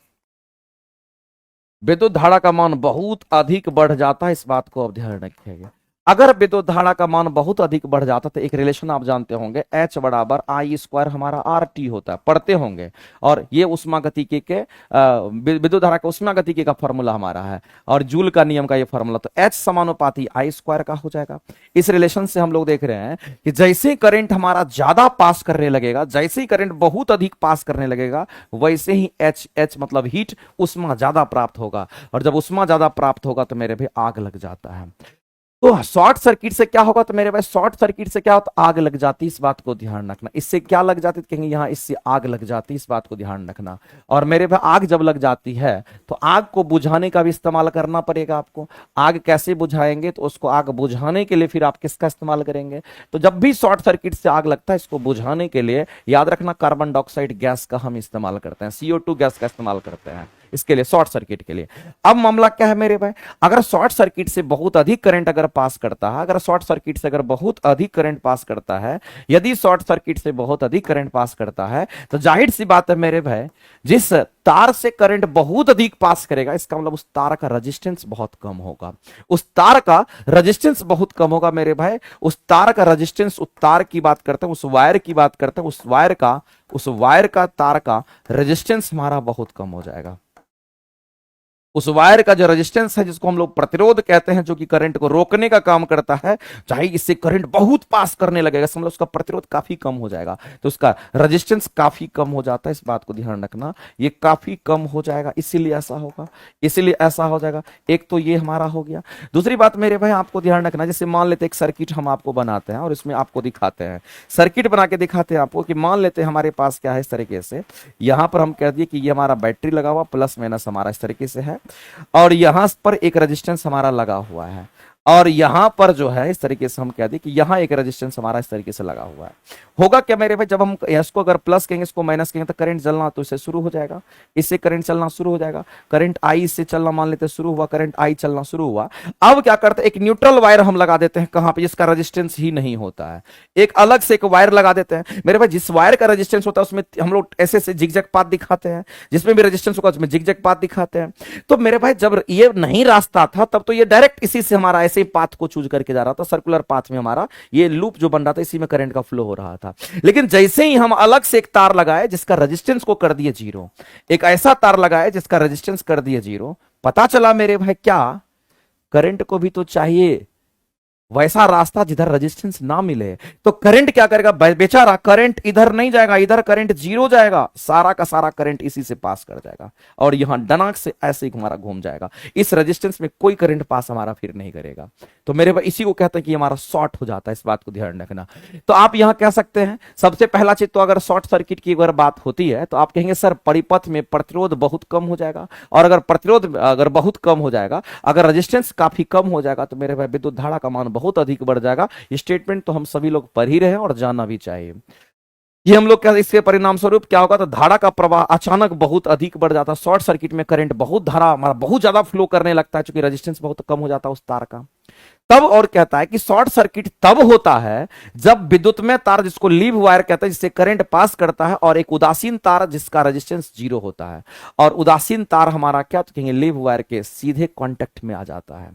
विद्युत धारा का मान बहुत अधिक बढ़ जाता है, इस बात को आप ध्यान रखिएगा। अगर विद्युत धारा का मान बहुत अधिक बढ़ जाता तो एक रिलेशन आप जानते होंगे, H बराबर आई स्क्वायर हमारा RT होता है, पढ़ते होंगे। और ये उष्मागतिकी के विद्युत धारा का उष्मागतिकी का फॉर्मूला हमारा है, और जूल का नियम का ये फॉर्मूला, तो H समानुपाती आई स्क्वायर का हो जाएगा। इस रिलेशन से हम लोग देख रहे हैं कि जैसे ही करंट हमारा ज्यादा पास करने लगेगा, जैसे ही करंट बहुत अधिक पास करने लगेगा, वैसे ही H मतलब हीट, उष्मा ज्यादा प्राप्त होगा, और जब उष्मा ज्यादा प्राप्त होगा तो मेरे भी आग लग जाता है। तो शॉर्ट सर्किट से क्या होगा, तो मेरे भाई शॉर्ट सर्किट से क्या होता, आग लग जाती, इस बात को ध्यान रखना। इससे क्या लग जाती, कहेंगे यहाँ इससे आग लग जाती, इस बात को ध्यान रखना। और मेरे भाई आग जब लग जाती है तो आग को बुझाने का भी इस्तेमाल करना पड़ेगा आपको। आग कैसे बुझाएंगे, तो उसको आग बुझाने के लिए फिर आप किसका इस्तेमाल करेंगे, तो जब भी शॉर्ट सर्किट से आग लगता है, इसको बुझाने के लिए याद रखना कार्बन डाइऑक्साइड गैस का हम इस्तेमाल करते हैं, CO2 गैस का इस्तेमाल करते हैं इसके लिए, शॉर्ट सर्किट के लिए। अब मामला क्या है मेरे भाई, अगर शॉर्ट सर्किट से बहुत अधिक करंट अगर पास करता है, अगर शॉर्ट सर्किट से अगर बहुत अधिक करंट पास करता है, यदि शॉर्ट सर्किट से बहुत अधिक करंट पास करता है, तो जाहिर सी बात है मेरे भाई, जिस तार से करंट बहुत अधिक पास करेगा, इसका मतलब उस तार का रेजिस्टेंस बहुत कम होगा, उस तार का रेजिस्टेंस बहुत कम होगा मेरे भाई। उस तार का रेजिस्टेंस, उस तार की बात करते हैं, उस वायर की बात करते हैं, उस वायर का तार का रेजिस्टेंस हमारा बहुत कम हो जाएगा। उस वायर का जो रेजिस्टेंस है, जिसको हम लोग प्रतिरोध कहते हैं, जो कि करंट को रोकने का काम करता है, चाहे इससे करंट बहुत पास करने लगेगा, समझ लो उसका प्रतिरोध काफी कम हो जाएगा, तो उसका रेजिस्टेंस काफी कम हो जाता है, इस बात को ध्यान रखना, ये काफी कम हो जाएगा, इसीलिए ऐसा होगा, इसीलिए ऐसा हो जाएगा। एक तो ये हमारा हो गया। दूसरी बात मेरे भाई आपको ध्यान रखना, जैसे मान लेते एक सर्किट हम आपको बनाते हैं और इसमें आपको दिखाते हैं, सर्किट बना के दिखाते हैं आपको कि मान लेते हैं हमारे पास क्या है, इस तरीके से यहां पर हम कह दिए कि ये हमारा बैटरी लगा हुआ, प्लस माइनस हमारा इस तरीके से है, और यहां पर एक रेजिस्टेंस हमारा लगा हुआ है। और यहां पर जो है इस तरीके से हम कह दें कि यहां एक रेजिस्टेंस हमारा इस तरीके से लगा हुआ है। होगा क्या मेरे भाई, जब हम इसको अगर प्लस कहेंगे इसको माइनस कहेंगे तो करंट चलना तो इससे शुरू हो जाएगा, इससे करंट चलना शुरू हो जाएगा। करंट आई इससे चलना मान लेते शुरू हुआ, करंट आई चलना शुरू हुआ। अब क्या करते हैं, एक न्यूट्रल वायर हम लगा देते हैं कहां पे, जिसका रेजिस्टेंस ही नहीं होता है। एक अलग से एक वायर लगा देते हैं मेरे भाई, जिस वायर का रेजिस्टेंस होता है उसमें हम लोग ऐसे ऐसे जिगजैग पाथ दिखाते हैं, जिसमें भी रेजिस्टेंस होगा उसमें जिगजैग पाथ दिखाते हैं। तो मेरे भाई जब ये नहीं रास्ता था तब तो ये डायरेक्ट इसी से हमारा ऐसे पाथ को चूज करके जा रहा था, सर्कुलर पाथ में हमारा ये लूप जो बन रहा था इसी में करंट का फ्लो हो रहा था। लेकिन जैसे ही हम अलग से एक तार लगाए जिसका रेजिस्टेंस को कर दिए जीरो, एक ऐसा तार लगाए जिसका रेजिस्टेंस कर दिए जीरो, पता चला मेरे भाई क्या, करंट को भी तो चाहिए वैसा रास्ता जिधर रेजिस्टेंस ना मिले। तो करंट क्या करेगा, बेचारा करंट इधर नहीं जाएगा, इधर करंट जीरो जाएगा, सारा का सारा करंट इसी से पास कर जाएगा और यहां डनाक से ऐसे ही हमारा घूम जाएगा। इस रेजिस्टेंस में कोई करंट पास हमारा फिर नहीं करेगा। तो मेरे भाई इसी को कहते हैं कि हमारा शॉर्ट हो जाता है, इस बात को ध्यान रखना। तो आप यहां कह सकते हैं सबसे पहला चीज तो अगर शॉर्ट सर्किट की अगर बात होती है तो आप कहेंगे सर परिपथ में प्रतिरोध बहुत कम हो जाएगा, और अगर प्रतिरोध अगर बहुत कम हो जाएगा, अगर रेजिस्टेंस काफी कम हो जाएगा तो मेरे भाई विद्युत धारा का मान बहुत अधिक बढ़ जाएगा। स्टेटमेंट तो हम सभी लोग पढ़ ही रहे हैं और जानना भी चाहिए। ये हम लोग क्या, इसके परिणाम स्वरूप क्या होगा, तो धारा का प्रवाह अचानक बहुत अधिक बढ़ जाता है। शॉर्ट सर्किट में करंट बहुत धारा हमारा बहुत ज्यादा फ्लो करने लगता है, क्योंकि रेजिस्टेंस बहुत कम हो जाता है उस तार का। तब और कहता है कि शॉर्ट सर्किट तब होता है जब विद्युत में तार जिसको लीव वायर कहते हैं, जिससे करंट पास करता है, और एक उदासीन तार जिसका रेजिस्टेंस जीरो होता है, और उदासीन तार हमारा क्या, तो कहेंगे लीव वायर के सीधे कांटेक्ट में आ जाता है।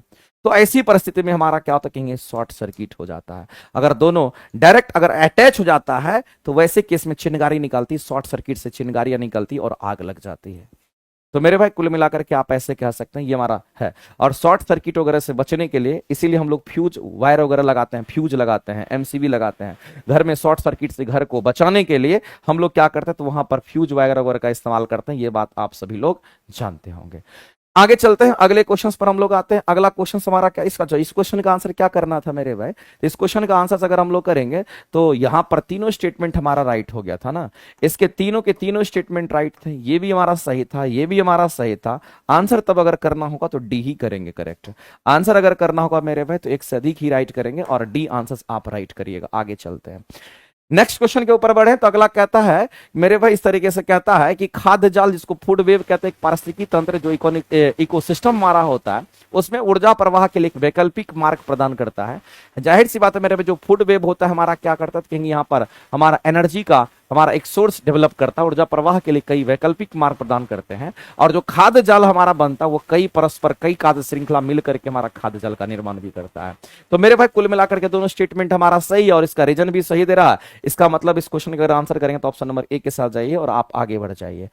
तो ऐसी परिस्थिति में हमारा क्या होता है, कहेंगे शॉर्ट सर्किट हो जाता है। अगर दोनों डायरेक्ट अगर अटैच हो जाता है तो वैसे केस में चिंगारी निकलती, शॉर्ट सर्किट से चिंगारियां निकलती और आग लग जाती है। तो मेरे भाई कुल मिलाकर के आप ऐसे कह सकते हैं ये हमारा है। और शॉर्ट सर्किट वगैरह से बचने के लिए इसीलिए हम लोग फ्यूज वायर वगैरह लगाते हैं, फ्यूज लगाते हैं, एमसीबी लगाते हैं। घर में शॉर्ट सर्किट से घर को बचाने के लिए हम लोग क्या करते हैं, तो वहां पर फ्यूज वायर वगैरह का इस्तेमाल करते हैं। ये बात आप सभी लोग जानते होंगे। आगे चलते हैं, अगले क्वेश्चंस पर हम लोग आते हैं। अगला क्वेश्चन हमारा क्या, इसका जो इस क्वेश्चन का आंसर क्या करना था मेरे भाई, इस क्वेश्चन का आंसर अगर हम लोग करेंगे तो यहां पर तीनों स्टेटमेंट हमारा राइट हो गया था ना, इसके तीनों के तीनों स्टेटमेंट राइट थे, ये भी हमारा सही था, ये भी हमारा सही था। आंसर तब अगर करना होगा तो डी ही करेंगे करेक्ट। आंसर अगर करना होगा मेरे भाई तो एक से अधिक ही राइट करेंगे और डी आंसर आप राइट करिएगा। आगे चलते हैं, नेक्स्ट क्वेश्चन के ऊपर बढ़े तो अगला कहता है मेरे भाई इस तरीके से कहता है कि खाद्य जाल जिसको फूड वेव कहते हैं, एक पारिस्थितिकी तंत्र जो इकोसिस्टम हमारा होता है उसमें ऊर्जा प्रवाह के लिए एक वैकल्पिक मार्ग प्रदान करता है। जाहिर सी बात है मेरे भाई जो फूड वेव होता है हमारा क्या करता है, कहेंगे यहाँ पर हमारा एनर्जी का हमारा एक सोर्स डेवलप करता है, ऊर्जा प्रवाह के लिए कई वैकल्पिक मार्ग प्रदान करते हैं। और जो खाद्य जाल हमारा बनता है वो कई परस्पर कई खाद्य श्रृंखला मिलकर के हमारा खाद्य जाल का निर्माण भी करता है। तो मेरे भाई कुल मिलाकर के दोनों स्टेटमेंट हमारा सही है और इसका रीजन भी सही दे रहा है। इसका मतलब इस क्वेश्चन का अगर आंसर करेंगे तो ऑप्शन नंबर ए के साथ जाइए और आप आगे बढ़ जाइए।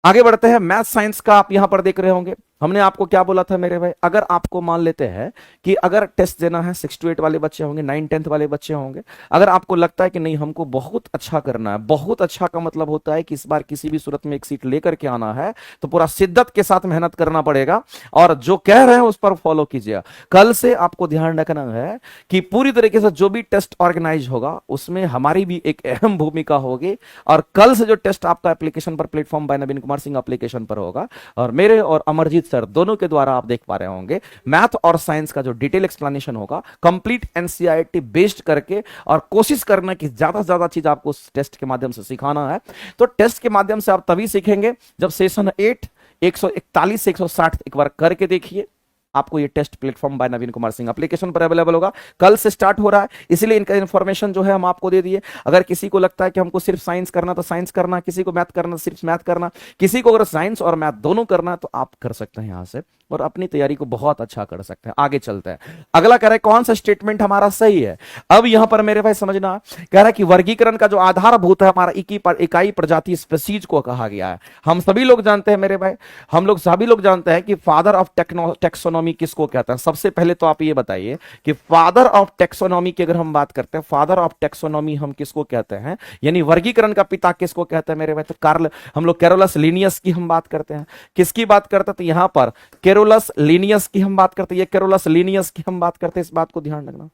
आगे बढ़ते हैं, मैथ साइंस का आप यहां पर देख रहे होंगे। हमने आपको क्या बोला था मेरे भाई, अगर आपको मान लेते हैं कि अगर टेस्ट देना है 6 to 8 वाले बच्चे होंगे, 9 10th वाले बच्चे होंगे, अगर आपको लगता है कि नहीं हमको बहुत अच्छा करना है, बहुत अच्छा का मतलब होता है कि इस बार किसी भी सूरत में एक सीट लेकर के आना है, तो पूरा शिद्दत के साथ मेहनत करना पड़ेगा और जो कह रहे हैं उस पर फॉलो कीजिए। कल से आपको ध्यान रखना है कि पूरी तरीके से जो भी टेस्ट ऑर्गेनाइज होगा उसमें हमारी भी एक अहम भूमिका होगी। और कल से जो टेस्ट आपका एप्लीकेशन पर platform by Naveen Kumar Singh application पर होगा और मेरे और अमरजीत सर दोनों के द्वारा आप देख पा रहे होंगे, मैथ और साइंस का जो डिटेल एक्सप्लेनेशन होगा कंप्लीट एनसीईआरटी बेस्ड करके, और कोशिश करना कि ज्यादा से ज्यादा चीज आपको टेस्ट के माध्यम से सिखाना है। तो टेस्ट के माध्यम से आप तभी सीखेंगे जब सेशन 8 141 से 160 एक बार करके देखिए। आपको ये test platform by Naveen Kumar Singh application पर अवेलेबल होगा, कल से स्टार्ट हो रहा है, इसलिए इनका इंफॉर्मेशन जो है हम आपको दे दिए। अगर किसी को लगता है कि हमको सिर्फ साइंस करना तो साइंस करना, किसी को मैथ करना सिर्फ मैथ करना, किसी को अगर साइंस और मैथ दोनों करना है तो आप कर सकते हैं यहां से और अपनी तैयारी को बहुत अच्छा कर सकते हैं। आगे चलते हैं, अगला कह रहा है कौन सा स्टेटमेंट हमारा सही है। अब यहां पर मेरे भाई समझना, कह रहा है कि वर्गीकरण का जो आधारभूत है हमारा इकाई प्रजाति स्पीसीज को कहा गया है। हम सभी लोग जानते हैं मेरे भाई, हम लोग सभी लोग जानते हैं कि फादर ऑफ टेक्सोनॉमी किसको कहते हैं। सबसे पहले तो आप ये बताइए कि फादर ऑफ टेक्सोनॉमी की अगर हम बात करते हैं, फादर ऑफ टेक्सोनॉमी हम किसको कहते हैं, यानी वर्गीकरण का पिता किसको कहते हैं मेरे भाई, तो कार्ल, हम लोग कैरोलस लिनियस की हम बात करते हैं। किसकी बात करते हैं, तो यहां पर कैरोलस लिनियस की हम बात करते हैं, ये कैरोलस लिनियस की हम बात करते हैं, इस बात को ध्यान रखना।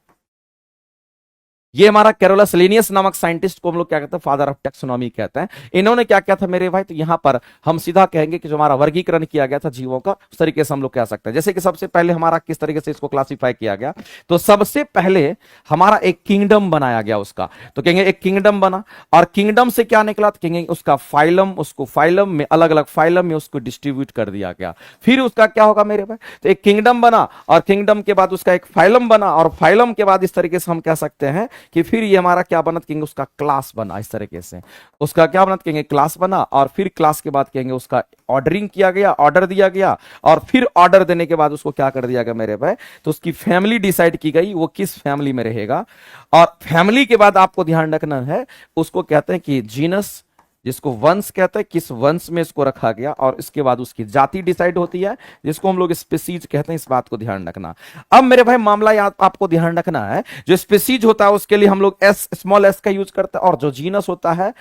ये हमारा कैरोलस लिनियस नामक साइंटिस्ट को हम लोग क्या कहते हैं, फादर ऑफ टैक्सोनॉमी कहते हैं। इन्होंने क्या किया था मेरे भाई, तो यहां पर हम सीधा कहेंगे कि जो हमारा वर्गीकरण किया गया था जीवों का, उस तरीके से हम लोग कह सकते हैं। जैसे कि सबसे पहले हमारा किस तरीके से इसको क्लासिफाई किया गया, तो सबसे पहले हमारा एक किंगडम बनाया गया उसका, तो कहेंगे एक किंगडम बना, और किंगडम से क्या निकला, तो कहेंगे उसका फाइलम, उसको फाइलम में अलग अलग फाइलम में उसको डिस्ट्रीब्यूट कर दिया गया। फिर उसका क्या होगा मेरे भाई, तो एक किंगडम बना, और किंगडम के बाद उसका एक फाइलम बना, और फाइलम के बाद इस तरीके से हम कह सकते हैं कि फिर ये हमारा क्या बना, कहेंगे उसका क्लास बना। इस तरीके से उसका क्या बना, कहेंगे क्लास बना, और फिर क्लास के बाद कहेंगे उसका ऑर्डरिंग किया गया, ऑर्डर दिया गया, और फिर ऑर्डर देने के बाद उसको क्या कर दिया गया मेरे भाई, तो उसकी फैमिली डिसाइड की गई, वो किस फैमिली में रहेगा। और फैमिली के बाद आपको ध्यान रखना है, उसको कहते हैं कि जीनस, जिसको वंश कहते हैं, किस वंश में इसको रखा गया, और इसके बाद उसकी जाति डिसाइड होती है, जिसको हम लोग स्पीसीज कहते हैं। इस बात को ध्यान रखना। अब मेरे भाई मामला याद आपको ध्यान रखना है, जो स्पीसीज होता है उसके लिए हम लोग एस, स्मॉल एस का यूज करते हैं, और जो जीनस होता है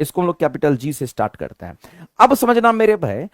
इसको हम लोग कैपिटल जी से स्टार्ट करते हैं। अब समझना मेरे भाई,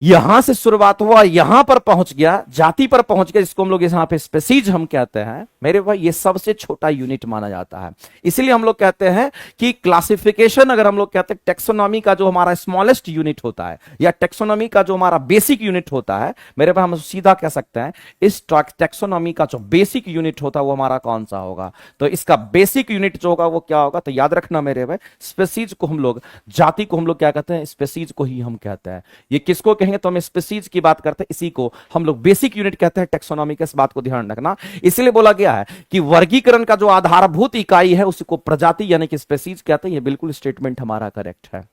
यहां से शुरुआत हुआ, यहां पर पहुंच गया, जाति पर पहुंच गया, जिसको हम लोग यहां पे स्पीसीज हम कहते हैं मेरे भाई, ये सबसे छोटा यूनिट माना जाता है। इसीलिए हम लोग कहते हैं कि क्लासिफिकेशन, अगर हम लोग कहते हैं टेक्सोनॉमी का जो हमारा स्मॉलेस्ट यूनिट होता है, या टेक्सोनॉमी का जो हमारा बेसिक यूनिट होता है मेरे भाई, हम सीधा कह सकते हैं इस टेक्सोनॉमी का जो बेसिक यूनिट होता है वो हमारा कौन सा होगा, तो इसका बेसिक यूनिट जो होगा वो क्या होगा, तो याद रखना मेरे भाई, स्पीसीज को हम लोग, जाति को हम लोग क्या कहते हैं, स्पीसीज को ही हम कहते हैं। ये किसको तो हम स्पीसीज की बात करते हैं, इसी को हम लोग बेसिक यूनिट कहते हैं टेक्सोनॉमी के। इस बात को ध्यान रखना। इसलिए बोला गया है कि वर्गीकरण का जो आधारभूत इकाई है उसी को प्रजाति यानी कि स्पीसीज कहते हैं। ये बिल्कुल स्टेटमेंट हमारा करेक्ट है।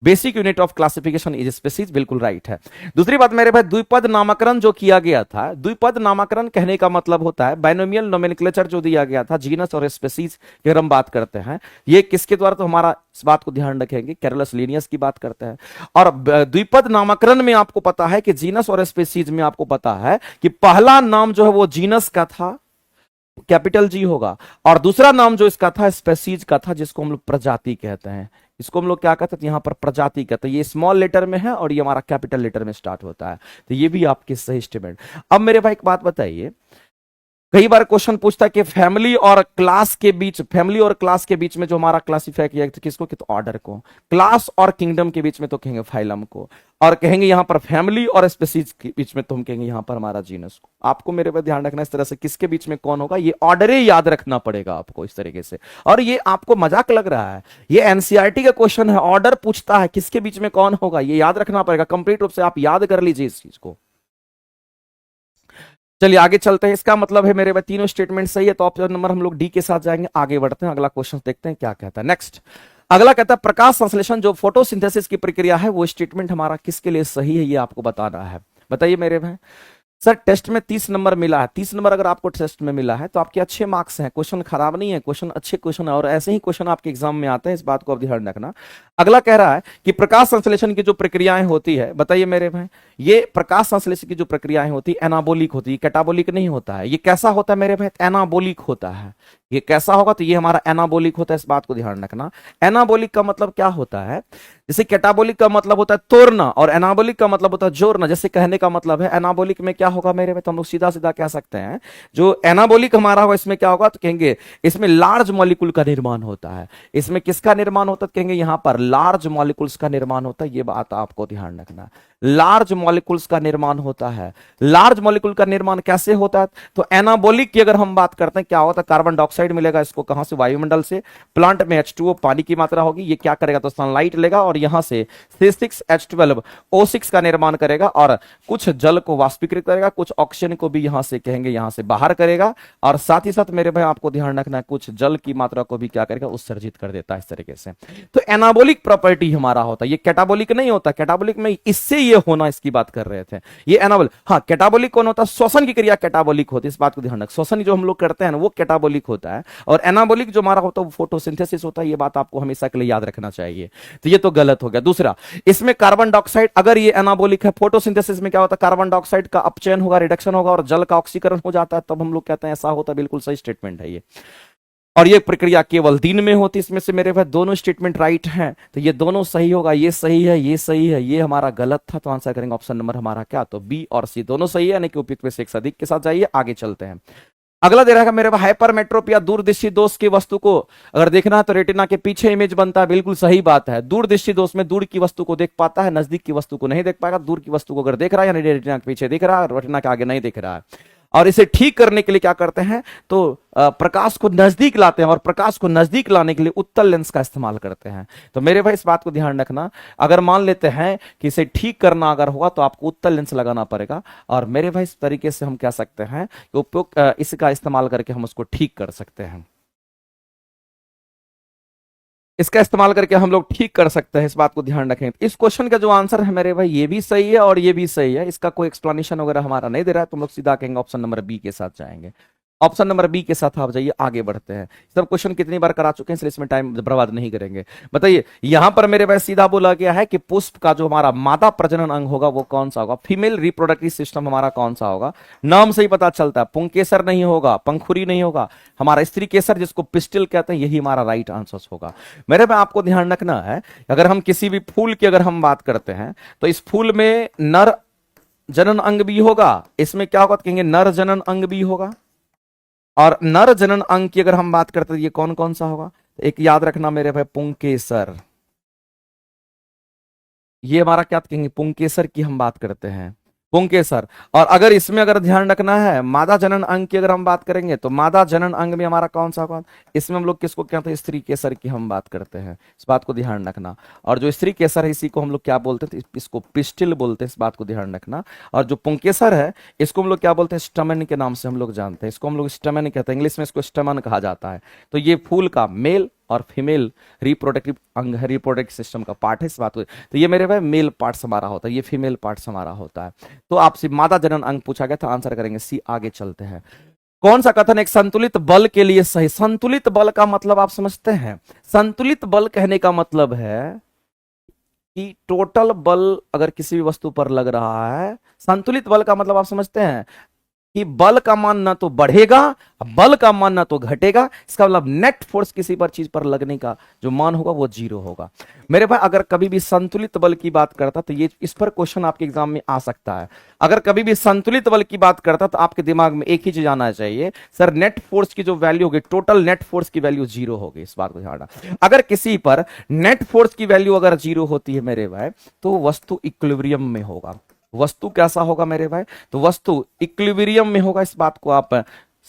Basic unit of classification is species, बिल्कुल राइट है। दूसरी बात मेरे भाई, द्विपद नामकरण जो किया गया था, द्विपद नामकरण कहने का मतलब होता है बाइनोमियल नोमेनक्लेचर जो दिया गया था जीनस और स्पीसीज की अगर हम बात करते हैं, ये किसके द्वारा, तो हमारा इस बात को ध्यान रखेंगे कैरोलस लिनियस की बात करते हैं। और द्विपद नामकरण में आपको पता है कि जीनस और स्पीसीज में आपको पता है कि पहला नाम जो है वो जीनस का था, कैपिटल जी होगा, और दूसरा नाम जो इसका था स्पीसीज का था, जिसको हम लोग प्रजाति कहते हैं। इसको हम लोग क्या कहते हैं, यहां पर प्रजाति कहते हैं। ये स्मॉल लेटर में है और ये हमारा कैपिटल लेटर में स्टार्ट होता है, तो ये भी आपकी सही स्टेटमेंट। अब मेरे भाई एक बात बताइए, कई बार क्वेश्चन पूछता है कि फैमिली और क्लास के बीच, फैमिली और क्लास के बीच में जो हमारा क्लासिफाई किया तो किसको, कि तो ऑर्डर को, क्लास और किंगडम के बीच में तो कहेंगे फाइलम को, और कहेंगे यहां पर फैमिली और स्पीसीज के बीच में तो हम कहेंगे यहां पर हमारा जीनस को। आपको मेरे पे ध्यान रखना इस तरह से, किसके बीच में कौन होगा, ये ऑर्डर याद रखना पड़ेगा आपको इस तरीके से। और ये आपको मजाक लग रहा है, ये एनसीईआरटी का क्वेश्चन है, ऑर्डर पूछता है किसके बीच में कौन होगा, ये याद रखना पड़ेगा। कंप्लीट रूप से आप याद कर लीजिए इस चीज को। चलिए आगे चलते हैं। इसका मतलब है मेरे भाई तीनों स्टेटमेंट सही है, तो ऑप्शन नंबर हम लोग डी के साथ जाएंगे। आगे बढ़ते हैं, अगला क्वेश्चन देखते हैं क्या कहता है। नेक्स्ट अगला कहता है प्रकाश संश्लेषण जो फोटोसिंथेसिस की प्रक्रिया है, वो स्टेटमेंट हमारा किसके लिए सही है, ये आपको बताना है। बताइए मेरे भाई। सर टेस्ट में 30 नंबर मिला है, 30 नंबर अगर आपको टेस्ट में मिला है तो आपके अच्छे मार्क्स हैं, क्वेश्चन खराब नहीं है, क्वेश्चन अच्छे क्वेश्चन है, और ऐसे ही क्वेश्चन आपके एग्जाम में आते हैं, इस बात को आप ध्यान रखना। अगला कह रहा है कि प्रकाश संश्लेषण की जो प्रक्रियाएं होती है, बताइए मेरे भाई, ये प्रकाश संश्लेषण की जो प्रक्रियाएं होती है एनाबोलिक होती है, कैटाबोलिक नहीं होता है। ये कैसा होता है मेरे भाई, एनाबोलिक होता है। ये कैसा होगा, तो ये हमारा एनाबोलिक होता है, इस बात को ध्यान रखना। एनाबोलिक का मतलब क्या होता है, जैसे कैटाबोलिक का मतलब होता है तोड़ना, और एनाबोलिक का मतलब होता है जोड़ना। जैसे कहने का मतलब है एनाबोलिक में क्या होगा मेरे में, तो हम लोग सीधा सीधा कह सकते हैं जो एनाबोलिक हमारा होगा इसमें क्या होगा, तो कहेंगे इसमें लार्ज मॉलिक्यूल का निर्माण होता है। इसमें किसका निर्माण होता है, तो कहेंगे यहां पर लार्ज मॉलिक्यूल्स का निर्माण होता है। ये बात आपको ध्यान रखना, लार्ज मॉलिक्यूल्स का निर्माण होता है। लार्ज मॉलिक्यूल का निर्माण कैसे होता है, तो एनाबोलिक की अगर हम बात करते हैं क्या होता है, कार्बन डाइऑक्साइड मिलेगा इसको कहां से, वायुमंडल से। प्लांट में H2O पानी की मात्रा होगी, ये क्या करेगा, तो सनलाइट लेगा और यहां से C6H12O6 का निर्माण करेगा, और कुछ जल को वाष्पीकृत करेगा, कुछ ऑक्सीजन को भी यहां से कहेंगे यहां से बाहर करेगा, और साथ ही साथ मेरे भाई आपको ध्यान रखना है कुछ जल की मात्रा को भी क्या करेगा, उत्सर्जित कर देता है इस तरीके से। तो एनाबोलिक प्रॉपर्टी हमारा होता है, ये कैटाबोलिक नहीं होता। कैटाबोलिक में इससे ये होना, इसकी बात कर रहे थे, ये एनाबोलिक। हाँ, कैटाबोलिक कौन होता है, श्वसन की क्रिया कैटाबोलिक होती है, इस बात को ध्यान रख। श्वसन जो हम लोग करते हैं ना वो कैटाबोलिक होता है, और एनाबोलिक जो हमारा होता है वो फोटोसिंथेसिस होता है। ये बात आपको हमेशा के लिए याद रखना चाहिए। तो ये तो गलत हो गया। दूसरा, इसमें कार्बन डाइऑक्साइड, अगर ये एनाबोलिक है, फोटोसिंथेसिस में क्या होता है, कार्बन डाइऑक्साइड का अपचयन होगा, रिडक्शन होगा, और जल का ऑक्सीकरण हो जाता है, तब हम लोग कहते हैं ऐसा होता है। बिल्कुल सही स्टेटमेंट है ये, और ये प्रक्रिया केवल दिन में होती है। इसमें से मेरे भाई दोनों स्टेटमेंट राइट हैं, तो ये दोनों सही होगा। ये सही है, ये सही है, ये हमारा गलत था, तो आंसर करेंगे ऑप्शन नंबर हमारा क्या, तो बी और सी दोनों सही है, यानी कि उपयुक्त में से एक से अधिक के साथ जाइए। आगे चलते हैं। अगला दे रहा है मेरे पास हाइपरमेट्रोपिया, दूरदृष्टि दोष की वस्तु को अगर देखना है तो रेटिना के पीछे इमेज बनता है, बिल्कुल सही बात है। दूरदृष्टि दोष में दूर की वस्तु को देख पाता है, नजदीक की वस्तु को नहीं देख पाएगा। दूर की वस्तु को अगर देख रहा है यानी रेटिना के पीछे दिख रहा है, रेटिना के आगे नहीं दिख रहा है। और इसे ठीक करने के लिए क्या करते हैं तो प्रकाश को नजदीक लाते हैं, और प्रकाश को नजदीक लाने के लिए उत्तल लेंस का इस्तेमाल करते हैं। तो मेरे भाई इस बात को ध्यान रखना, अगर मान लेते हैं कि इसे ठीक करना अगर होगा तो आपको उत्तल लेंस लगाना पड़ेगा। और मेरे भाई इस तरीके से हम कह सकते हैं कि उपयोग इसका इस्तेमाल करके हम उसको ठीक कर सकते हैं, इसका इस्तेमाल करके हम लोग ठीक कर सकते हैं। इस बात को ध्यान रखें। इस क्वेश्चन का जो आंसर है मेरे भाई ये भी सही है और ये भी सही है, इसका कोई एक्सप्लेनेशन वगैरह हमारा नहीं दे रहा है, तुम लोग सीधा कहेंगे ऑप्शन नंबर बी के साथ जाएंगे। ऑप्शन नंबर बी के साथ आप जाइए, आगे बढ़ते हैं। सब क्वेश्चन कितनी बार करा चुके हैं इसलिए इसमें टाइम बर्बाद नहीं करेंगे। बताइए यहां पर मेरे भाई सीधा बोला गया है कि पुष्प का जो हमारा मादा प्रजनन अंग होगा वो कौन सा होगा, फीमेल रिप्रोडक्टिव सिस्टम हमारा कौन सा होगा। नाम से ही पता चलता है, पुंकेसर नहीं होगा, पंखुरी नहीं होगा, हमारा स्त्री केसर जिसको पिस्टिल कहते हैं यही हमारा राइट आंसर होगा। मेरे भाई आपको ध्यान रखना है, अगर हम किसी भी फूल की अगर हम बात करते हैं तो इस फूल में नर जनन अंग भी होगा, इसमें क्या होगा तो कहेंगे नर जनन अंग भी होगा। और नर जनन अंग की अगर हम बात करते हैं ये कौन कौन सा होगा, एक याद रखना मेरे भाई पुंकेसर, ये हमारा क्या कहेंगे पुंकेसर की हम बात करते हैं, पुंकेसर। और अगर इसमें अगर ध्यान रखना है मादा जनन अंग की अगर हम बात करेंगे तो मादा जनन अंग में हमारा कौन सा होगा, इसमें हम लोग किसको कहते हैं स्त्री केसर की हम बात करते हैं, इस बात को ध्यान रखना। और जो स्त्री केसर है इसी को हम लोग क्या बोलते हैं, इसको पिस्टिल बोलते हैं, इस बात को ध्यान रखना। और जो पुंकेसर है इसको हम लोग क्या बोलते हैं स्टमन के नाम से हम लोग जानते हैं, इसको हम लोग स्टमन कहते हैं, इंग्लिश में इसको स्टमन कहा जाता है। तो ये फूल का मेल और फीमेल रिप्रोडक्टिव अंग है, रिप्रोडक्टिव सिस्टम का पार्ट है इस बात को। तो ये मेरे भाई मेल पार्ट्स हमारा होता है, ये फीमेल पार्ट्स हमारा होता है। तो आपसे मादा जनन अंग पूछा गया था, आंसर करेंगे सी। आगे चलते हैं। कौन सा कथन एक संतुलित बल के लिए सही, संतुलित बल का मतलब आप समझते हैं, संतुलित बल कहने का मतलब है कि टोटल बल अगर किसी भी वस्तु पर लग रहा है, संतुलित बल का मतलब आप समझते हैं कि बल का मान ना तो बढ़ेगा, बल का मान ना तो घटेगा। इसका मतलब नेट फोर्स किसी पर चीज पर लगने का जो मान होगा वो 0 होगा। मेरे भाई अगर कभी भी संतुलित बल की बात करता तो ये इस पर क्वेश्चन आपके एग्जाम में आ सकता है। अगर कभी भी संतुलित बल की बात करता तो आपके दिमाग में एक ही चीज आना चाहिए, सर नेट फोर्स की जो वैल्यू होगी, टोटल नेट फोर्स की वैल्यू 0 होगी। इस बात को ध्यान रखना, अगर किसी पर नेट फोर्स की वैल्यू अगर 0 होती है मेरे भाई तो वस्तु इक्विलिब्रियम में होगा। वस्तु कैसा होगा मेरे भाई, तो वस्तु इक्विलिब्रियम में होगा। इस बात को आप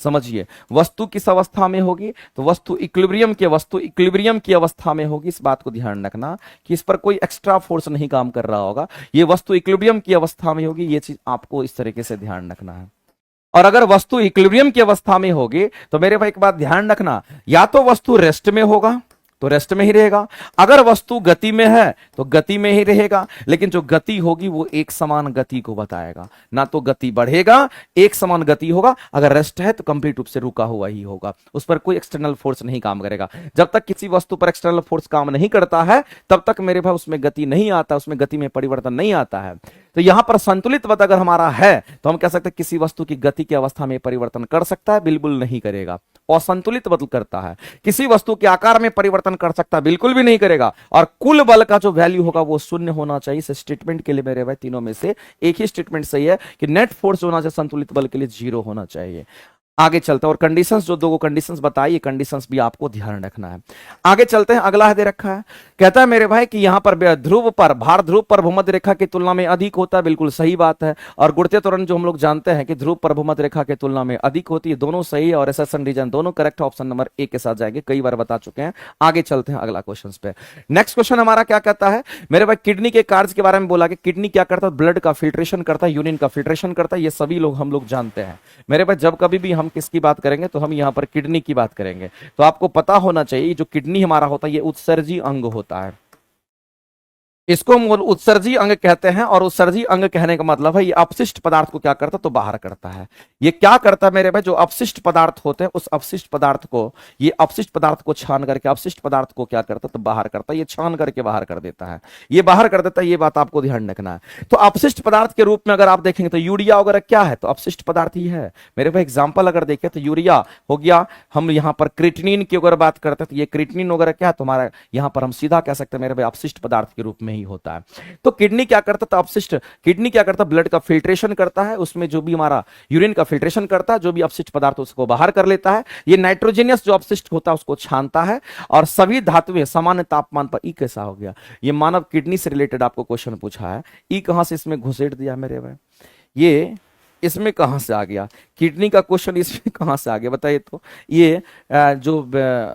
समझिए, वस्तु किस अवस्था में होगी तो वस्तु इक्विलिब्रियम की अवस्था में होगी। इस बात को ध्यान रखना कि इस पर कोई एक्स्ट्रा फोर्स नहीं काम कर रहा होगा, ये वस्तु इक्विलिब्रियम की अवस्था में होगी। ये चीज आपको इस तरीके से ध्यान रखना है। और अगर वस्तु इक्विलिब्रियम की अवस्था में होगी तो मेरे भाई एक बात ध्यान रखना, या तो वस्तु रेस्ट में होगा तो रेस्ट में ही रहेगा, अगर वस्तु गति में है तो गति में ही रहेगा। लेकिन जो गति होगी वो एक समान गति को बताएगा, ना तो गति बढ़ेगा, एक समान गति होगा। अगर रेस्ट है तो कंप्लीट रूप से रुका हुआ ही होगा, उस पर कोई एक्सटर्नल फोर्स नहीं काम करेगा। जब तक किसी वस्तु पर एक्सटर्नल फोर्स काम नहीं करता है तब तक मेरे भाई उसमें गति नहीं आता, उसमें गति में परिवर्तन नहीं आता है। तो यहां पर संतुलित बल अगर हमारा है तो हम कह सकते हैं किसी वस्तु की गति की अवस्था में परिवर्तन कर सकता है, बिल्कुल नहीं करेगा। असंतुलित बल करता है, किसी वस्तु के आकार में परिवर्तन कर सकता है, बिल्कुल भी नहीं करेगा। और कुल बल का जो वैल्यू होगा वो 0 होना चाहिए। इस स्टेटमेंट के लिए मेरे भाई तीनों में से एक ही स्टेटमेंट सही है कि नेट फोर्स होना चाहिए संतुलित बल के लिए 0 होना चाहिए। आगे चलते हैं और कंडीशंस जो दो कंडीशंस बताई, ये कंडीशंस भी आपको ध्यान रखना है। आगे चलते हैं, अगला है दे रखा है, कहता है मेरे भाई कि यहां पर ध्रुव पर भार ध्रुव पर भूमध्य रेखा की तुलना में अधिक होता है, बिल्कुल सही बात है। और गुणित त्वरण जो हम लोग जानते हैं कि ध्रुव पर भूमध्य रेखा की तुलना में अधिक होती है, दोनों सही है और एसेशन रीजन दोनों करेक्ट, ऑप्शन नंबर ए के साथ जाएंगे, कई बार बता चुके हैं। आगे चलते हैं अगला क्वेश्चन पे। नेक्स्ट क्वेश्चन हमारा क्या कहता है मेरे भाई, किडनी के कार्य के बारे में बोला कि किडनी क्या करता है, ब्लड का फिल्ट्रेशन करता है, यूरिन का फिल्ट्रेशन करता है, ये सभी लोग हम लोग जानते हैं। मेरे भाई जब कभी भी हम किसकी बात करेंगे तो हम यहां पर किडनी की बात करेंगे, तो आपको पता होना चाहिए जो किडनी हमारा होता है ये उत्सर्जी अंग होता है, इसको हम उत्सर्जी अंग कहते हैं। और उत्सर्जी अंग कहने का मतलब है ये अपशिष्ट पदार्थ को क्या करता है तो बाहर करता है। ये क्या करता है मेरे भाई, जो अपशिष्ट पदार्थ होते हैं उस अपशिष्ट पदार्थ को, ये अपशिष्ट पदार्थ को छान करके अपशिष्ट पदार्थ को क्या करता है तो बाहर करता है, ये छान करके बाहर कर देता है, ये बाहर कर देता है। ये बात आपको ध्यान रखना है। तो अपशिष्ट पदार्थ के रूप में अगर आप देखेंगे तो यूरिया वगैरह क्या है तो अपशिष्ट पदार्थ ही है मेरे भाई। एग्जाम्पल अगर देखें तो यूरिया हो गया, हम यहां पर क्रिएटिनिन की अगर बात करते हैं तो ये क्रिएटिनिन वगैरह क्या है तुम्हारा, यहां पर हम सीधा कह सकते हैं मेरे भाई अपशिष्ट पदार्थ के रूप में नहीं होता है। तो किडनी क्या करता था, अपशिष्ट किडनी क्या करता, ब्लड का फिल्ट्रेशन करता है, उसमें जो भी हमारा यूरिन का फिल्ट्रेशन करता है, जो भी अपशिष्ट पदार्थ उसको बाहर कर लेता है। ये नाइट्रोजेनियस जो अपशिष्ट होता है उसको छानता है, और सभी धातुएं सामान्य तापमान पर, ई कैसा हो गया, ये मानव किडनी से रिलेटेड आपको क्वेश्चन पूछा है, ई कहां से इसमें घुसेड़ दिया मेरे भाई, ये इसमें कहां से आ गया, किडनी का क्वेश्चन इसमें कहां से आ गया बताइए। तो ये जो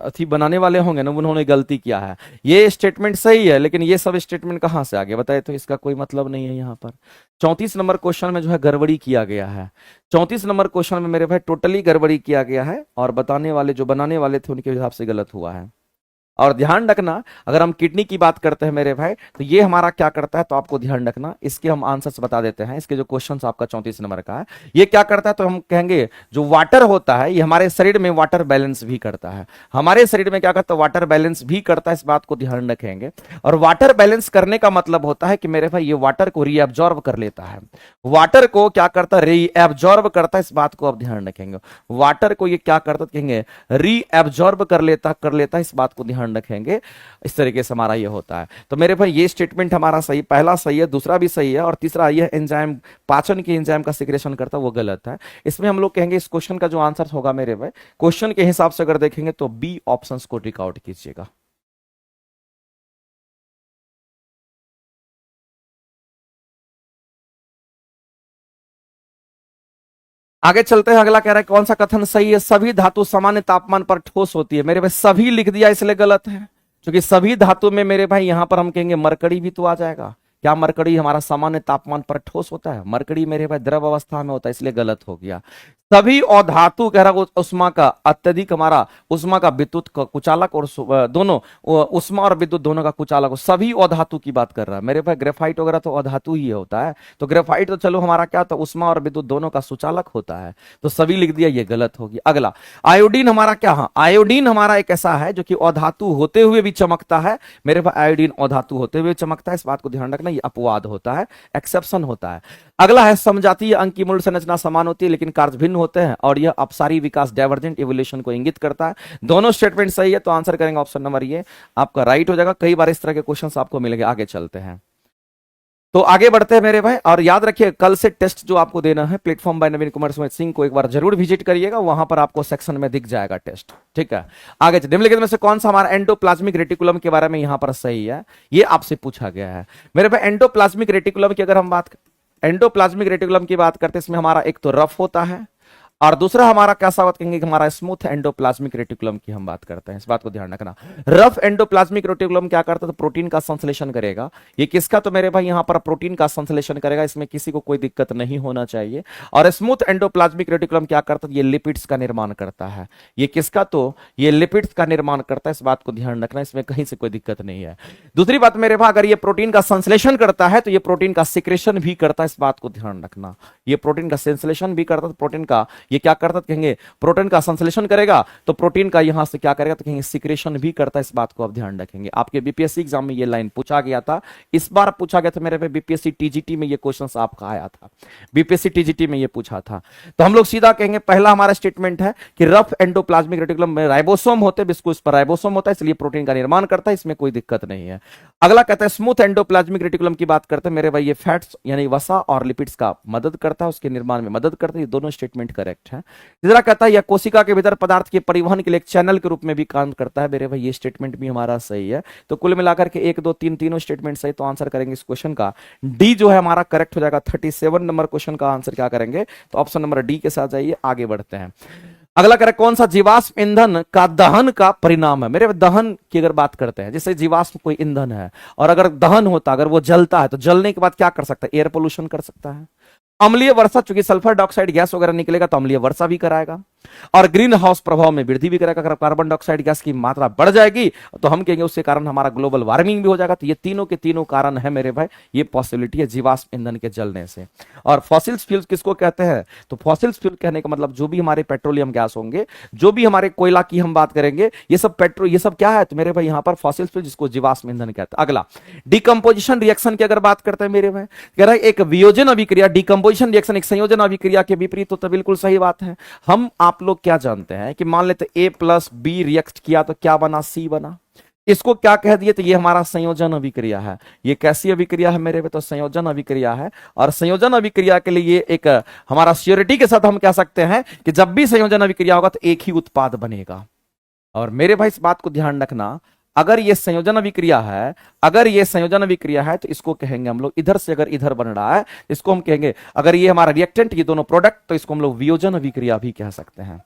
अथी बनाने वाले होंगे ना, उन्होंने गलती किया है। ये स्टेटमेंट सही है, लेकिन ये सब स्टेटमेंट कहां से आ गया बताइए, तो इसका कोई मतलब नहीं है यहाँ पर। 34 नंबर क्वेश्चन में जो है गड़बड़ी किया गया है। 34 नंबर क्वेश्चन में मेरे भाई टोटली गड़बड़ी किया गया है, और बताने वाले जो बनाने वाले थे उनके हिसाब से गलत हुआ है। और ध्यान रखना, अगर हम किडनी की बात करते हैं मेरे भाई, तो ये हमारा क्या करता है, तो आपको ध्यान रखना, इसके हम आंसर्स बता देते हैं। इसके जो क्वेश्चन आपका 34 नंबर का है, ये क्या करता है, तो हम कहेंगे जो वाटर होता है, ये हमारे शरीर में वाटर बैलेंस भी करता है। हमारे शरीर में क्या करता है, वाटर बैलेंस भी करता है, इस बात को ध्यान रखेंगे। और वाटर बैलेंस करने का मतलब होता है कि मेरे भाई ये वाटर को रीअब्जॉर्ब कर लेता है। वाटर को क्या करता है, रीअब्जॉर्ब करता है, इस बात को आप ध्यान रखेंगे। वाटर को ये क्या करता है, कहेंगे रीअब्जॉर्ब कर लेता है, इस बात को ध्यान रखेंगे। इस तरीके से हमारा ये होता है। तो मेरे भाई ये स्टेटमेंट हमारा सही, पहला सही है, दूसरा भी सही है, और तीसरा ये एंजाइम, पाचन की एंजाइम का सिक्रेशन करता है, वो गलत है। इसमें हम लोग कहेंगे इस क्वेश्चन का जो आंसर होगा मेरे भाई, क्वेश्चन के हिसाब से अगर देखेंगे तो बी ऑप्शंस को टिक आउट कीजिएगा। आगे चलते हैं, अगला कह रहा है कौन सा कथन सही है, सभी धातु सामान्य तापमान पर ठोस होती है। मेरे भाई सभी लिख दिया इसलिए गलत है, क्योंकि सभी धातु में मेरे भाई यहां पर हम कहेंगे मरकड़ी भी तो आ जाएगा। क्या मरकड़ी हमारा सामान्य तापमान पर ठोस होता है? मरकड़ी मेरे भाई द्रव अवस्था में होता है, इसलिए गलत हो गया। सभी अधातु कह रहा उष्मा का अत्यधिक, हमारा उष्मा का विद्युत का कुचालक, और दोनों उष्मा और विद्युत दोनों का कुचालक, सभी अधातु की बात कर रहा है मेरे भाई। ग्रेफाइट वगैरह तो अधातु ही होता है, तो ग्रेफाइट तो चलो हमारा क्या होता है, उष्मा और विद्युत दोनों का सुचालक होता है, तो सभी लिख दिया, ये गलत होगी। अगला आयोडीन हमारा क्या, हाँ आयोडीन हमारा एक ऐसा है जो कि अधातु होते हुए भी चमकता है मेरे भाई। आयोडीन अधातु होते हुए चमकता है, इस बात को ध्यान रखना, ये अपवाद होता है, एक्सेप्शन होता है। अगला है समजातीय अंग की मूल संरचना समान होती है लेकिन कार्य भिन्न होते हैं, और यह अपसारी विकास डाइवर्जेंट इवोल्यूशन को इंगित करता है। दोनों स्टेटमेंट सही है, तो आंसर करेंगे ऑप्शन नंबर ये आपका राइट हो जाएगा। कई बार इस तरह के क्वेश्चंस आपको मिलेंगे। आगे चलते हैं, तो आगे बढ़ते हैं मेरे भाई, और याद रखिए कल से टेस्ट जो आपको देना है प्लेटफॉर्म बाय नवीन कुमार सिंह को एक बार जरूर विजिट करिएगा, वहां पर आपको सेक्शन में दिख जाएगा टेस्ट, ठीक है। आगे निम्नलिखित में से कौन सा हमारा एंडोप्लाज्मिक रेटिकुलम के बारे में यहां पर सही है, ये आपसे पूछा गया है मेरे भाई। एंडोप्लाज्मिक रेटिकुलम की अगर हम बात, एंडोप्लाज्मिक रेटिकुलम की बात करते हैं, इसमें हमारा एक तो रफ होता है, और दूसरा हमारा कैसा बात कहेंगे, हमारा स्मूथ एंडोप्लाज्मिक रेटिकुलम की हम बात करते हैं, इस बात को ध्यान रखना। रफ एंडोप्लाज्मिक रेटिकुलम क्या करता है, तो प्रोटीन का संश्लेषण करेगा। ये किसका, तो मेरे भाई यहां पर प्रोटीन का संश्लेषण करेगा, इसमें किसी को कोई दिक्कत नहीं होना चाहिए। और स्मूथ एंडोप्लाज्मिक रेटिकुलम क्या करता है, ये लिपिड्स का निर्माण करता है। ये किसका, तो ये लिपिड्स का निर्माण करता है, इस बात को ध्यान रखना, इसमें कहीं से कोई दिक्कत नहीं है। दूसरी बात मेरे भाई, अगर ये प्रोटीन का संश्लेषण करता है तो ये प्रोटीन का सिक्रेशन भी करता है, इस बात को ध्यान रखना। ये प्रोटीन का संश्लेषण भी करता है, प्रोटीन का ये क्या करता है, कहेंगे प्रोटीन का संश्लेषण करेगा, तो प्रोटीन का यहां से क्या करेगा, तो कहेंगे सिक्रेशन भी करता है, इस बात को आप ध्यान रखेंगे। आपके बीपीएससी एग्जाम में ये लाइन पूछा गया था, इस बार पूछा गया था मेरे पे बीपीएससी टीजीटी में, ये क्वेश्चन आपका आया था, बीपीएससी टीजीटी में ये पूछा था। तो हम लोग सीधा कहेंगे पहला हमारा स्टेटमेंट है कि रफ एंडोप्लाज्मिक रेटिकुलम में राइबोसोम होते हैं, बिस्कुट पर राइबोसोम होता है, इसलिए प्रोटीन का निर्माण करता है, इसमें कोई दिक्कत नहीं है। अगला कहता है स्मूथ एंडोप्लाज्मिक रेटिकुलम की बात करते हैं मेरे भाई, ये फैट्स यानी वसा और लिपिड्स का मदद करता है, उसके निर्माण में मदद करता है, ये दोनों स्टेटमेंट करेक्ट है। तीसरा कहता है यह कोशिका के भीतर पदार्थ के परिवहन के लिए एक चैनल के रूप में भी काम करता है मेरे भाई, ये स्टेटमेंट भी हमारा सही है। तो कुल मिलाकर के 1 2 3 तीनों स्टेटमेंट सही, तो आंसर करेंगे इस क्वेश्चन का डी जो है हमारा करेक्ट हो जाएगा। 37 नंबर क्वेश्चन का आंसर क्या करेंगे, तो ऑप्शन नंबर डी के साथ जाइए। आगे बढ़ते हैं, अगला करें कौन सा जीवाश्म ईंधन का दहन का परिणाम है। मेरे दहन की अगर बात करते हैं, जैसे जीवाश्म कोई ईंधन है और अगर दहन होता, अगर वो जलता है तो जलने के बाद क्या कर सकता है, एयर पोल्यूशन कर सकता है। अम्लीय वर्षा, चूंकि सल्फर डाइऑक्साइड गैस वगैरह निकलेगा तो अम्लीय वर्षा भी कराएगा, और ग्रीन हाउस प्रभाव में वृद्धि भी करेगा। अगर कार्बन डाइऑक्साइड गैस की मात्रा बढ़ जाएगी तो हम कहेंगे उसके कारण हमारा ग्लोबल वार्मिंग भी हो जाएगा। तो ये तीनों के तीनों कारण है मेरे भाई, ये पॉसिबिलिटी है जीवाश्म ईंधन के जलने से। और फॉसिल्स फ्यूल किसको कहते हैं, तो फॉसिल्स फ्यूल कहने का मतलब जो भी हमारे पेट्रोलियम गैस होंगे, जो भी हमारे कोयला की हम बात करेंगे, ये सब पेट्रोल, ये सब क्या है, तो मेरे भाई यहाँ पर फॉसिल्स फ्यूल, जिसको जीवाश्म ईंधन कहते हैं। अगला डिकम्पोजिशन रिएक्शन की अगर बात करते हैं मेरे भाई, कह रहा है एक वियोजन अभिक्रिया, डिकम्पोजिशन रिएक्शन एक संयोजन अभिक्रिया के विपरीत, तो बिल्कुल सही बात है। हम आप लोग क्या जानते हैं कि मान लेते A + B रिएक्ट किया तो क्या बना, C बना। इसको क्या कह दिए, तो ये हमारा संयोजन अभिक्रिया है। ये कैसी अभिक्रिया है मेरे पे, तो संयोजन अभिक्रिया है। और संयोजन अभिक्रिया के लिए एक हमारा श्योरिटी के साथ हम कह सकते हैं कि जब भी संयोजन अभिक्रिया होगा तो एक ही उत्पाद बनेगा। और मेरे भाई इस बात को ध्यान रखना, अगर ये संयोजन अभिक्रिया है, अगर ये संयोजन अभिक्रिया है तो इसको कहेंगे हम लोग, इधर से अगर इधर बन रहा है इसको हम कहेंगे, अगर ये हमारा रिएक्टेंट ये दोनों प्रोडक्ट, तो इसको हम लोग वियोजन अभिक्रिया भी कह सकते हैं।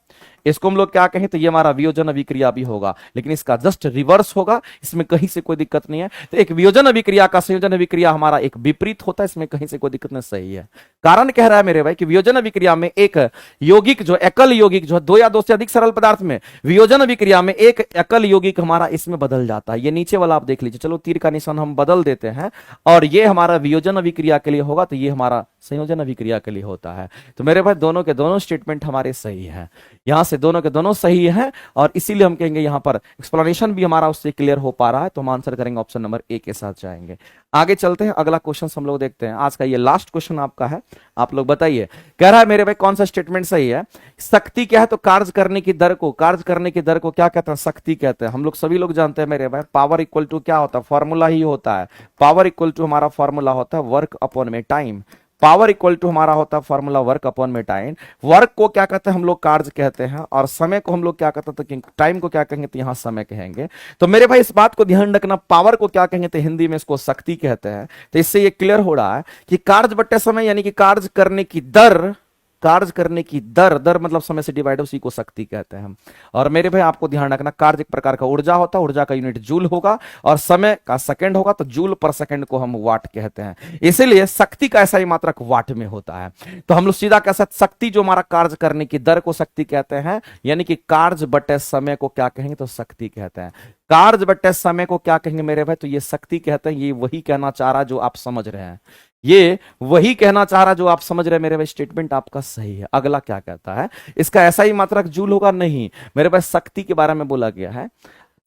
इसको हम लोग क्या कहें, तो ये हमारा वियोजन अभिक्रिया भी होगा, लेकिन इसका जस्ट रिवर्स होगा, इसमें कहीं से कोई दिक्कत नहीं है। तो एक वियोजन अभिक्रिया का संयोजन अभिक्रिया हमारा एक विपरीत होता है, इसमें कहीं से कोई दिक्कत नहीं, सही है। कारण कह रहा है मेरे भाई कि वियोजन अभिक्रिया में एक यौगिक जो एकल यौगिक जो दो या दो से अधिक सरल पदार्थ में, वियोजन अभिक्रिया में एक एकल यौगिक हमारा इसमें बदल जाता है। ये नीचे वाला आप देख लीजिए, चलो तीर का निशान हम बदल देते हैं, और ये हमारा वियोजन अभिक्रिया के लिए होगा, तो ये हमारा संयोजन अभिक्रिया के लिए होता है। तो मेरे भाई दोनों के दोनों स्टेटमेंट हमारे सही हैं, यहां से दोनों के दोनों सही हैं, और इसीलिए हम कहेंगे यहां पर एक्सप्लेनेशन भी हमारा उससे क्लियर हो पा रहा है, तो हम आंसर करेंगे ऑप्शन नंबर ए के साथ जाएंगे। आगे चलते हैं, अगला क्वेश्चन हम लोग देखते हैं। आज का ये लास्ट क्वेश्चन आपका है, आप लोग बताइए। कह रहा है मेरे भाई कौन सा स्टेटमेंट सही है। शक्ति क्या है, तो कार्य करने की दर को, कार्य करने की दर को क्या कहते हैं, शक्ति कहते हैं। हम लोग सभी लोग जानते हैं मेरे भाई, पावर इक्वल टू क्या होता है, फॉर्मूला ही होता है। पावर इक्वल टू हमारा फॉर्मूला होता है वर्क अपॉन में टाइम। पावर इक्वल टू हमारा होता है फॉर्मूला वर्क अपॉन में टाइम। वर्क को क्या कहते हैं हम लोग, कार्य कहते हैं, और समय को हम लोग क्या कहते हैं, तो टाइम को क्या कहेंगे, तो यहां समय कहेंगे। तो मेरे भाई इस बात को ध्यान रखना, पावर को क्या कहेंगे, तो हिंदी में इसको शक्ति कहते हैं। तो इससे ये क्लियर हो रहा है कि कार्य बट्टे समय, यानी कि कार्य करने की दर, कार्य करने की दर, दर मतलब समय से डिवाइड, उसी को शक्ति कहते हैं हम। और मेरे भाई आपको ध्यान रखना, कार्य एक प्रकार का ऊर्जा होता है, ऊर्जा का यूनिट जूल होगा, और समय का सेकंड होगा, तो जूल पर सेकंड को हम वाट कहते हैं। इसीलिए शक्ति का ऐसा ही मात्रक वाट में होता है। तो हम लोग सीधा कह सकते, शक्ति जो हमारा कार्य करने की दर को शक्ति कहते हैं, यानी कि कार्य बटे समय को क्या कहेंगे, तो शक्ति कहते हैं। कार्य बटे समय को क्या कहेंगे मेरे भाई, तो ये शक्ति कहते हैं। ये वही कहना चाह रहा जो आप समझ रहे हैं, ये वही कहना चाह रहा जो आप समझ रहे हैं मेरे भाई, स्टेटमेंट आपका सही है। अगला क्या कहता है, इसका ऐसा ही मात्रक जूल होगा, नहीं मेरे भाई, शक्ति के बारे में बोला गया है,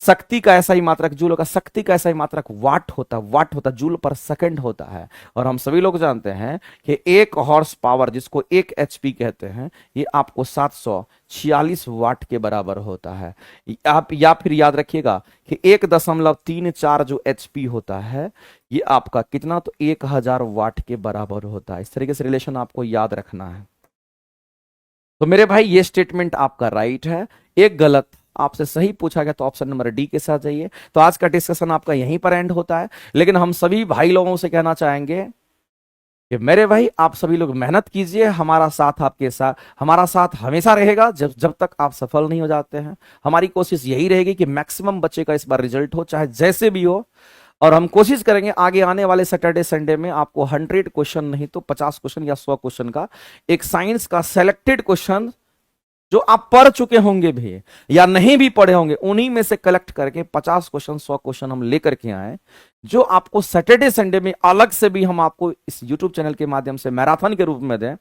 शक्ति का ऐसा ही मात्रक जूल होगा, शक्ति का ऐसा ही मात्रक वाट होता, वाट होता जूल पर सेकंड होता है। और हम सभी लोग जानते हैं कि एक हॉर्स पावर, जिसको एक एचपी कहते हैं, ये आपको 746 वाट के बराबर होता है। आप या फिर याद रखिएगा कि 1.34 जो एचपी होता है, ये आपका कितना, तो 1000 वाट के बराबर होता है। इस तरीके से रिलेशन आपको याद रखना है। तो मेरे भाई ये स्टेटमेंट आपका राइट है, एक गलत आपसे सही पूछा गया, तो ऑप्शन नंबर डी के साथ जाइए। तो आज का डिस्कशन आपका यहीं पर एंड होता है, लेकिन हम सभी भाई लोगों से कहना चाहेंगे कि मेरे भाई आप सभी लोग मेहनत कीजिए, हमारा साथ आपके साथ, हमारा साथ हमेशा रहेगा जब तक आप सफल नहीं हो जाते हैं। हमारी कोशिश यही रहेगी कि मैक्सिमम बच्चे का इस बार रिजल्ट हो, चाहे जैसे भी हो। और हम कोशिश करेंगे आगे आने वाले सैटरडे संडे में आपको 100 क्वेश्चन नहीं तो 50 क्वेश्चन या 100 क्वेश्चन का एक साइंस का सेलेक्टेड क्वेश्चन, जो आप पढ़ चुके होंगे भी या नहीं भी पढ़े होंगे, उन्हीं में से कलेक्ट करके 50 क्वेश्चन 100 क्वेश्चन हम लेकर के आए, जो आपको सैटरडे संडे में अलग से भी हम आपको इस यूट्यूब चैनल के माध्यम से मैराथन के रूप में दें,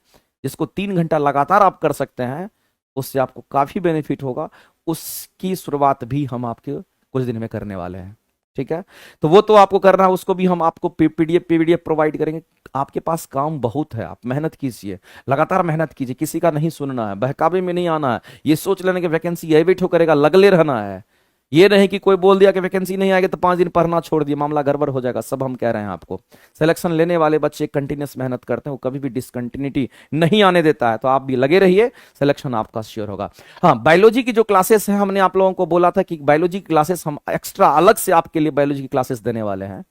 जिसको 3 घंटा लगातार आप कर सकते हैं। उससे आपको काफी बेनिफिट होगा। उसकी शुरुआत भी हम आपके कुछ दिन में करने वाले हैं, ठीक है। तो वो तो आपको करना है, उसको भी हम आपको पीडीएफ प्रोवाइड करेंगे। आपके पास काम बहुत है, आप मेहनत कीजिए, लगातार मेहनत कीजिए, किसी का नहीं सुनना है, बहकावे में नहीं आना है, ये सोच लेने की वैकेंसी यही बैठो करेगा, लगले रहना है। ये नहीं कि कोई बोल दिया कि वैकेंसी नहीं आएगी तो 5 दिन पढ़ना छोड़ दिया, मामला गड़बड़ हो जाएगा। सब हम कह रहे हैं आपको, सिलेक्शन लेने वाले बच्चे कंटिन्यूस मेहनत करते हैं, वो कभी भी डिसकंटिन्यूटी नहीं आने देता है। तो आप भी लगे रहिए, सिलेक्शन आपका श्योर होगा। हाँ, बायोलॉजी की जो क्लासेस है, हमने आप लोगों को बोला था कि बायोलॉजी की क्लासेस हम एक्स्ट्रा अलग से आपके लिए बायोलॉजी की क्लासेस देने वाले हैं।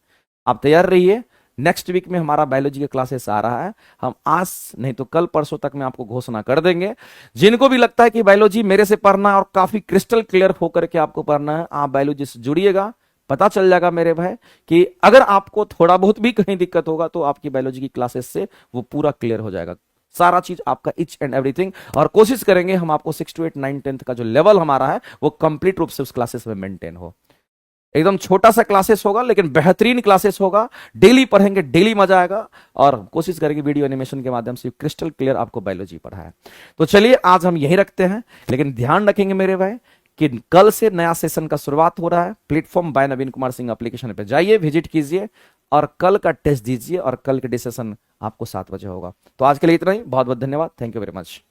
आप तैयार रहिए, नेक्स्ट वीक में हमारा बायोलॉजी का क्लासेस आ रहा है। हम आज नहीं तो कल परसों तक में आपको घोषणा कर देंगे। जिनको भी लगता है कि बायोलॉजी मेरे से पढ़ना है और काफी क्रिस्टल क्लियर होकर के आपको पढ़ना है, आप बायोलॉजी से जुड़िएगा, पता चल जाएगा मेरे भाई कि अगर आपको थोड़ा बहुत भी कहीं दिक्कत होगा तो आपकी बायोलॉजी की क्लासेस से वो पूरा क्लियर हो जाएगा, सारा चीज आपका इच एंड एवरीथिंग। और कोशिश करेंगे हम आपको 6 to 8 9 10th का जो लेवल हमारा है वो कंप्लीट रूप से उस क्लासेस में मेंटेन हो। एकदम छोटा सा क्लासेस होगा लेकिन बेहतरीन क्लासेस होगा, डेली पढ़ेंगे, डेली मजा आएगा। और कोशिश करेंगे वीडियो एनिमेशन के माध्यम से क्रिस्टल क्लियर आपको बायोलॉजी पढ़ाए। तो चलिए आज हम यही रखते हैं, लेकिन ध्यान रखेंगे मेरे भाई कि कल से नया सेशन का शुरुआत हो रहा है। Platform by Naveen Kumar Singh application पे जाइए, विजिट कीजिए और कल का टेस्ट दीजिए, और कल के डिस्कशन आपको 7 बजे होगा। तो आज के लिए इतना ही, बहुत बहुत धन्यवाद, थैंक यू वेरी मच।